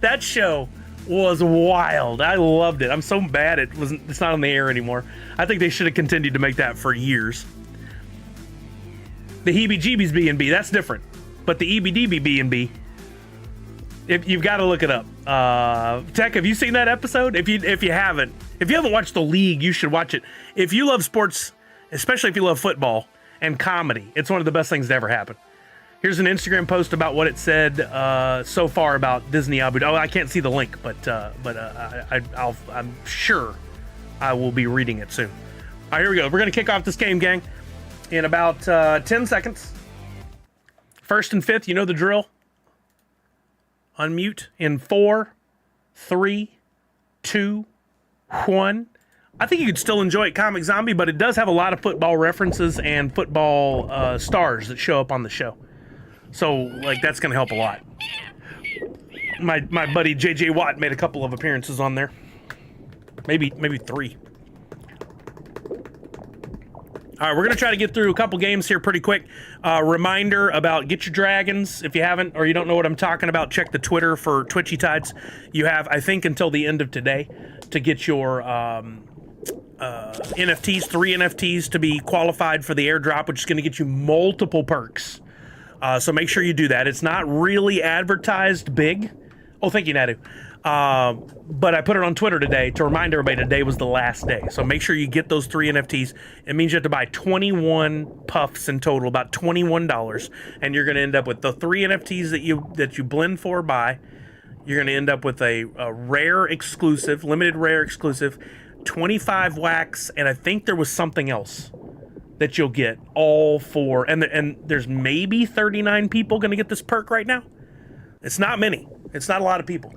That show was wild. I loved it. I'm so bad it's not on the air anymore. I think they should have continued to make that for years. The Heebie-Jeebies B&B, that's different. But the EBDB B&B, you've got to look it up. Tech, have you seen that episode? If you haven't watched The League, you should watch it. If you love sports, especially if you love football and comedy, it's one of the best things to ever happen. Here's an Instagram post about what it said so far about Disney Abu Dhabi. Oh, I can't see the link, but I'm sure I will be reading it soon. All right, here we go. We're going to kick off this game, gang, in about 10 seconds. First and fifth, you know the drill. Unmute in 4, 3, 2, 1. I think you could still enjoy it, Comic Zombie, but it does have a lot of football references and football stars that show up on the show. So, like, that's going to help a lot. My buddy JJ Watt made a couple of appearances on there. Maybe 3. All right, we're going to try to get through a couple games here pretty quick. Reminder about Get Your Dragons. If you haven't or you don't know what I'm talking about, check the Twitter for Twitchy Tides. You have, I think, until the end of today to get your NFTs, 3 NFTs to be qualified for the airdrop, which is going to get you multiple perks. So make sure you do that. It's not really advertised big. Oh, thank you, Nadu. But I put it on Twitter today to remind everybody today was the last day. So make sure you get those 3 NFTs. It means you have to buy 21 puffs in total, about $21, and you're going to end up with the 3 NFTs that you blend for buy. You're going to end up with a rare exclusive, limited rare exclusive, 25 wax, and I think there was something else that you'll get all for. And there's maybe 39 people going to get this perk right now. It's not many. It's not a lot of people.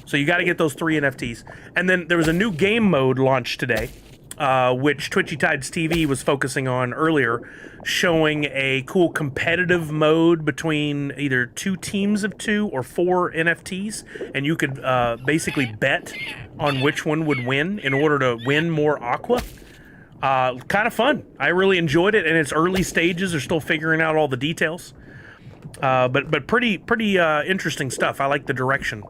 So you got to get those 3 NFTs. And then there was a new game mode launched today. which Twitchy Tides TV was focusing on earlier, showing a cool competitive mode between either 2 teams of 2 or 4 NFTs, and you could basically bet on which one would win in order to win more Aqua. Kind of fun. I really enjoyed it, and it's early stages. They're still figuring out all the details, but pretty interesting stuff. I like the direction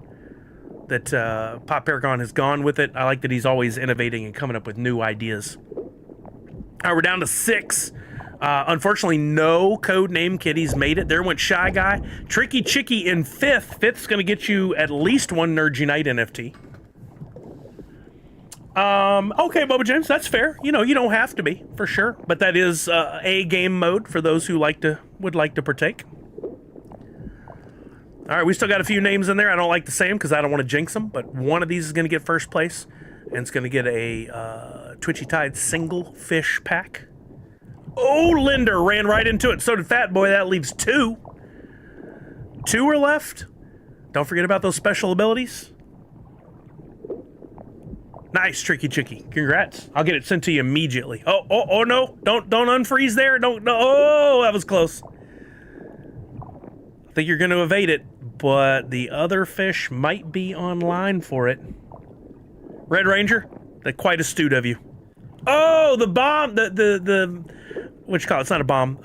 that Pop Paragon has gone with it. I like that he's always innovating and coming up with new ideas. All right, we're down to 6. Unfortunately, no Codename Kitties made it. There went Shy Guy. Tricky Chicky in 5th. 5th's going to get you at least 1 Nerd Unite NFT. Okay, Bubba James, that's fair. You don't have to be, for sure. But that is a game mode for those who would like to partake. All right, we still got a few names in there. I don't like to say them because I don't want to jinx them, but one of these is going to get first place, and it's going to get a Twitchy Tide single fish pack. Oh, Linder ran right into it. So did Fat Boy. That leaves 2. 2 are left. Don't forget about those special abilities. Nice, Tricky Chicky. Congrats. I'll get it sent to you immediately. Oh no. Don't unfreeze there. No. Oh, that was close. I think you're going to evade it, but the other fish might be online for it. Red Ranger, that's quite astute of you. Oh, the bomb, the what you call it? It's not a bomb.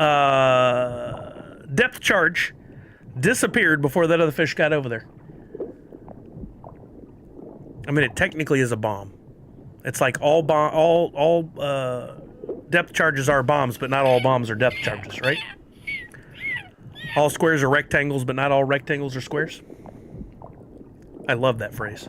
Depth charge disappeared before that other fish got over there. I mean, it technically is a bomb. It's like all depth charges are bombs, but not all bombs are depth charges, right? All squares are rectangles, but not all rectangles are squares. I love that phrase.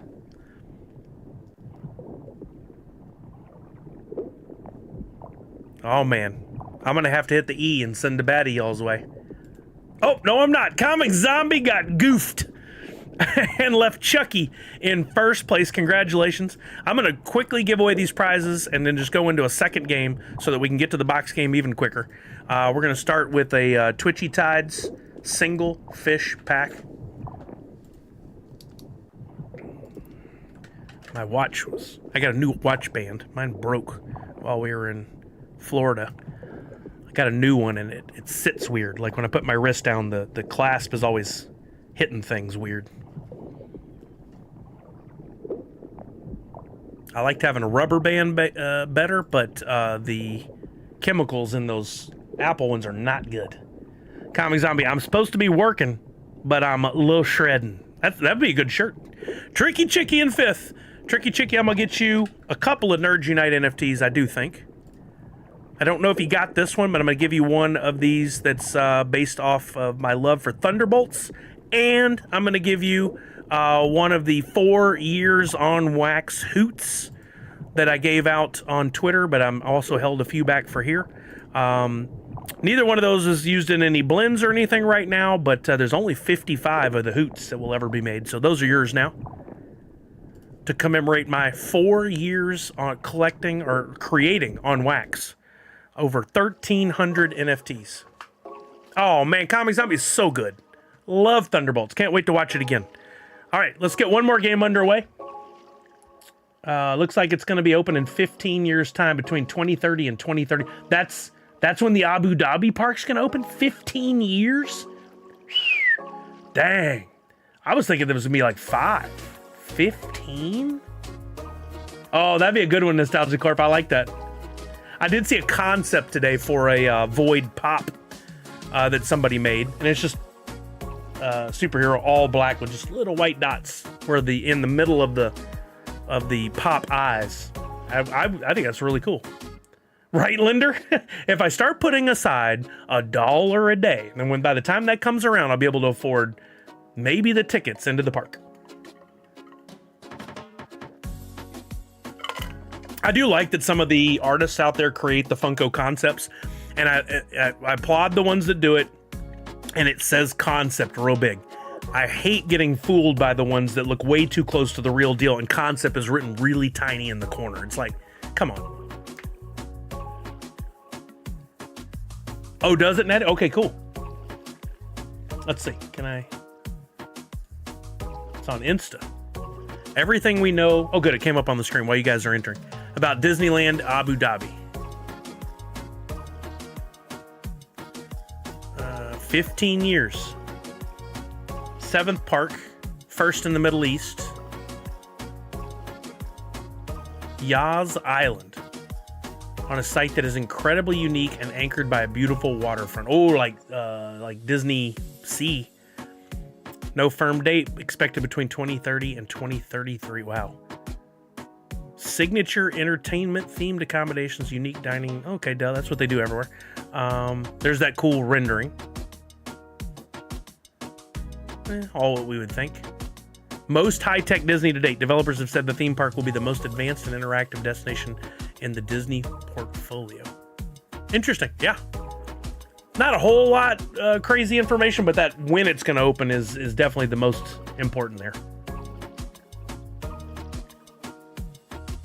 Oh, man. I'm going to have to hit the E and send the baddie y'all's way. Oh, no, I'm not. Comic Zombie got goofed and left Chucky in first place. Congratulations. I'm going to quickly give away these prizes and then just go into a second game so that we can get to the box game even quicker. We're going to start with a Twitchy Tides single fish pack. My watch I got a new watch band. Mine broke while we were in Florida. I got a new one and it sits weird. Like when I put my wrist down, the clasp is always hitting things weird. I liked having a rubber band better, but the chemicals in those Apple ones are not good. Comic Zombie, I'm supposed to be working, but I'm a little shredding. That'd be a good shirt. Tricky Chicky in 5th. Tricky Chicky, I'm going to get you a couple of Nerd Unite NFTs, I do think. I don't know if you got this one, but I'm going to give you one of these that's based off of my love for Thunderbolts. And I'm going to give you one of the 4 years on wax hoots that I gave out on Twitter, but I'm also held a few back for here. Neither one of those is used in any blends or anything right now, but there's only 55 of the hoots that will ever be made. So those are yours now to commemorate my 4 years on collecting or creating on wax. Over 1,300 NFTs. Oh, man, Comic Zombie is so good. Love Thunderbolts. Can't wait to watch it again. All right, let's get one more game underway. Looks like it's going to be open in 15 years' time, between 2030 and 2030. That's when the Abu Dhabi park's going to open? 15 years? Dang. I was thinking there was going to be like 5. 15? Oh, that'd be a good one, Nostalgia Corp. I like that. I did see a concept today for a Void Pop that somebody made, and it's just superhero all black with just little white dots where in the middle of the pop eyes. I think that's really cool. Right, Linder? If I start putting aside $1 a day, then by the time that comes around, I'll be able to afford maybe the tickets into the park. I do like that some of the artists out there create the Funko concepts, and I applaud the ones that do it, and it says concept real big. I hate getting fooled by the ones that look way too close to the real deal, and concept is written really tiny in the corner. It's like, come on. Oh, does it, Ned? Okay, cool. Let's see. Can I? It's on Insta. Everything we know. Oh, good. It came up on the screen while you guys are entering. about Disneyland Abu Dhabi. 15 years. 7th park, first in the Middle East. Yas Island, on a site that is incredibly unique and anchored by a beautiful waterfront. Oh, like Disney Sea. No firm date, expected between 2030 and 2033. Wow. Signature entertainment themed accommodations, unique dining. Okay, duh, that's what they do everywhere. There's that cool rendering. All what we would think. Most high-tech Disney to date. Developers have said the theme park will be the most advanced and interactive destination in the Disney portfolio. Interesting, yeah. Not a whole lot crazy information, but that when it's going to open is definitely the most important there.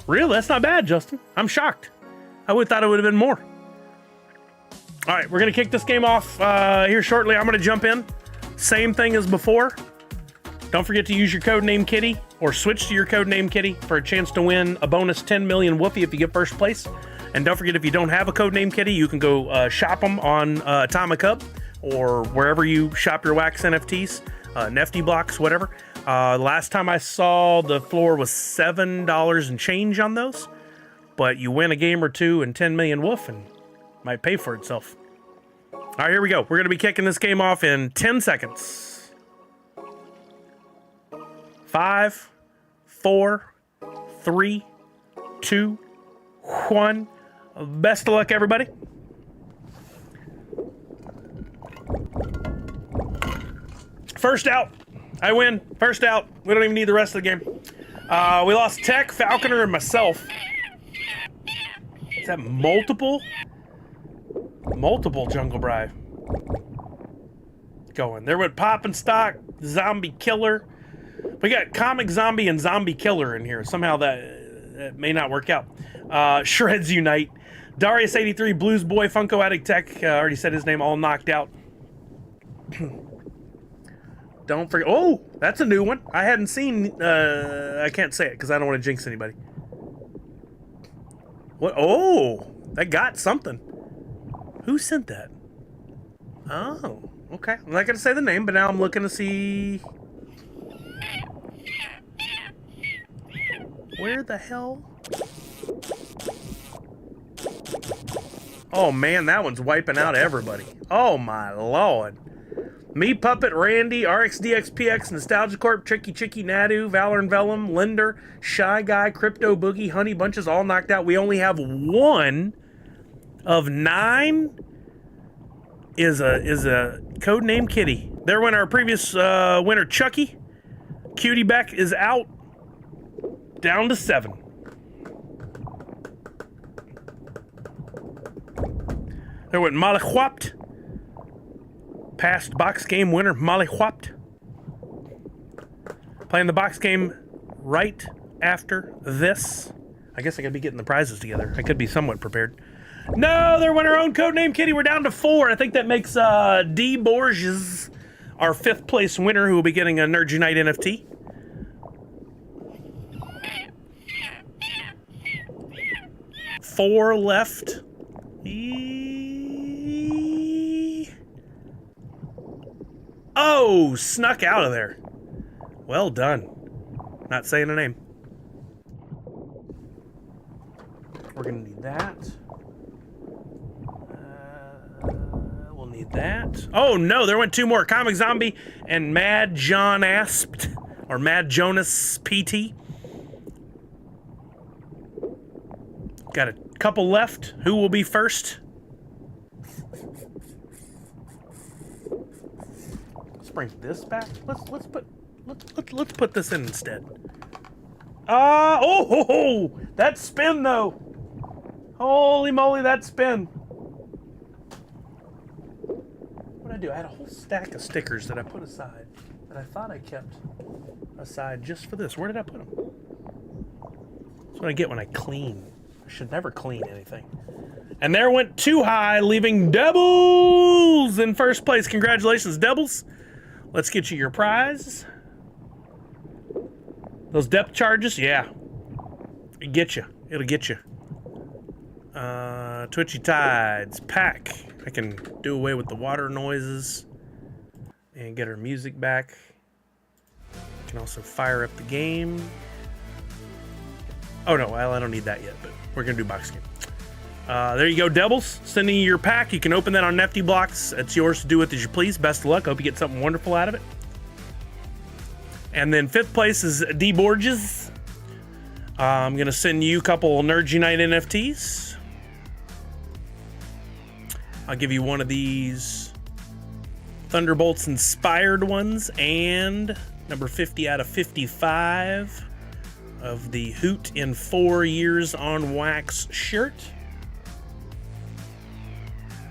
Really? That's not bad, Justin. I'm shocked. I would have thought it would have been more. All right, we're going to kick this game off here shortly. I'm going to jump in. Same thing as before. Don't forget to use your codename Kitty or switch to your codename Kitty for a chance to win a bonus 10 million Woofie if you get first place. And don't forget, if you don't have a codename Kitty, you can go shop them on Atomic Hub or wherever you shop your wax NFTs, Nifty Blocks, whatever. Last time I saw, the floor was $7 and change on those. But you win a game or two and 10 million Woof and might pay for itself. All right, here we go. We're going to be kicking this game off in 10 seconds. 5, 4, 3, 2, 1. Best of luck, everybody. First out. I win. First out. We don't even need the rest of the game. We lost Tech, Falconer, and myself. Is that multiple? Multiple Jungle Bri going. There went Pop and Stock, Zombie Killer. We got Comic Zombie and Zombie Killer in here. Somehow that may not work out. Shreds Unite. Darius 83, Blues Boy, Funko Addict Tech. Already said his name, all knocked out. Don't forget. Oh, that's a new one. I hadn't seen. I can't say it because I don't want to jinx anybody. What? Oh, that got something. Who sent that? Oh, okay. I'm not going to say the name, but now I'm looking to see. Where the hell? Oh, man, that one's wiping out everybody. Oh, my Lord. Me, Puppet, Randy, RxDXPX, Nostalgia Corp, Tricky Chicky, Nadu, Valor and Vellum, Linder, Shy Guy, Crypto Boogie, Honey Bunches, all knocked out. We only have one of 9 is a codename Kitty. There went our previous winner, Chucky. Cutie Beck is out. Down to 7. There went Molly Whopped. Past box game winner, Molly Whopped. Playing the box game right after this. I guess I gotta be getting the prizes together. I could be somewhat prepared. No, there went our own codename Kitty. We're down to 4. I think that makes D. Borges our 5th place winner, who will be getting a Nerd Unite NFT. Four left. Oh, snuck out of there. Well done. Not saying a name. We're going to need that. We'll need that. Oh, no, there went 2 more. Comic Zombie and Mad John Aspt, or Mad Jonas PT. Got a couple left. Who will be first? Let's bring this back. Let's put this in instead. Oh, that spin though. Holy moly, that spin. What did I do? I had a whole stack of stickers that I put aside that I thought I kept aside just for this. Where did I put them? That's what I get when I clean. I should never clean anything. And there went Too High, leaving Devils in first place. Congratulations, Devils. Let's get you your prize. Those depth charges, yeah. Get you. It'll get you. Twitchy Tides pack. I can do away with the water noises and get our music back. I can also fire up the game. Oh no, well, I don't need that yet, but we're gonna do box game. There you go, Devils. Sending you your pack. You can open that on Nifty Blocks. It's yours to do with as you please. Best of luck. Hope you get something wonderful out of it. And then 5th place is D Borges. I'm gonna send you a couple Nerds Unite NFTs. I'll give you one of these Thunderbolts inspired ones and number 50 out of 55 of the Hoot in 4 years on wax shirt.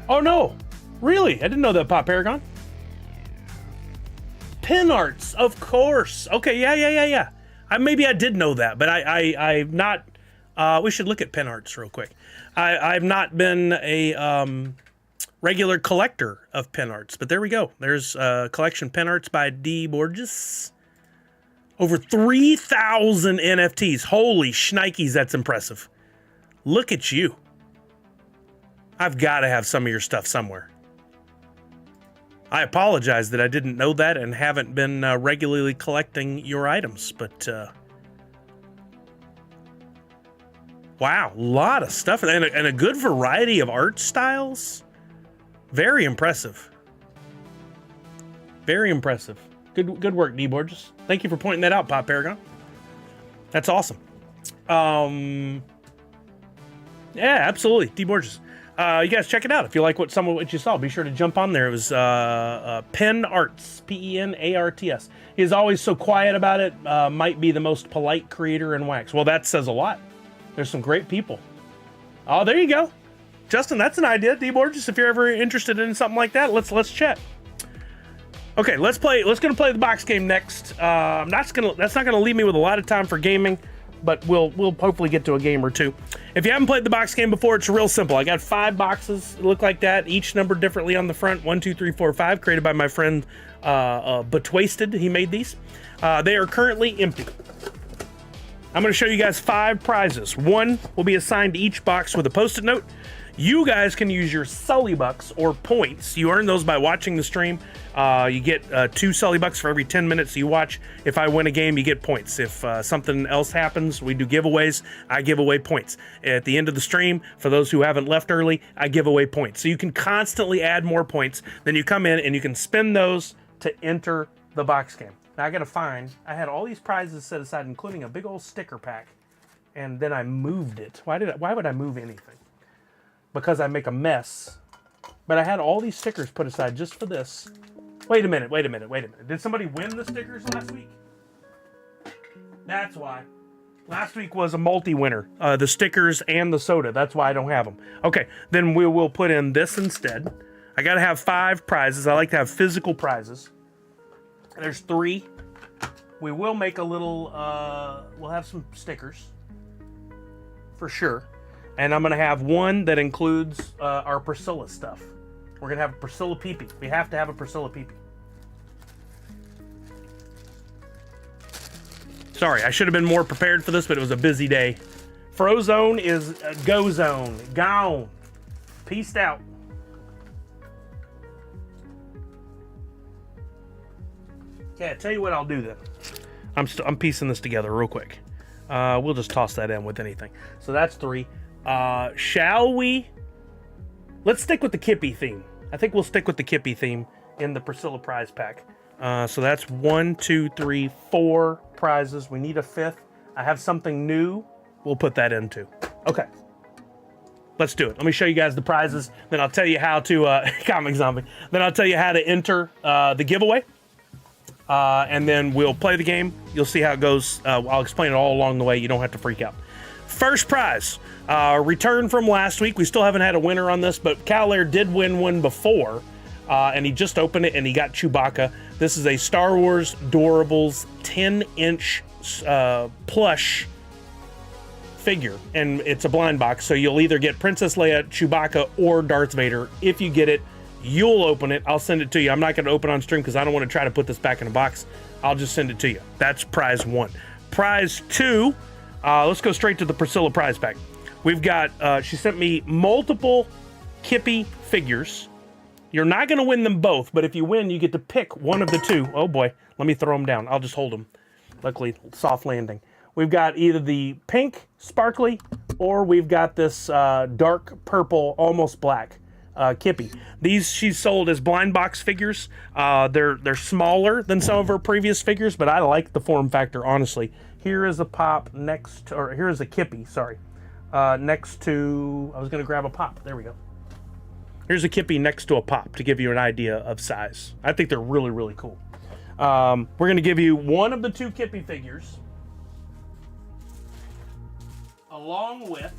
Oh no, really? I didn't know that, Pop Paragon. Pin arts, of course. Okay, yeah. Maybe I did know that, but I've not. We should look at pin arts real quick. I've not been a regular collector of pin arts, but there we go. There's collection pin arts by D Borges. Over 3,000 NFTs. Holy shnikes, that's impressive. Look at you. I've got to have some of your stuff somewhere. I apologize that I didn't know that and haven't been regularly collecting your items, but wow, a lot of stuff and a good variety of art styles. Very impressive. Very impressive. Good work, D Borges. Thank you for pointing that out, Pop Paragon. That's awesome. Yeah, absolutely, D Borges. You guys check it out. If you like some of what you saw, be sure to jump on there. It was Pen Arts, Penarts. He's always so quiet about it. Might be the most polite creator in wax. Well, that says a lot. There's some great people. Oh, there you go, Justin. That's an idea, D Borges. If you're ever interested in something like that, let's chat. Okay, let's play. Let's gonna play the box game next. That's not gonna leave me with a lot of time for gaming, but we'll hopefully get to a game or two. If you haven't played the box game before, it's real simple. I got 5 boxes that look like that, each numbered differently on the front. 1, 2, 3, 4, 5, created by my friend Betwasted. He made these. They are currently empty. I'm going to show you guys 5 prizes. 1 will be assigned to each box with a Post-it note. You guys can use your Sully Bucks or points. You earn those by watching the stream. You get 2 Sully Bucks for every 10 minutes you watch. If I win a game, you get points. If something else happens, we do giveaways. I give away points. At the end of the stream, for those who haven't left early, I give away points. So you can constantly add more points. Then you come in and you can spend those to enter the box game. Now I got to find, I had all these prizes set aside, including a big old sticker pack, and then I moved it. Why would I move anything? Because I make a mess. But I had all these stickers put aside just for this. Wait a minute. Did somebody win the stickers last week? That's why. Last week was a multi-winner. The stickers and the soda. That's why I don't have them. Okay, then we will put in this instead. I got to have 5 prizes. I like to have physical prizes. There's 3. We will make a little, we'll have some stickers. For sure. And I'm going to have 1 that includes our Priscilla stuff. We're going to have a Priscilla Peepee. We have to have a Priscilla Peepee. Sorry, I should have been more prepared for this, but it was a busy day. Frozone is go zone. Gone. Peaced out. Okay, I tell you what I'll do then. I'm piecing this together real quick. We'll just toss that in with anything. So that's 3. Shall we? Let's stick with the Kippy theme. I think we'll stick with the Kippy theme in the Priscilla prize pack. So that's 1, 2, 3, 4 prizes. We need a 5th. I have something new. We'll put that in too. Okay. Let's do it. Let me show you guys the prizes. Then I'll tell you how to, Comic Zombie. Then I'll tell you how to enter the giveaway. And then we'll play the game. You'll see how it goes. I'll explain it all along the way. You don't have to freak out. First prize, return from last week. We still haven't had a winner on this, but Cal-Air did win one before, and he just opened it and he got Chewbacca. This is a Star Wars Doorables 10-inch plush figure, and it's a blind box, so you'll either get Princess Leia, Chewbacca, or Darth Vader. If you get it, you'll open it. I'll send it to you. I'm not going to open on stream because I don't want to try to put this back in a box. I'll just send it to you. That's prize 1. Prize 2, Let's go straight to the Priscilla prize pack. We've got, she sent me multiple Kippy figures. You're not going to win them both, but if you win, you get to pick one of the two. Oh boy, let me throw them down. I'll just hold them. Luckily, soft landing. We've got either the pink, sparkly, or we've got this dark purple, almost black Kippy. These she's sold as blind box figures. They're smaller than some of her previous figures, but I like the form factor, honestly. Here is a pop next, or here is a Kippy, sorry. Next to, I was going to grab a pop. There we go. Here's a Kippy next to a pop to give you an idea of size. I think they're really, really cool. We're going to give you one of the two Kippy figures, along with,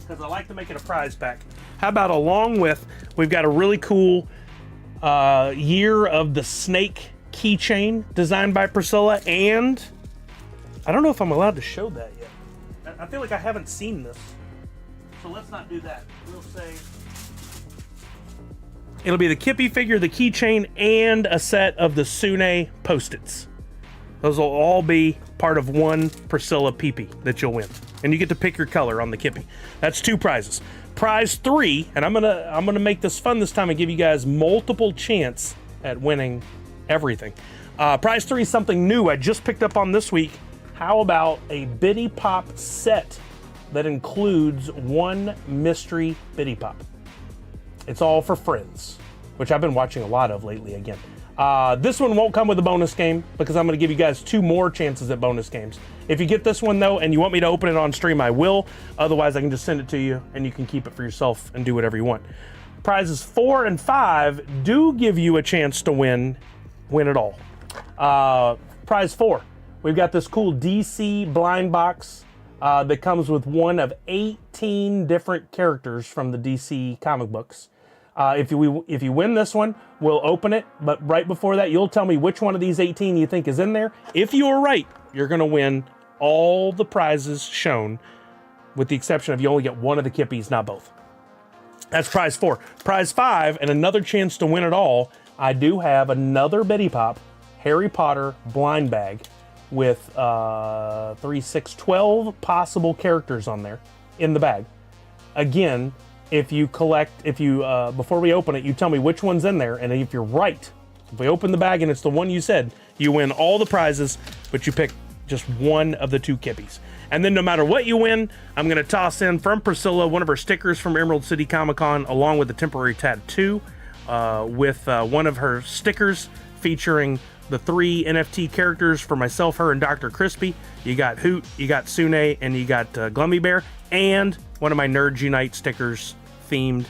because I like to make it a prize pack. How about along with, we've got a really cool Year of the Snake keychain designed by Priscilla, and I don't know if I'm allowed to show that yet. I feel like I haven't seen this. So let's not do that. We'll say it'll be the Kippy figure, the keychain, and a set of the Sune Post-its. Those will all be part of one Priscilla PP that you'll win. And you get to pick your color on the Kippy. That's 2 prizes. Prize 3, and I'm gonna make this fun this time and give you guys multiple chance at winning everything. Prize 3 is something new I just picked up on this week. How about a Bitty Pop set that includes 1 mystery Bitty Pop? It's all for friends, which I've been watching a lot of lately again. This one won't come with a bonus game because I'm going to give you guys 2 more chances at bonus games. If you get this one though and you want me to open it on stream, I will. Otherwise, I can just send it to you and you can keep it for yourself and do whatever you want. Prizes 4 and 5 do give you a chance to win it all. Prize 4, we've got this cool DC blind box that comes with one of 18 different characters from the DC comic books. If you win this one, we'll open it, but right before that, you'll tell me which one of these 18 you think is in there. If you are right, you're going to win all the prizes shown, with the exception of you only get one of the Kippies, not both. That's prize 4. Prize 5, and another chance to win it all, I do have another Bitty Pop Harry Potter blind bag with 3, 6, 12 possible characters on there in the bag. Again, if you before we open it, you tell me which one's in there, and if you're right, if we open the bag and it's the one you said, you win all the prizes, but you pick just one of the 2 Kippies. And then no matter what you win, I'm going to toss in from Priscilla one of her stickers from Emerald City Comic Con, along with a temporary tattoo with one of her stickers featuring the 3 NFT characters for myself, her, and Dr. Crispy. You got Hoot, you got Sune, and you got Glummy Bear, and one of my Nerds Unite stickers themed,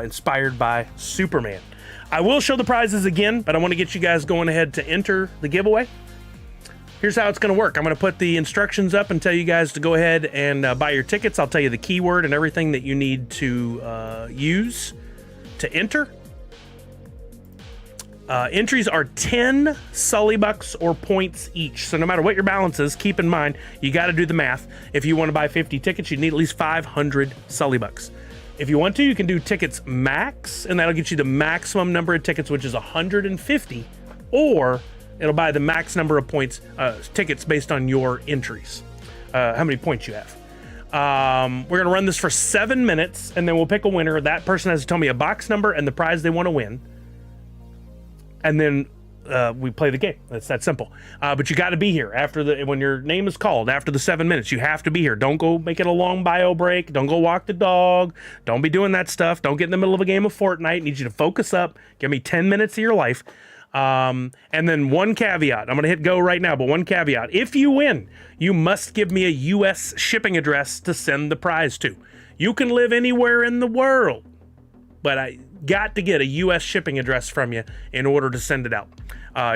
inspired by Superman. I will show the prizes again, but I want to get you guys going ahead to enter the giveaway. Here's how it's going to work. I'm going to put the instructions up and tell you guys to go ahead and buy your tickets. I'll tell you the keyword and everything that you need to use to enter. Entries are 10 Sully bucks or points each. So no matter what your balance is, keep in mind, you got to do the math. If you want to buy 50 tickets, you need at least 500 Sully bucks. If you want to, you can do tickets max, and that'll get you the maximum number of tickets, which is 150, or it'll buy the max number of points, tickets based on your entries, how many points you have. We're going to run this for 7 minutes, and then we'll pick a winner. That person has to tell me a box number and the prize they want to win. And then we play the game. It's that simple. But you got to be here when your name is called after the 7 minutes. You have to be here. Don't go make it a long bio break. Don't go walk the dog. Don't be doing that stuff. Don't get in the middle of a game of Fortnite. I need you to focus up. Give me 10 minutes of your life. And then one caveat. I'm going to hit go right now, but one caveat. If you win, you must give me a U.S. shipping address to send the prize to. You can live anywhere in the world, but I got to get a U.S. shipping address from you in order to send it out.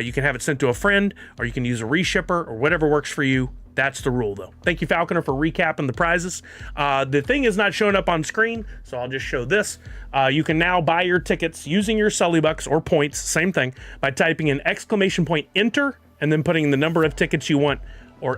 You can have it sent to a friend, or you can use a reshipper, or whatever works for you. That's the rule, though. Thank you, Falconer, for recapping the prizes. The thing is not showing up on screen, so I'll just show this. You can now buy your tickets using your Sully bucks or points, same thing, by typing in !enter and then putting the number of tickets you want, or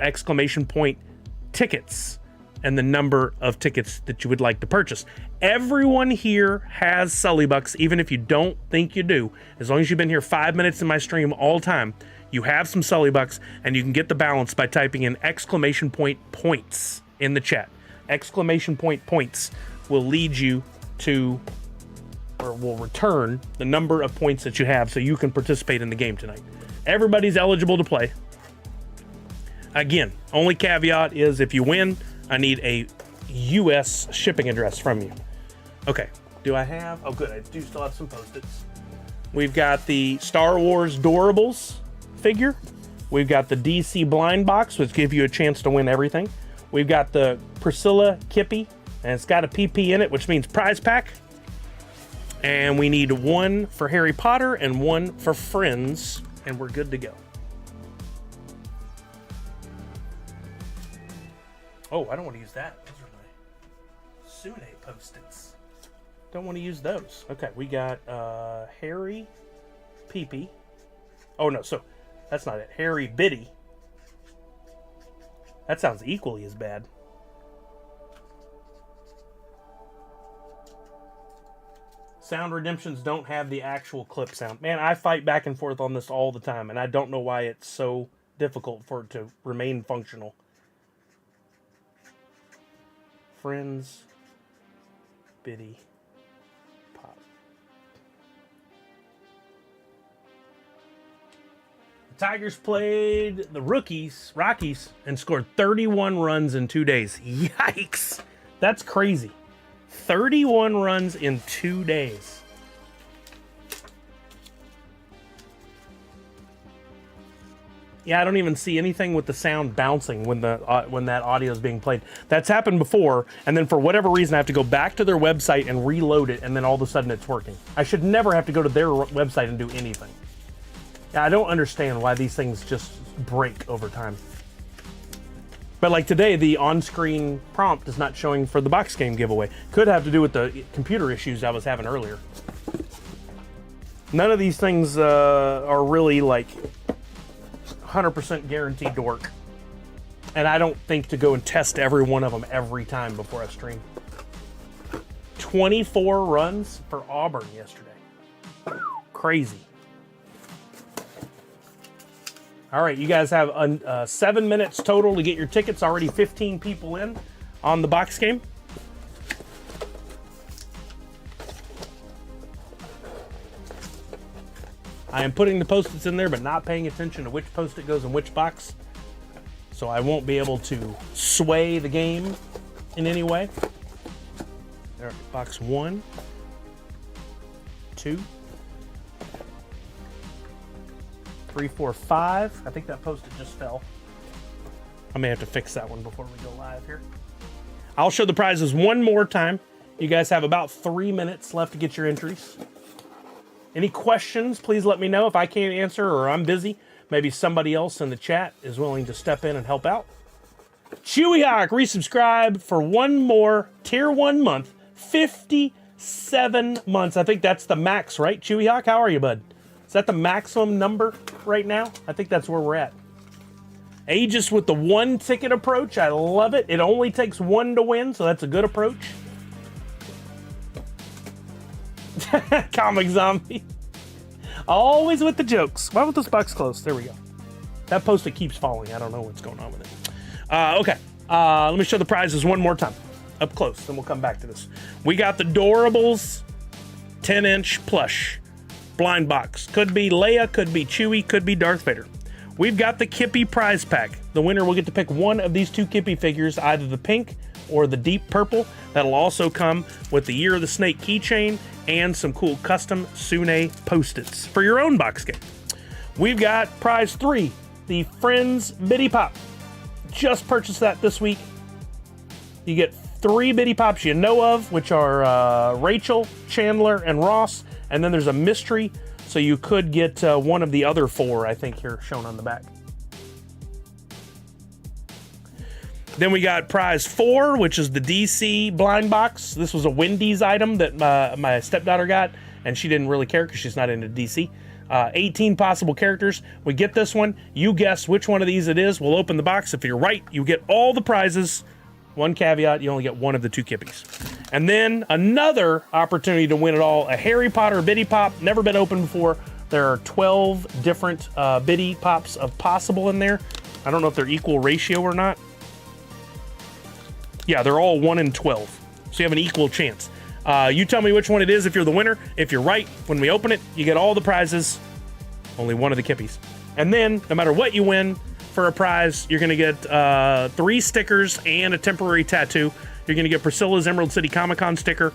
!tickets and the number of tickets that you would like to purchase. Everyone here has Sully Bucks, even if you don't think you do. As long as you've been here 5 minutes in my stream all time, you have some Sully Bucks, and you can get the balance by typing in exclamation point points in the chat. Exclamation point points will lead you to, or will return the number of points that you have so you can participate in the game tonight. Everybody's eligible to play. Again, only caveat is if you win, I need a U.S. shipping address from you. Okay, do I have? Oh, good. I do still have some Post-its. We've got the Star Wars Doorables figure. We've got the DC blind box, which gives you a chance to win everything. We've got the Priscilla Kippy, and it's got a PP in it, which means prize pack. And we need one for Harry Potter and one for Friends, and we're good to go. Oh, I don't want to use that. Those are my Sune Post-its. Don't want to use those. Okay, we got Harry Peepee. Oh, no, so that's not it. Harry Biddy. That sounds equally as bad. Sound redemptions don't have the actual clip sound. Man, I fight back and forth on this all the time, and I don't know why it's so difficult for it to remain functional. Friends, Biddy, Pop. The Tigers played the Rockies, and scored 31 runs in 2 days. Yikes! That's crazy. 31 runs in 2 days. Yeah, I don't even see anything with the sound bouncing when that audio is being played. That's happened before, and then for whatever reason I have to go back to their website and reload it, and then all of a sudden it's working. I should never have to go to their website and do anything. Yeah, I don't understand why these things just break over time. But like today, the on-screen prompt is not showing for the box game giveaway. Could have to do with the computer issues I was having earlier. None of these things are really like 100% guaranteed to work. And I don't think to go and test every one of them every time before I stream. 24 runs for Auburn yesterday. Crazy. All right, you guys have 7 minutes total to get your tickets. Already 15 people in on the box game. I am putting the Post-its in there, but not paying attention to which Post-it goes in which box. So I won't be able to sway the game in any way. There, box 1, 2, 3, 4, 5. I think that Post-it just fell. I may have to fix that one before we go live here. I'll show the prizes one more time. You guys have about 3 minutes left to get your entries. Any questions, please let me know. If I can't answer or I'm busy, maybe somebody else in the chat is willing to step in and help out. Chewy Hawk, resubscribe for one more Tier 1 month. 57 months. I think that's the max, right? Chewy Hawk, how are you, bud? Is that the maximum number right now? I think that's where we're at. Aegis with the one ticket approach. I love it. It only takes one to win, so that's a good approach. Comic Zombie. Always with the jokes. Why won't this box close? There we go. That Post-it keeps falling. I don't know what's going on with it. Okay. Let me show the prizes one more time. Up close, then we'll come back to this. We got the Doorables 10-inch plush blind box. Could be Leia, could be Chewie, could be Darth Vader. We've got the Kippy prize pack. The winner will get to pick one of these two Kippy figures, either the pink or the deep purple. That'll also come with the Year of the Snake keychain and some cool custom Sune Post-its for your own box game. We've got prize 3, the Friends Biddy Pop. Just purchased that this week. You get 3 Biddy Pops you know of, which are Rachel, Chandler, and Ross. And then there's a mystery, so you could get one of the other 4, I think, here shown on the back. Then we got prize 4, which is the DC blind box. This was a Wendy's item that my stepdaughter got, and she didn't really care because she's not into DC. 18 possible characters. We get this one. You guess which one of these it is. We'll open the box. If you're right, you get all the prizes. One caveat, you only get one of the 2 kippies. And then another opportunity to win it all, a Harry Potter Biddy Pop, never been opened before. There are 12 different Biddy Pops of possible in there. I don't know if they're equal ratio or not. Yeah, they're all 1 in 12. So you have an equal chance. You tell me which one it is if you're the winner. If you're right, when we open it, you get all the prizes, only one of the kippies. And then, no matter what you win for a prize, you're going to get 3 stickers and a temporary tattoo. You're going to get Priscilla's Emerald City Comic-Con sticker,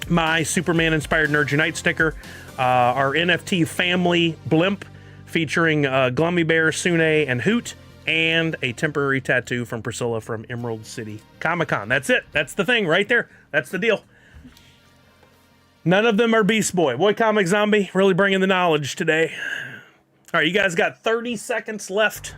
my Superman-inspired Nerd Unite sticker, our NFT family blimp featuring Glummy Bear, Sune, and Hoot, and a temporary tattoo from Priscilla from Emerald City Comic-Con. That's it. That's the thing right there. That's the deal. None of them are Beast Boy. Boy Comic Zombie, really bringing the knowledge today. All right, you guys got 30 seconds left.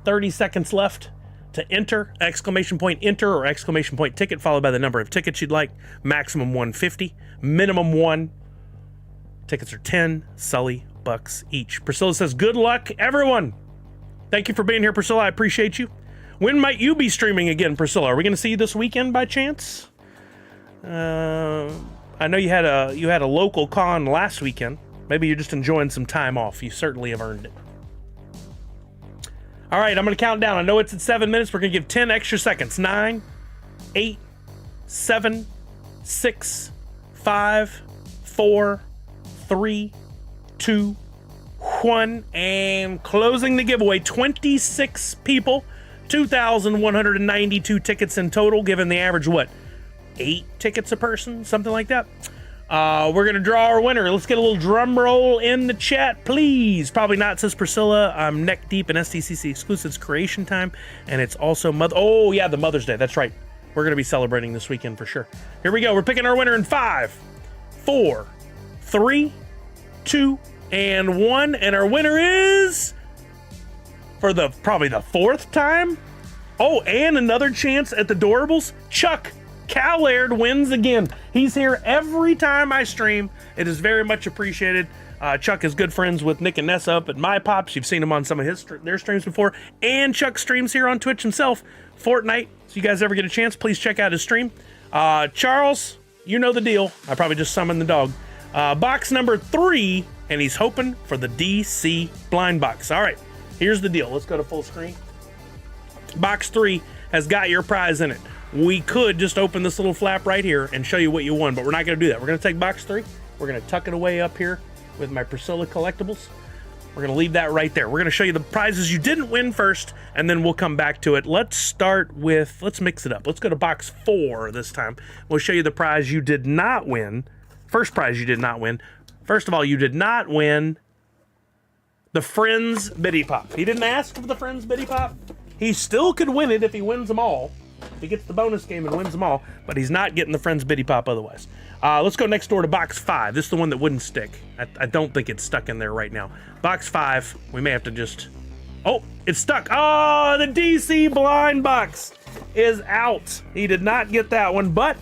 30 seconds left to enter, exclamation point enter or exclamation point ticket, followed by the number of tickets you'd like. Maximum 150, minimum 1. Tickets are 10 Sully bucks each. Priscilla says, good luck, everyone. Thank you for being here, Priscilla. I appreciate you. When might you be streaming again, Priscilla? Are we going to see you this weekend by chance? I know you had a local con last weekend. Maybe you're just enjoying some time off. You certainly have earned it. All right, I'm going to count down. I know it's at 7 minutes. We're going to give 10 extra seconds. 9, 8, 7, 6, 5, 4, 3, 2, 1. And closing the giveaway. 26 people. 2,192 tickets in total, given the average, what? 8 tickets a person? Something like that. We're going to draw our winner. Let's get a little drum roll in the chat, please. Probably not, says Priscilla. I'm neck deep in STCC exclusives creation time, and it's also the Mother's Day. That's right. We're going to be celebrating this weekend for sure. Here we go. We're picking our winner in 5, 4, 3, 2, and 1. And our winner is, for probably the 4th time. Oh, and another chance at the Doorables. Chuck Callard wins again. He's here every time I stream. It is very much appreciated. Chuck is good friends with Nick and Nessa up at My Pops. You've seen him on some of their streams before. And Chuck streams here on Twitch himself, Fortnite. So you guys ever get a chance, please check out his stream. Charles, you know the deal. I probably just summoned the dog. Box number 3, and he's hoping for the DC blind box. All right, here's the deal. Let's go to full screen. Box 3 has got your prize in it. We could just open this little flap right here and show you what you won, but we're not going to do that. We're going to take box 3. We're going to tuck it away up here with my Priscilla collectibles. We're going to leave that right there. We're going to show you the prizes you didn't win first, and then we'll come back to it. Let's mix it up. Let's go to box 4 this time. We'll show you the prize you did not win. First prize you did not win. First of all, you did not win the Friends Biddy Pop. He didn't ask for the Friends Biddy Pop. He still could win it if he wins them all. If he gets the bonus game and wins them all, but he's not getting the Friends Biddy Pop otherwise. Let's go next door to box 5. This is the one that wouldn't stick. I don't think it's stuck in there right now. Box 5, we may have to just... Oh, it's stuck. Oh, the DC blind box is out. He did not get that one, but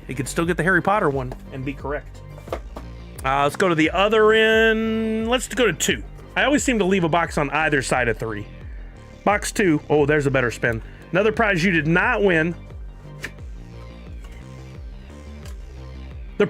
he could still get the Harry Potter one and be correct. Let's go to the other end. Let's go to 2. I always seem to leave a box on either side of 3. Box 2. Oh, there's a better spin. Another prize you did not win. The